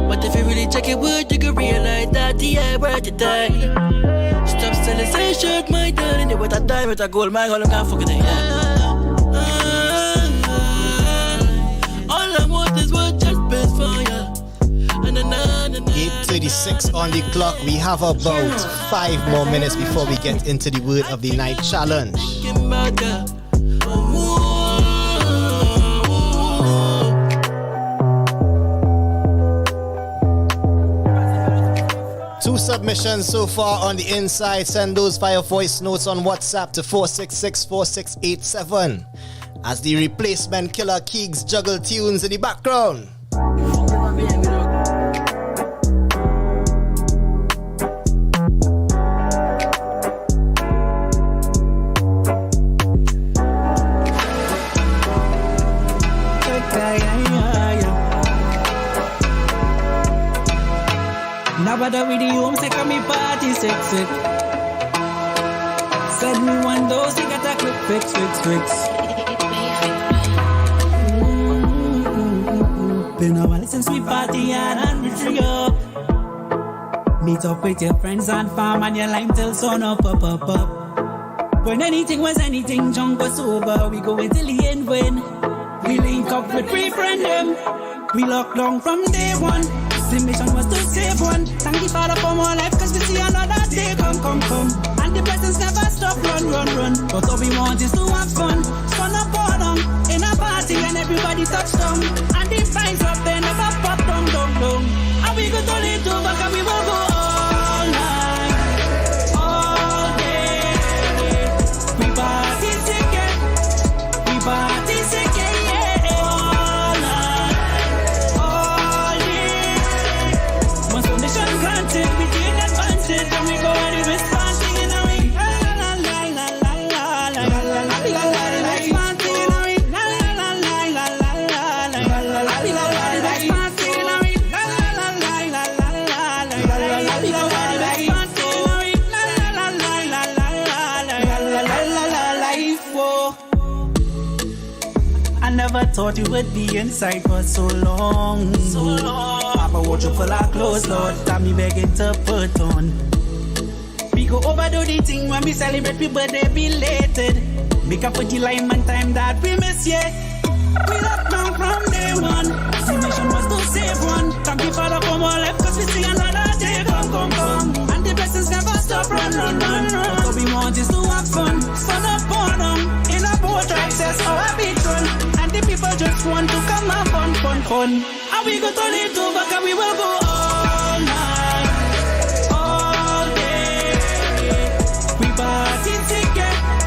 But if you really check your word, you can realize that the air worth your time. Stop selling, say shirt, my darling. You with a dime, with a gold, my girl, I can't forget it. All I want is what just best for you. 8:36 on the clock. We have about 5 more minutes before we get into the word of the night challenge. Two submissions so far on the inside. Send those via voice notes on WhatsApp to 466-4687 as the replacement killer Keegs juggle tunes in the background. Nobody with the home sick of me party sick. Said me one dose, you got a quick fix. Been a while since we party and we tree up. Meet up with your friends and fam and your lime till sun up. When anything was anything, junk was sober. We go until the end when we link up with free friend them. We lock down from day one. The mission was to save one. Thank you Father for more life, cause we see another day come. And the blessings never stop, run. But all we want is to have fun. Fun up on in a party and everybody touch down. And the vibes up there never pop down. And we go to it over, cause we will go all night, all day. We party sick, yeah. All night, all day. Once condition granted, we take advantage and we go at it with party in a ring. I never thought you would be inside for so long. Papa watch you pull our clothes, Lord. Got me begging to put on. We go overdo the thing when we celebrate people birthday belated. Make up for the line and time that we miss, yeah. We locked down from day one. The mission was to save one. Thank you Father for more life, cause we see another day come. And the blessings never stop, run. What we want is to have fun. Sun up on them, in a boat access, our beach run. fun. And we go turn it over, cause we will go all night, all day. We party together,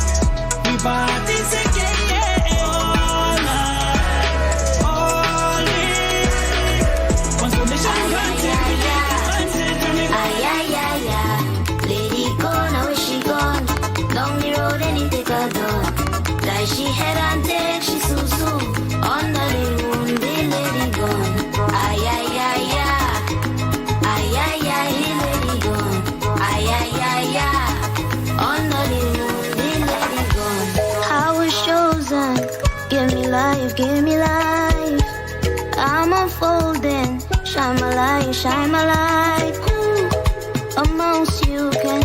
we party together, yeah. All night, all day. Once the mission granted, we take it. Lady gone, now is she gone? Down the road and it take her down. Like she head and take, she so under the moon, the lady gone. Ay, ay, ay, ay. Ay, ay, ay, the lady gone. Ay, ay, ay, ay. Under the moon, the lady gone. I was chosen. Give me life, give me life. I'm unfolding. Shine my light, shine my light. Amongst you can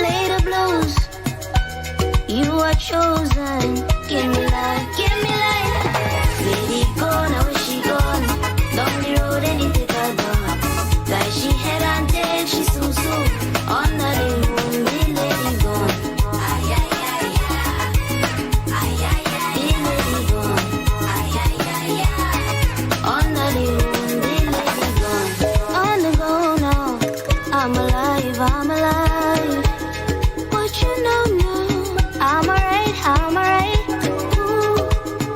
lay the blues. You are chosen. Give me life, give me life. Lady gone, now is she gone? Down the road and it take her down. Like she head and take, she so under the moon, the lady gone. Ay, ay, ay, ay. Ay, ay, ay, the lady gone. Ay, ay, ay, ay. Under the moon, the lady gone. On the go now, I'm alive, I'm alive. What you know now? I'm alright, I'm alright.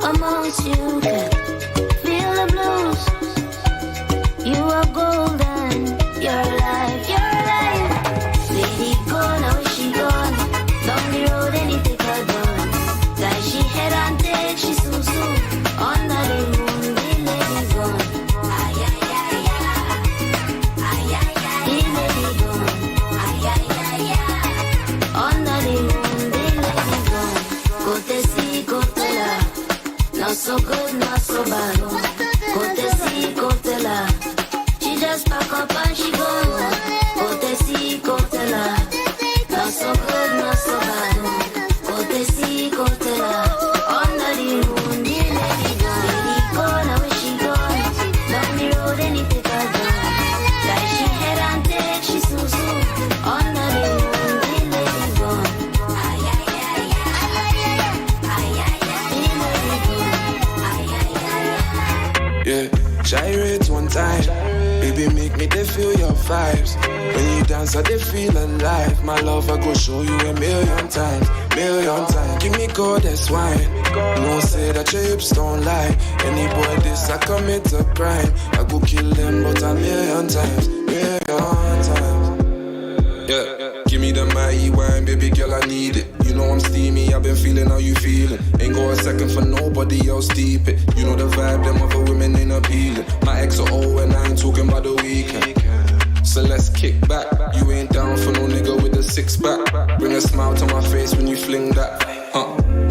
Amongst you can feel the blues. You are golden, you're alive, you're alive. Lady gone, now is she gone? Down the road and it take her down. Like she head and take, she so under the moon, the lady gone. Ay, ay, ay, ay. Ay, ay, ay, the lady gone. Ay, ay, ay, ay. Under the moon, the lady gone. Go to see, go to la. Not so good, not so bad. Go to see, go to la. She just pack up and she gone. Go to see, go to la. Not so good, not so bad. Go to see, go to la. Under the moon, the lady gone. Lady gone, now is she gone? Down the road and it take her down. Like she head and take, she so under the moon, the lady gone. Ay, ay, ay, ay. Ay, ay, ay, the lady gone. Ay, ay, ay, ay. Yeah, gyrate one time. Baby, make me they feel your vibes. When you dance, I they feel alive. My love, I go show you a million times. Million times. Give me goddess wine. No say that your hips don't lie. Any boy this, I commit a crime. I go kill them, but a million times. Million times. Yeah, give me the mighty wine, baby girl, I need it. You know I'm steamy, I've been feeling how you feeling. Ain't go a second for nobody else deep it. You know the vibe, them other women ain't appealing. My ex are old and I ain't talking about the weekend. So let's kick back. You ain't down for no nigga with a six pack. Bring a smile to my face when you fling that.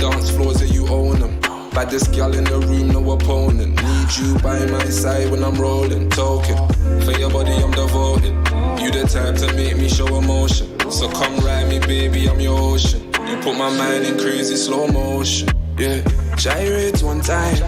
Dance floors that you own them. Baddest gal in the room, no opponent. Need you by my side when I'm rolling. Talking, for your body I'm devoted. You the type to make me show emotion. So come ride me baby, I'm your ocean. You put my mind in crazy slow motion. Yeah, gyrate one time.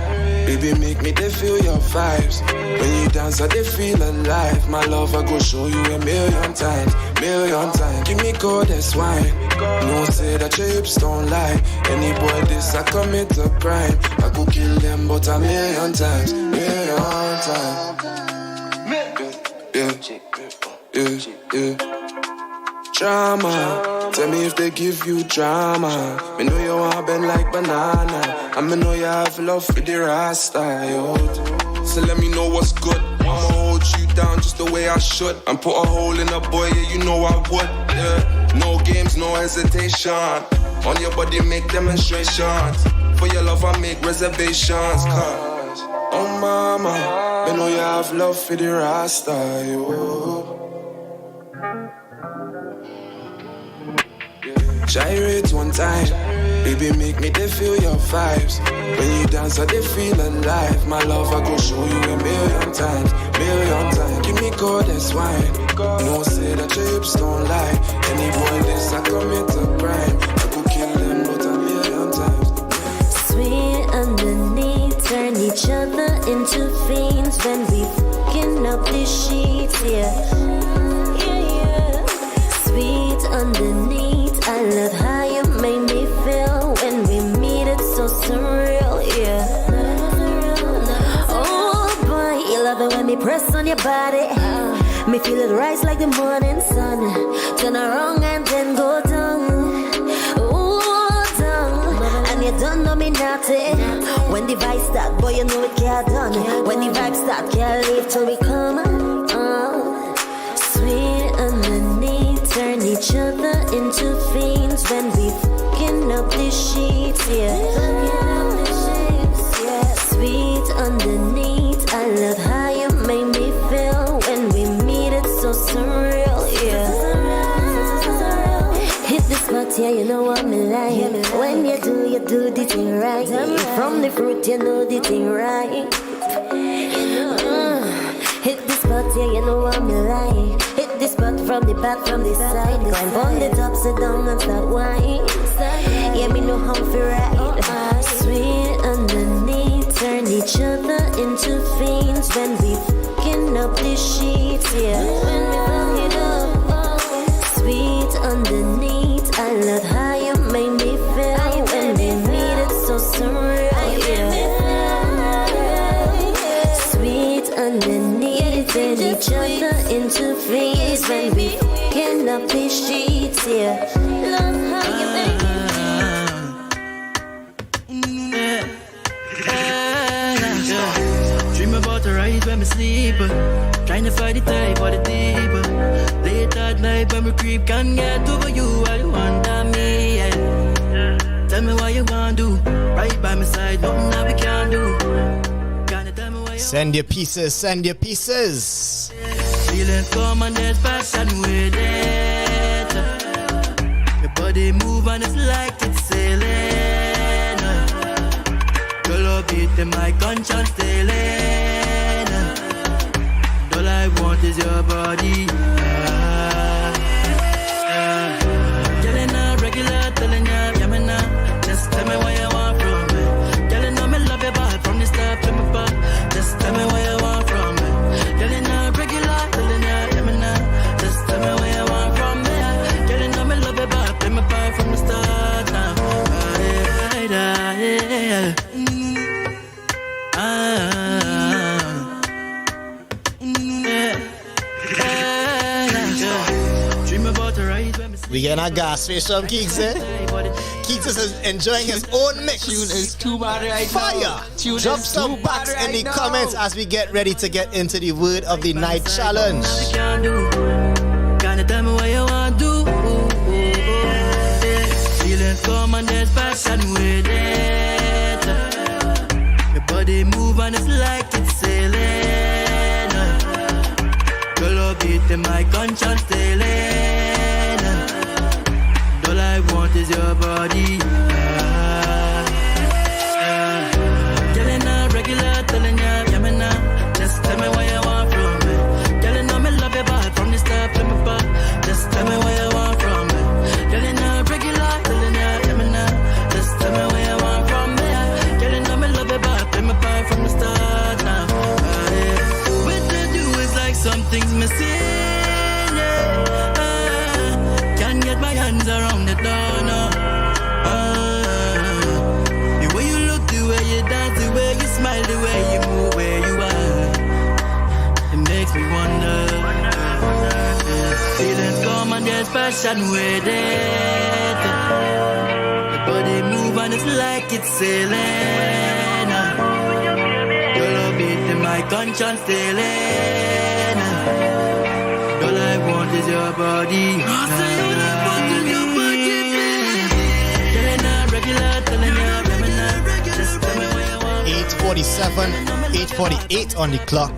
Baby make me they feel your vibes. When you dance I they feel alive. My love I go show you a million times. Million times. Give me goddess wine. No say that your hips don't lie. Any boy this I commit a crime. I go kill them but a million times. Million times. Yeah. Drama. Tell me if they give you drama. Me know you want bend like banana. And me know you have love for the Rasta, yo. So let me know what's good. I'ma hold you down just the way I should. And put a hole in a boy, yeah, you know I would. Yeah. No games, no hesitation. On your body, make demonstrations. For your love, I make reservations. Cause, oh mama, me know you have love for the Rasta, yo. Gyrate one time. Baby, make me they feel your vibes. When you dance, I they feel alive. My love, I go show you a million times. Million times. Give me goddess wine. No say that your hips don't lie. Any boy this, I commit a crime. I go kill them, but a million times. Sweet underneath, turn each other into fiends when we fucking up the sheets, yeah. Sweet underneath, I love how you made me feel when we meet. It's so surreal, yeah. Oh let me press on your body. Me feel it rise like the morning sun. Turn around and then go down. Ooh, down. And you don't know me naughty. When the vibe start, boy, you know it can't done. When the vibe start, can't leave till we come. Sweet underneath, turn each other into fiends when we fucking up the sheets, yeah. Sweet underneath, I love how you make me feel when we meet. It's so surreal, yeah. Hit the spot, yeah, you know what me like. When you do the thing right. From the fruit, you know the thing right. Hit the spot, yeah, you know what me like. Hit the spot from the back, from the side. Climb on the top, sit down and start wine. Yeah, me know how to ride. Sweet underneath, turn each other into fiends when we fucking up the sheets, yeah. When we fuck it up, sweet underneath, I love how you make me feel when we meet. It's so surreal, yeah. Sweet underneath, turn each other into fiends when we fucking up the sheets, yeah. Love how you make me feel. Dream about the ride when me sleep. Trying to find the type or the deep. Late at night when me creep can get over you while you under me. Yeah. Tell me what you want to do. Right by my side, nothing that we can do. Send your pieces, send your pieces. Feelings come and there's passion with it. Your body move and it's like it's sailing. Your love beat in my conscience stealing. All I want is your body. Telling her regular, telling her, yeah, me now. Just tell me what you want from me. Telling her me love you bad from the start, from me back. Just tell me what you want from me. Telling her regular, telling her, yeah, me now. Just tell me what you want from me. Telling her me love you bad, from me back from the start now. We getting our gas fish from Keeks, eh? Keeks is enjoying his own mix. Tune is too bad right Fire! now. Tune Drop is some too backs bad in the right comments now. as we get ready to get into the word of the night challenge. Kinda tell me what you want to do. Feelings come and there's passion with it. Your body move and it's like it's sailing. Your love beat in my conscience stealing. All I want is your body. Telling her regular, telling her, yeah, me now. Just tell me what you want from me. Telling her me love you bad from the start, from me back. Just tell me what you want from me. Telling her regular, telling her, yeah, me now. Just tell me what you want from me. Telling her me love you bad, from me back from the start now. What they do is like something's missing, yeah. Can't get my hands around the door now. The way you look, the way you dance, the way you smile, the way you move, where you are, it makes me wonder. Feelings come and there's passion with it. The body move and it's like it's sailing. Your love beat in my conscience stealing. All I want is your body. I say all I want is your body, baby. Telling her regular, telling her regular. Just tell me what you want. 8:47, 8:48 on the clock.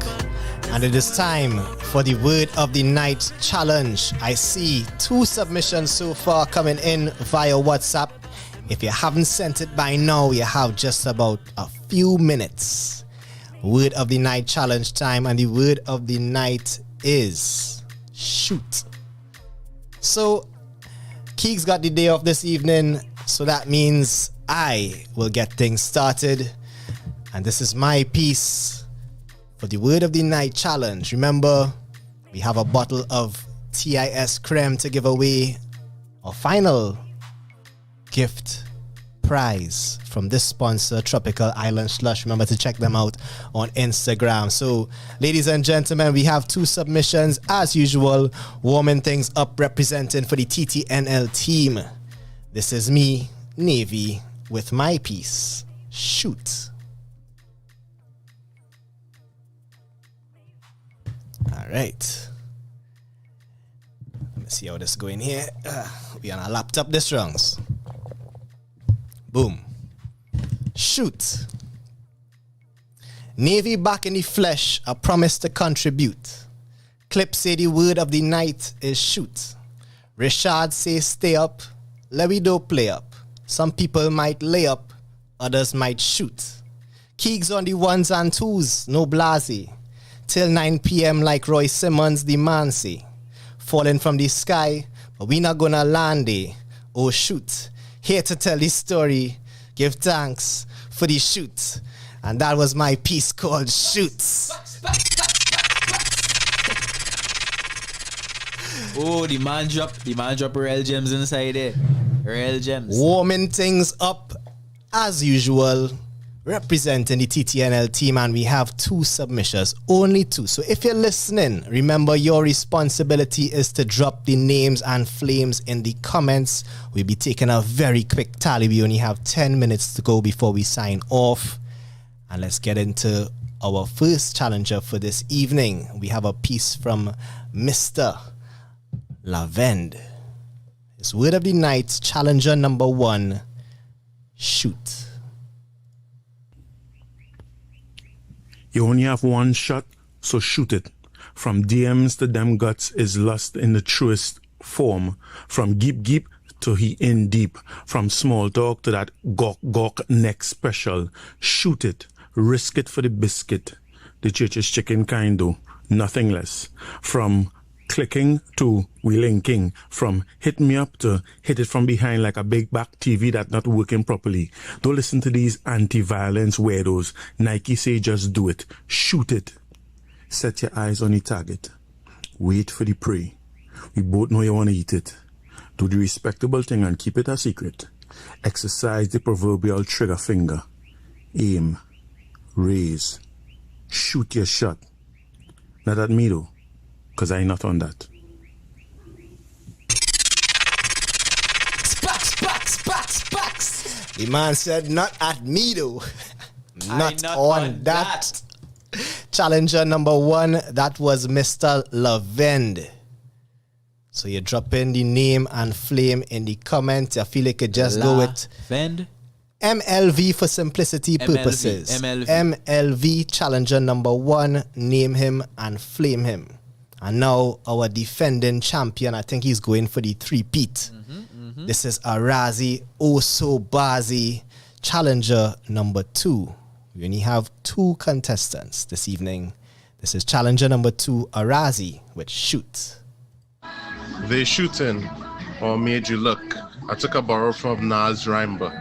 And it is time for the word of the night challenge. I see 2 submissions so far coming in via WhatsApp. If you haven't sent it by now, you have just about a few minutes. Word of the night challenge time, and the word of the night is shoot. So Keeks got the day off this evening, so that means I will get things started. And this is my piece for the word of the night challenge. Remember, we have a bottle of TIS creme to give away. Our final gift prize from this sponsor, Tropical Island Slush. Remember to check them out on Instagram. So, ladies and gentlemen, we have 2 submissions as usual, warming things up, representing for the TTNL team. This is me, Navy, with my piece, Shoot. All right. Let me see how this is going here. We on a laptop this rounds. Boom. Shoot. Navy back in the flesh, a promise to contribute. Clip say the word of the night is shoot. Richard say stay up. Lewido play up. Some people might lay up, others might shoot. Keegs on the 1s and 2s, no blase. Till 9 p.m. like Roy Simmons the man say. Falling from the sky, but we not gonna land there. Oh shoot. Here to tell the story. Give thanks for the shoot. And that was my piece called Shoots. Oh, the man drop real gems inside there. Real gems. Warming things up as usual, representing the TTNL team, and we have 2 submissions, only 2. So if you're listening, remember your responsibility is to drop the names and flames in the comments. We'll be taking a very quick tally. We only have 10 minutes to go before we sign off. And let's get into our first challenger for this evening. We have a piece from Mr. Lavend. His word of the night, challenger number 1, shoot. You only have one shot, so shoot it. From DMs to them guts is lust in the truest form. From geep geep to he in deep. From small talk to that gawk gawk next special. Shoot it. Risk it for the biscuit. The church's chicken kind though, nothing less. From clicking to we linking. From hit me up to hit it from behind like a big back TV that not working properly. Don't listen to these anti-violence weirdos. Nike say just do it. Shoot it. Set your eyes on the target. Wait for the prey. We both know you want to eat it. Do the respectable thing and keep it a secret. Exercise the proverbial trigger finger. Aim. Raise. Shoot your shot. Not at me though, because I ain't not on that. Sparks. The man said, not at me though. not on that. Challenger number 1, that was Mr. Lavend. So you drop in the name and flame in the comments. I feel like you just go with Vend. MLV for simplicity purposes. MLV challenger number 1, name him and flame him. And now our defending champion, I think he's going for the 3-peat. This is Arazi Oso-Bazi, challenger number 2. We only have 2 contestants this evening. This is challenger number 2, Arazi, with shoot. They shooting or made you look. I took a borrow from Nas rhyme book.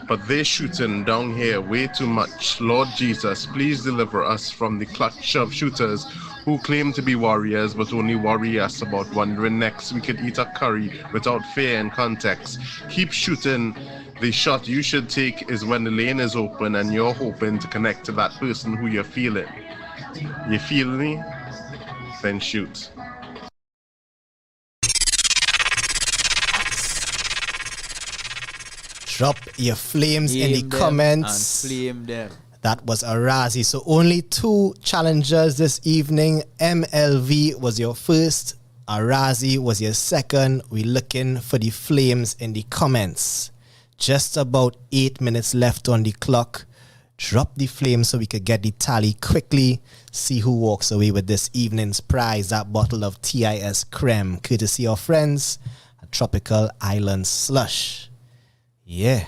But they shooting down here way too much. Lord Jesus, please deliver us from the clutch of shooters who claim to be warriors but only worry us about wondering next we could eat a curry without fear and context. Keep shooting. The shot you should take is when the lane is open and you're hoping to connect to that person who you're feeling. You feel me? Then shoot. Drop your flames in the comments. And flame them. That was Arazi. So only 2 challengers this evening. MLV was your first. Arazi was your second. We're looking for the flames in the comments. Just about 8 minutes left on the clock. Drop the flames so we could get the tally quickly. See who walks away with this evening's prize. That bottle of TIS Creme, courtesy of friends at Tropical Island Slush. Yeah.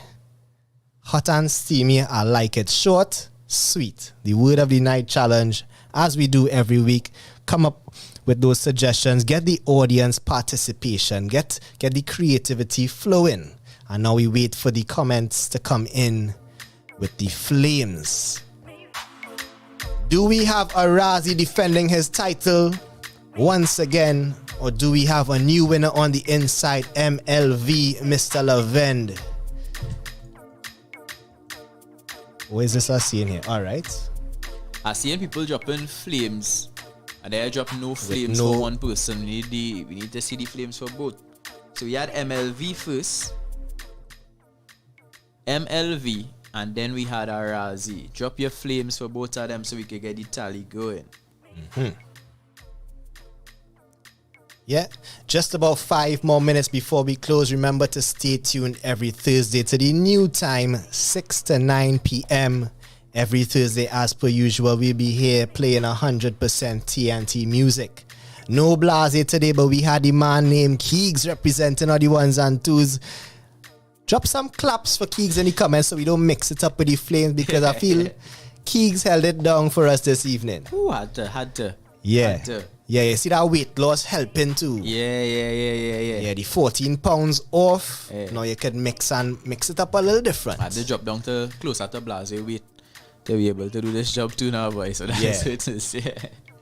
Hot and steamy, I like it. Short, sweet. The word of the night challenge, as we do every week. Come up with those suggestions. Get the audience participation. Get the creativity flowing. And now we wait for the comments to come in with the flames. Do we have Arazi defending his title once again? Or do we have a new winner on the inside? MLV, Mr. Lavend. What is this I seeing here? All right. I seen people dropping flames, and they drop no flames for one person. We need to see the flames for both. So we had MLV first, MLV, and then we had RRZ. Drop your flames for both of them so we can get the tally going. Yeah, just about 5 more minutes before we close. Remember to stay tuned every Thursday to the new time, 6 to 9 p.m. Every Thursday, as per usual, we'll be here playing 100% TNT music. No Blase today, but we had the man named Keegs representing all the ones and twos. Drop some claps for Keegs in the comments so we don't mix it up with the flames, because I feel Keegs held it down for us this evening. Ooh, had to. Yeah. Had to. Yeah, you see that weight loss helping too. Yeah. Yeah, the 14 pounds off. Now you can mix it up a little different. I had to drop down to closer to Blase weight to be able to do this job too now, boy. So that's what it is.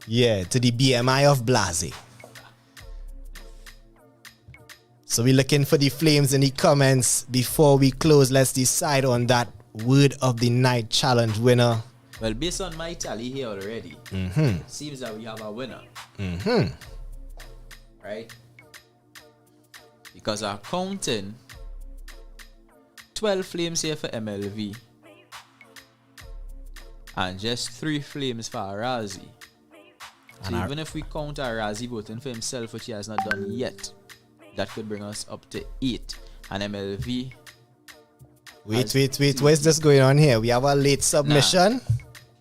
Yeah, to the BMI of Blase. So we're looking for the flames in the comments. Before we close, let's decide on that word of the night challenge winner. Well, based on my tally here already, it seems that we have a winner. Right? Because I'm counting 12 flames here for MLV and just 3 flames for Arazi. So even if we count Arazi voting for himself, which he has not done yet, that could bring us up to 8. And MLV. Wait. What is this going on here? We have a late submission.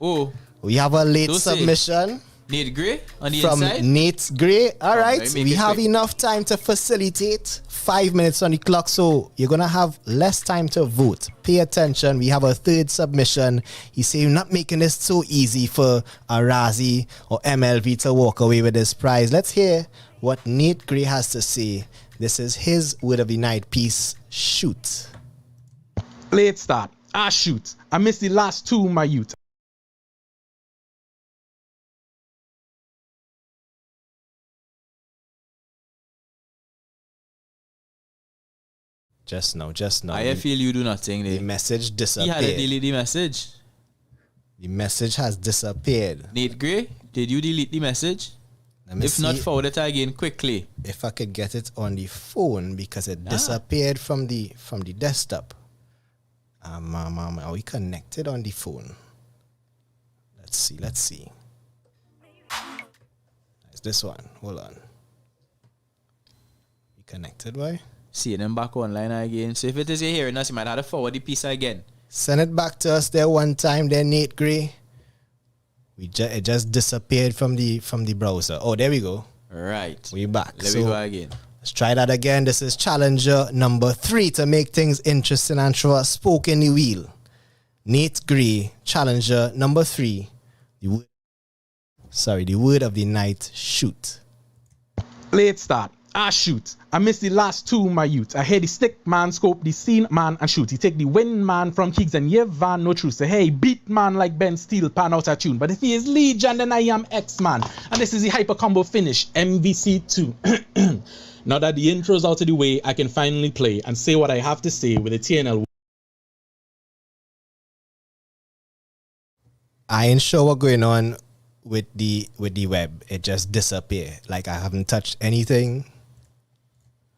Oh. We have a late submission. Nate Gray on the from inside? Nate Gray. All right. We have enough time to facilitate. 5 minutes on the clock, so you're going to have less time to vote. Pay attention. We have a third submission. He said, you're not making this so easy for Arazi or MLV to walk away with this prize. Let's hear what Nate Gray has to say. This is his word of the night piece. Shoot. Late start. Shoot. I missed the last 2, my youth. Just now. I feel you do nothing there. The message disappeared. He had to delete the message. The message has disappeared. Nate Gray, did you delete the message? If not, forward it again quickly. If I could get it on the phone, because it disappeared from the desktop. Are we connected on the phone? Let's see. It's this one. Hold on. We connected, boy? See them back online again. So if it is you hearing us, you might have to forward the piece again. Send it back to us there one time, then Nate Gray. It just disappeared from the browser. Oh, there we go. Right. We back. Let me go again. Let's try that again. This is challenger number 3 to make things interesting and throw a spoke in the wheel. Nate Gray, challenger number 3. The word of the night, shoot. Late start. Shoot. I missed the last 2, my youth. I heard the stick man scope, the scene man and shoot. He take the win man from Keegs and Yev Van no truth. Say, hey, beat man like Ben Steele pan out a tune. But if he is Legion, then I am X-Man. And this is the hyper combo finish, MVC2. Now that the intro's out of the way, I can finally play and say what I have to say with the TNL. I ain't sure what's going on with the web. It just disappeared. Like I haven't touched anything.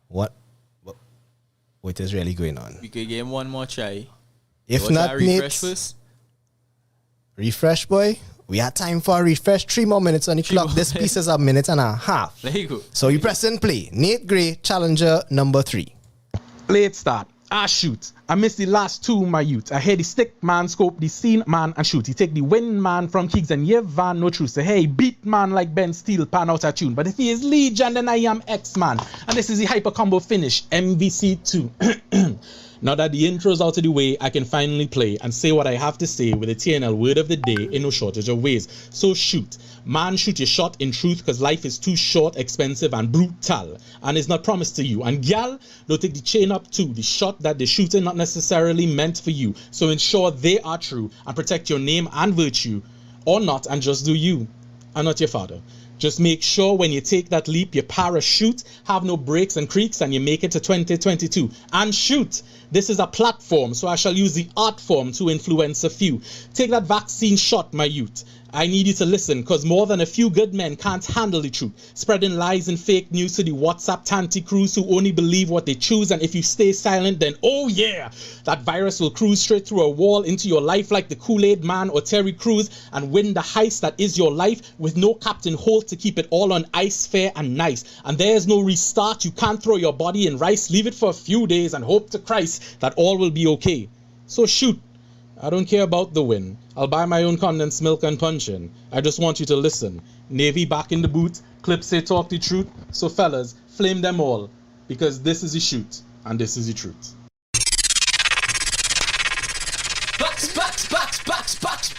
What is really going on? We could give him one more try. If not, refresh first. Refresh, boy. We had time for a refresh. 3 more minutes on the clock. This piece is 1.5 minutes. There you go. So you press and play. Nate Gray, challenger number 3. Late start. Shoot. I missed the last 2, my youth. I heard the stick man scope, the scene man and shoot. He take the win man from Keegs and Yev Van no truth. Say, hey, beat man like Ben Steele pan out a tune. But if he is Legion, then I am X-Man. And this is the hyper combo finish, MVC2. Now that the intro's out of the way, I can finally play and say what I have to say with the TNL word of the day in no shortage of ways. So shoot. Man, shoot your shot in truth, because life is too short, expensive, and brutal, and it's not promised to you. And gal, don't take the chain up too. The shot that they're shooting not necessarily meant for you. So ensure they are true and protect your name and virtue, or not, and just do you. I'm not your father. Just make sure when you take that leap, you parachute, have no breaks and creaks, and you make it to 2022. And shoot, this is a platform, so I shall use the art form to influence a few. Take that vaccine shot, my youth. I need you to listen, because more than a few good men can't handle the truth. Spreading lies and fake news to the WhatsApp tanty crews who only believe what they choose, and if you stay silent, then oh yeah, that virus will cruise straight through a wall into your life like the Kool-Aid Man or Terry Crews and win the heist that is your life with no Captain Holt to keep it all on ice, fair and nice. And there's no restart, you can't throw your body in rice, leave it for a few days and hope to Christ that all will be okay. So shoot. I don't care about the win. I'll buy my own condensed milk and punch in. I just want you to listen. Navy back in the boot. Clips say talk the truth. So fellas, flame them all. Because this is the shoot. And this is the truth.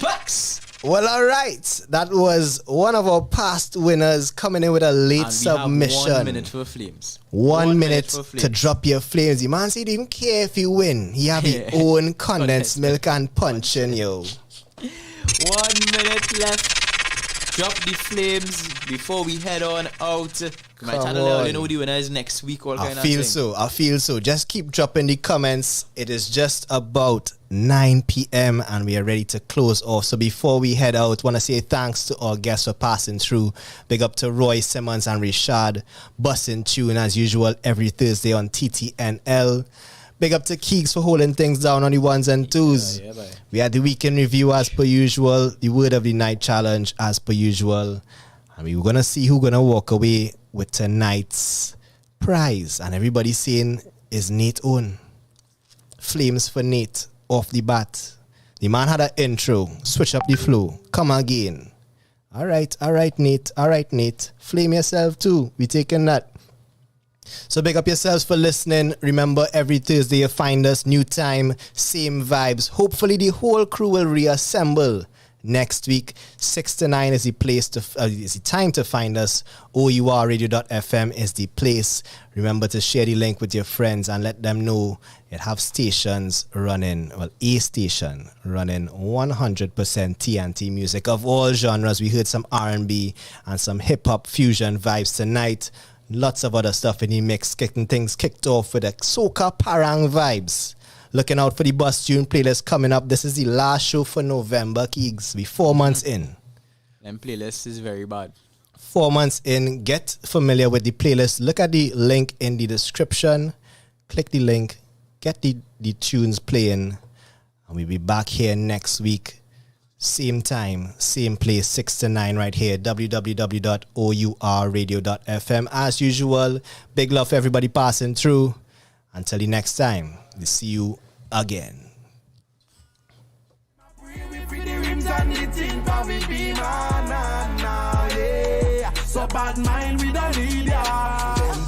Bucks. Well, all right. That was one of our past winners coming in with a late submission. 1 minute for flames. 1 minute to drop your flames. The man said he didn't care if you win. He have his own condensed milk and punch in, yo. 1 minute left. Drop the flames before we head on out. My channel, let you know the winner is next week. All kind of thing. I feel so. Just keep dropping the comments. It is just about 9 p.m. and we are ready to close off. So before we head out, want to say thanks to our guests for passing through. Big up to Roy Simmons and Richarde, busting tune as usual every Thursday on TTNL. Big up to Keeks for holding things down on the ones and twos. We had the weekend review as per usual, the word of the night challenge as per usual. And we're going to see who's going to walk away with tonight's prize. And everybody saying is Nate own. Flames for Nate off the bat. The man had an intro. Switch up the flow. Come again. All right, Nate. Flame yourself too. We taking that. So big up yourselves for listening. Remember, every Thursday you find us, new time, same vibes. Hopefully the whole crew will reassemble next week. 6 to 9 is the place to is the time to find us. O.U.R. radio.fm is the place. Remember to share the link with your friends and let them know it have stations running, well, a station running 100% TNT music of all genres. We heard some R&B and some hip-hop fusion vibes tonight. Lots of other stuff in the mix, getting things kicked off with the soca parang vibes. Looking out for the bus tune playlist coming up. This is the last show for November, Keegs. We 4 months in. Them playlist is very bad. 4 months in. Get familiar with the playlist. Look at the link in the description. Click the link. Get the tunes playing. And we'll be back here next week. Same time, same place, 6 to 9 right here, www.ourradio.fm. As usual, big love for everybody passing through. Until the next time, we'll see you again. So bad mind we don't need ya.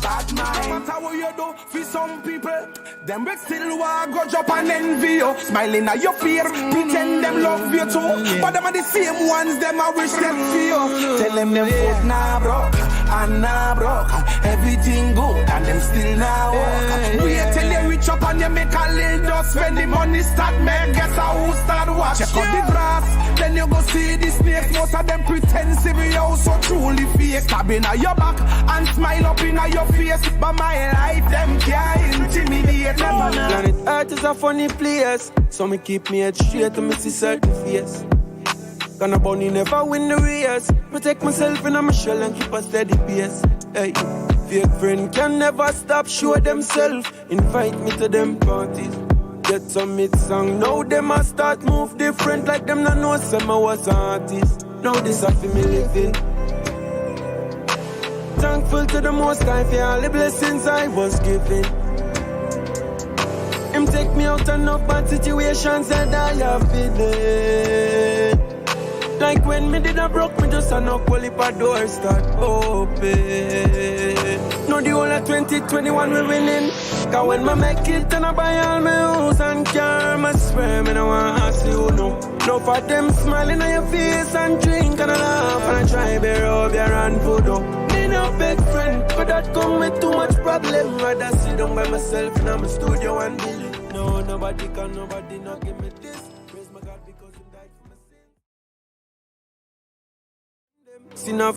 Bad mind. No matter what you do for some people, them will still want grudge up and envy you. Smiling at your fear, pretend them love you too. But them are the same ones, them I wish them feel. Tell them foot nah broke and nah broke. Everything good and them still nah walk. Wait till you reach up and you make a little dust. When the money start, man, guess how who start watch. Check out the grass, then you go see the snakes. Most of them pretend to be out so truly fake. Stabbing at your back and smile up in your face. But my life, them can't intimidate them. Planet Earth is a funny place, so me keep me head straight to me see certain face. Gonna bunny never win the race. Protect myself in my shell and keep a steady pace. Hey, fake friend can never stop, show themselves. Invite me to them parties. Get some hit song, now them a start move different. Like them not know some I was an artist. Now this a for me living. Thankful to the Most High for all the blessings I was given. Him take me out of no bad situations that I have been in. Like when me did a broke, me just a knock while if a door start open. Now the whole of 2021 we winning. Cause when me make it and I buy all my house and car, I swear me no want to ask you no. No for them smiling on your face and drink and I laugh and I try to rub your hand food up. No big friend, but that come with too much problem. Rather sit down by myself in my studio and deal it. No, nobody can, nobody not give me this. Praise my God because he died for my sin.